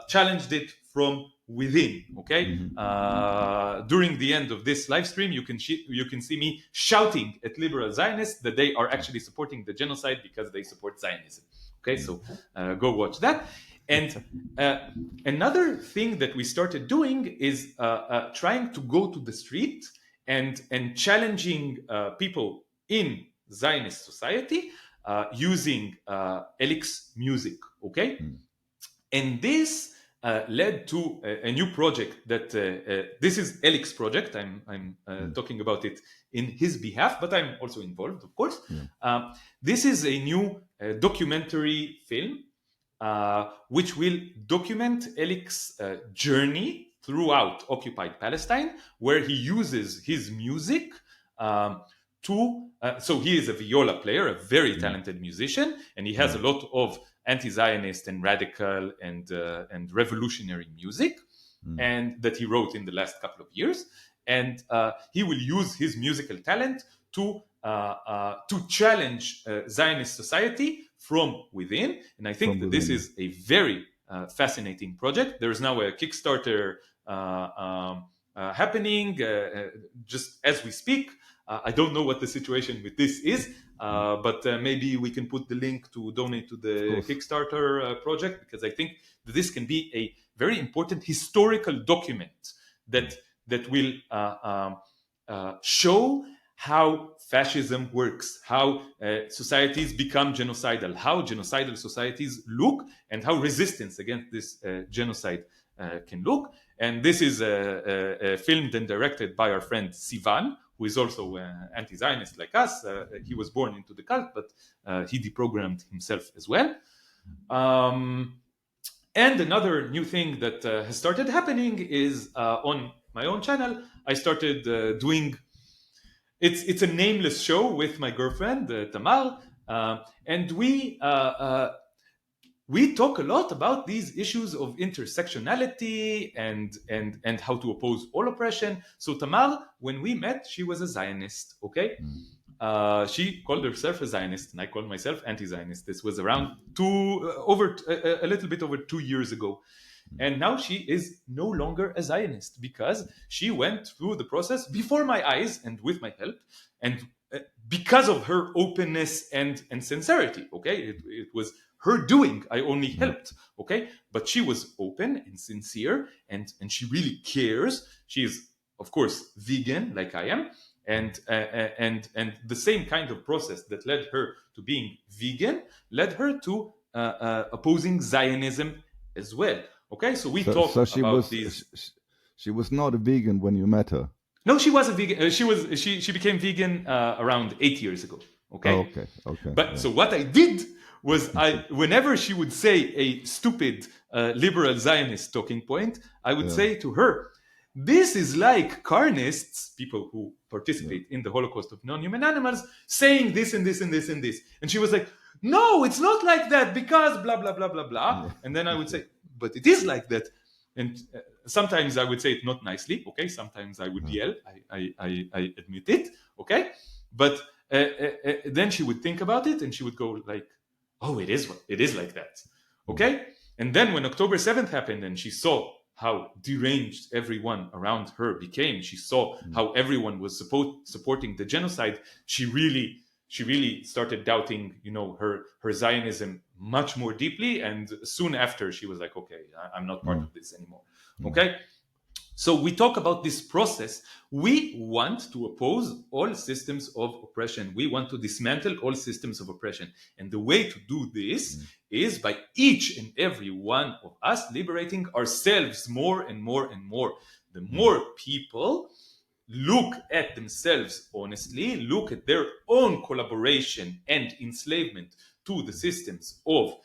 challenged it from within. Okay, during the end of this live stream, you can see me shouting at liberal Zionists that they are actually supporting the genocide because they support Zionism. Okay, so go watch that. And another thing that we started doing is trying to go to the street and challenging people in Zionist society using Elik's music. Okay, and this led to a new project that this is Elik's project. I'm talking about it in his behalf, but I'm also involved, of course. This is a new documentary film which will document Elik's journey throughout occupied Palestine, where he uses his music so he is a viola player, a very talented musician, and he has a lot of anti-Zionist and radical and revolutionary music, and that he wrote in the last couple of years. And he will use his musical talent to challenge Zionist society from within. And I think that this is a very fascinating project. There is now a Kickstarter happening just as we speak. I don't know what the situation with this is, but maybe we can put the link to donate to the Kickstarter project, because I think that this can be a very important historical document that will show how fascism works, how societies become genocidal, how genocidal societies look, and how resistance against this genocide can look. And this is filmed and directed by our friend Sivan, who is also anti-Zionist like us. He was born into the cult, but he deprogrammed himself as well. And another new thing that has started happening is on my own channel, I started doing. It's a nameless show with my girlfriend Tamar, and we talk a lot about these issues of intersectionality and how to oppose all oppression. So Tamar, when we met, she was a Zionist, okay? She called herself a Zionist, and I called myself anti-Zionist. This was around a little bit over 2 years ago. And now she is no longer a Zionist, because she went through the process before my eyes and with my help, and because of her openness and sincerity, okay? It was her doing. I only helped, okay? But she was open and sincere, and she really cares. She is, of course, vegan like I am, and the same kind of process that led her to being vegan led her to opposing Zionism as well. Okay, so we talk about these. She was not a vegan when you met her. No, she was a vegan. She became vegan around 8 years ago. Okay. Oh, okay. But so what I did was, whenever she would say a stupid liberal Zionist talking point, I would say to her, "This is like carnists, people who participate in the Holocaust of non-human animals, saying this and this and this and this." And she was like, "No, it's not like that, because blah blah blah blah blah." And then I would say, "But it is like that." And sometimes I would say it not nicely, okay? Sometimes I would yell, I admit it, okay? But then she would think about it, and she would go like, "Oh, it is like that," okay? And then when October 7th happened, and she saw how deranged everyone around her became, she saw how everyone was supporting the genocide, she really started doubting, her Zionism much more deeply. And soon after, she was like, "Okay, I'm not part of this anymore." Okay. So we talk about this process. We want to oppose all systems of oppression. We want to dismantle all systems of oppression. And the way to do this is by each and every one of us liberating ourselves more and more and more. The more people look at themselves honestly, look at their own collaboration and enslavement to the systems of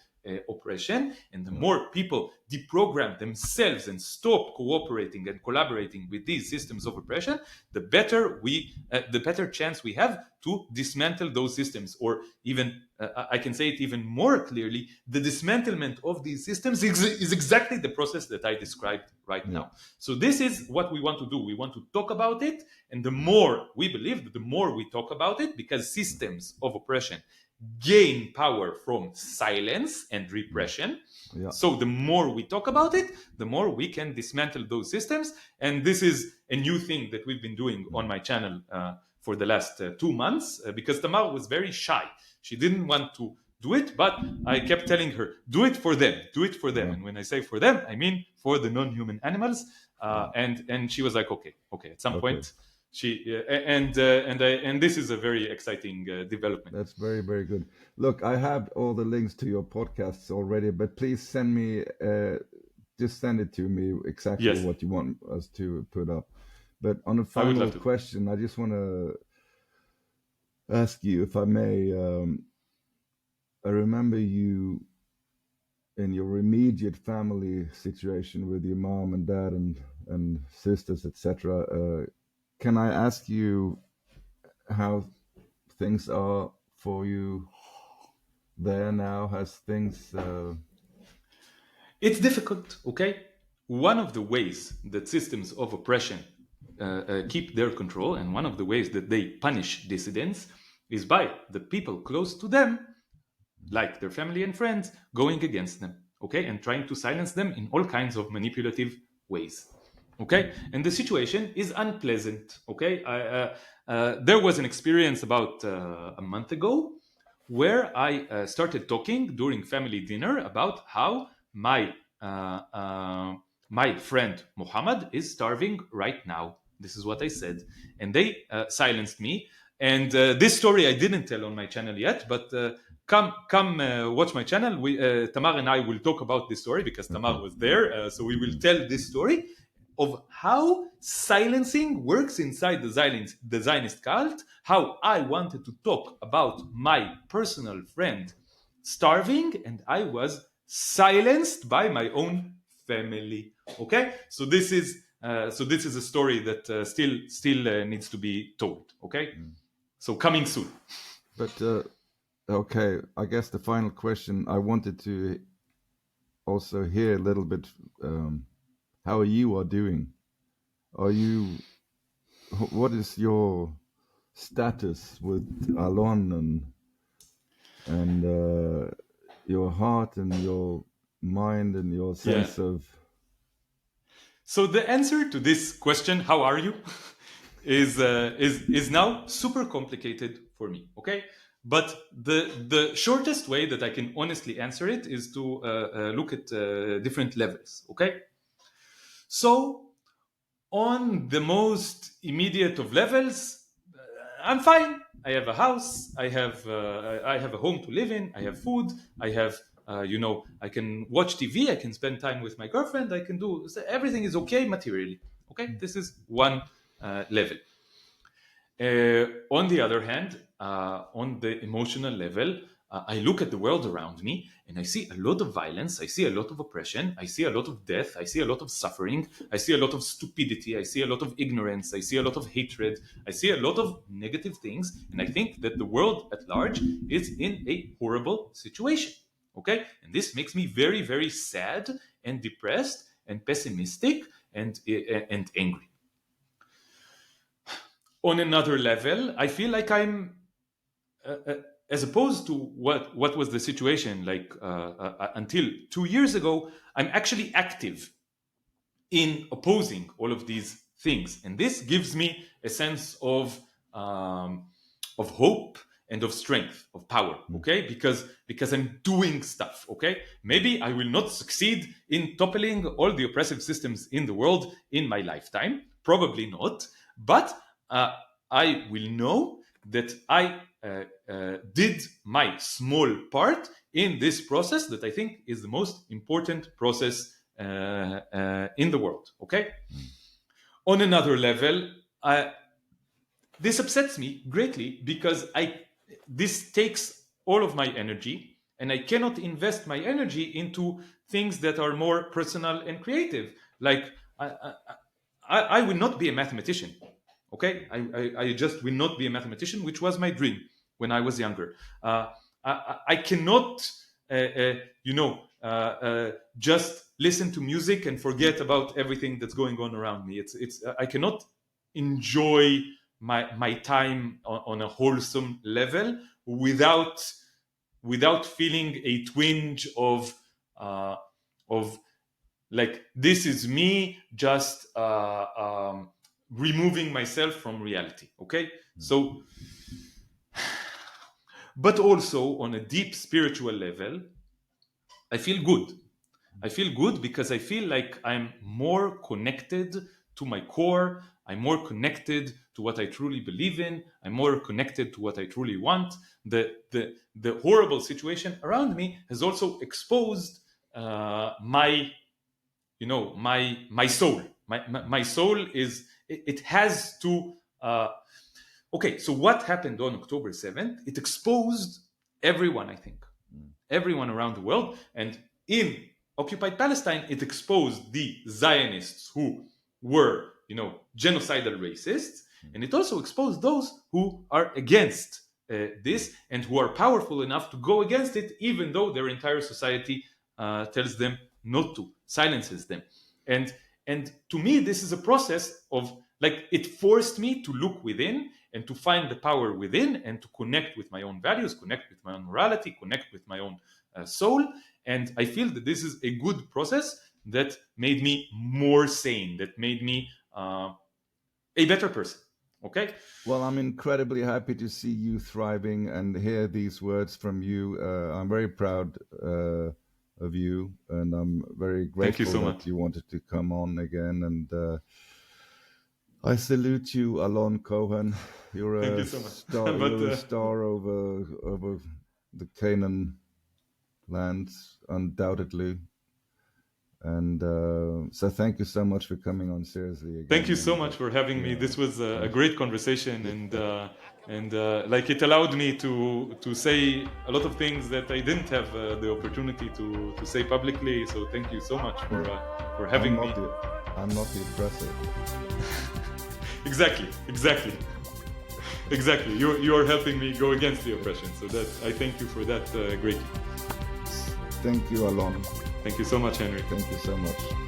oppression, and the more people deprogram themselves and stop cooperating and collaborating with these systems of oppression, the better chance we have to dismantle those systems. Or even, I can say it even more clearly, the dismantlement of these systems is exactly the process that I described right now. So this is what we want to do. We want to talk about it, and the more we believe that the more we talk about it, because systems of oppression gain power from silence and repression. So the more we talk about it, the more we can dismantle those systems. And this is a new thing that we've been doing on my channel for the last 2 months, because Tamar was very shy. She didn't want to do it, but I kept telling her, do it for them, do it for them. And when I say for them, I mean for the non-human animals. And she was like, okay, at some point. And this is a very exciting development. That's very, very good. Look, I have all the links to your podcasts already, but please send me just send it to me exactly Yes, what you want us to put up. But on a I would final love to. question, I just want to ask you, if I may. I remember you in your immediate family situation with your mom and dad and sisters, etc. Can I ask you how things are for you there now? Has things It's difficult, okay? One of the ways that systems of oppression keep their control, and one of the ways that they punish dissidents, is by the people close to them, like their family and friends, going against them, okay? And trying to silence them in all kinds of manipulative ways, okay? And the situation is unpleasant, okay? There was an experience about a month ago where I started talking during family dinner about how my friend Muhammad is starving right now. This is what I said, and they silenced me. And this story I didn't tell on my channel yet, but come watch my channel. Tamar and I will talk about this story because Tamar okay? was there, so we will Mm, tell this story of how silencing works inside the Zionist cult, how I wanted to talk about my personal friend starving and I was silenced by my own family. Okay, so this is a story that still needs to be told. Okay, mm. so coming soon. But okay, I guess the final question I wanted to also hear a little bit how you are doing. Are you? What is your status with Alon and your heart and your mind and your Yeah. sense of So the answer to this question, "How are you?" is now super complicated for me. Okay, but the shortest way that I can honestly answer it is to look at different levels. Okay, so on the most immediate of levels, I'm fine. I have a house. I have a home to live in. I have food. I have I can watch TV. I can spend time with my girlfriend. I can do everything is okay materially. Okay, this is one level. On the other hand, on the emotional level, I look at the world around me and I see a lot of violence, I see a lot of oppression, I see a lot of death, I see a lot of suffering, I see a lot of stupidity, I see a lot of ignorance, I see a lot of hatred, I see a lot of negative things, and I think that the world at large is in a horrible situation. Okay? And this makes me very, very sad and depressed and pessimistic and angry. On another level, I feel like I'm as opposed to what was the situation like until 2 years ago. I'm actually active in opposing all of these things, and this gives me a sense of hope and of strength, of power. mm, Okay, because I'm doing stuff. Okay, maybe I will not succeed in toppling all the oppressive systems in the world in my lifetime, probably not, but I will know that I did my small part in this process that I think is the most important process in the world. Okay. mm, On another level, this upsets me greatly because this takes all of my energy, and I cannot invest my energy into things that are more personal and creative. Like I will not be a mathematician. Okay, I just will not be a mathematician, which was my dream when I was younger. I cannot, just listen to music and forget about everything that's going on around me. It's I cannot enjoy my time on a wholesome level without feeling a twinge of like this is me just removing myself from reality. Okay, mm, so but also on a deep spiritual level, I feel good. I feel good because I feel like I'm more connected to my core. I'm more connected to what I truly believe in. I'm more connected to what I truly want. The horrible situation around me has also exposed my my soul. My soul is, it has to. Okay, so what happened on October 7th? It exposed everyone, I think, everyone around the world. And in occupied Palestine, it exposed the Zionists who were, genocidal racists. And it also exposed those who are against this and who are powerful enough to go against it, even though their entire society tells them not to, silences them. And to me, this is a process of, like, it forced me to look within and to find the power within and to connect with my own values, connect with my own morality, connect with my own soul. And I feel that this is a good process that made me more sane, that made me a better person. Okay? Well, I'm incredibly happy to see you thriving and hear these words from you. I'm very proud of you, and I'm very grateful that you wanted to come on again. And I salute you, Alon Cohen. You're a star. You're a star over the Canaan lands, undoubtedly. And so thank you so much for coming on seriously again. Thank you so much for having me. This was a great conversation, and like, it allowed me to say a lot of things that I didn't have the opportunity to say publicly. So thank you so much for having me. I'm not the oppressor. Exactly. You are helping me go against the oppression. So that I thank you for that greatly. Thank you, Alon. Thank you so much, Henry. Thank you so much.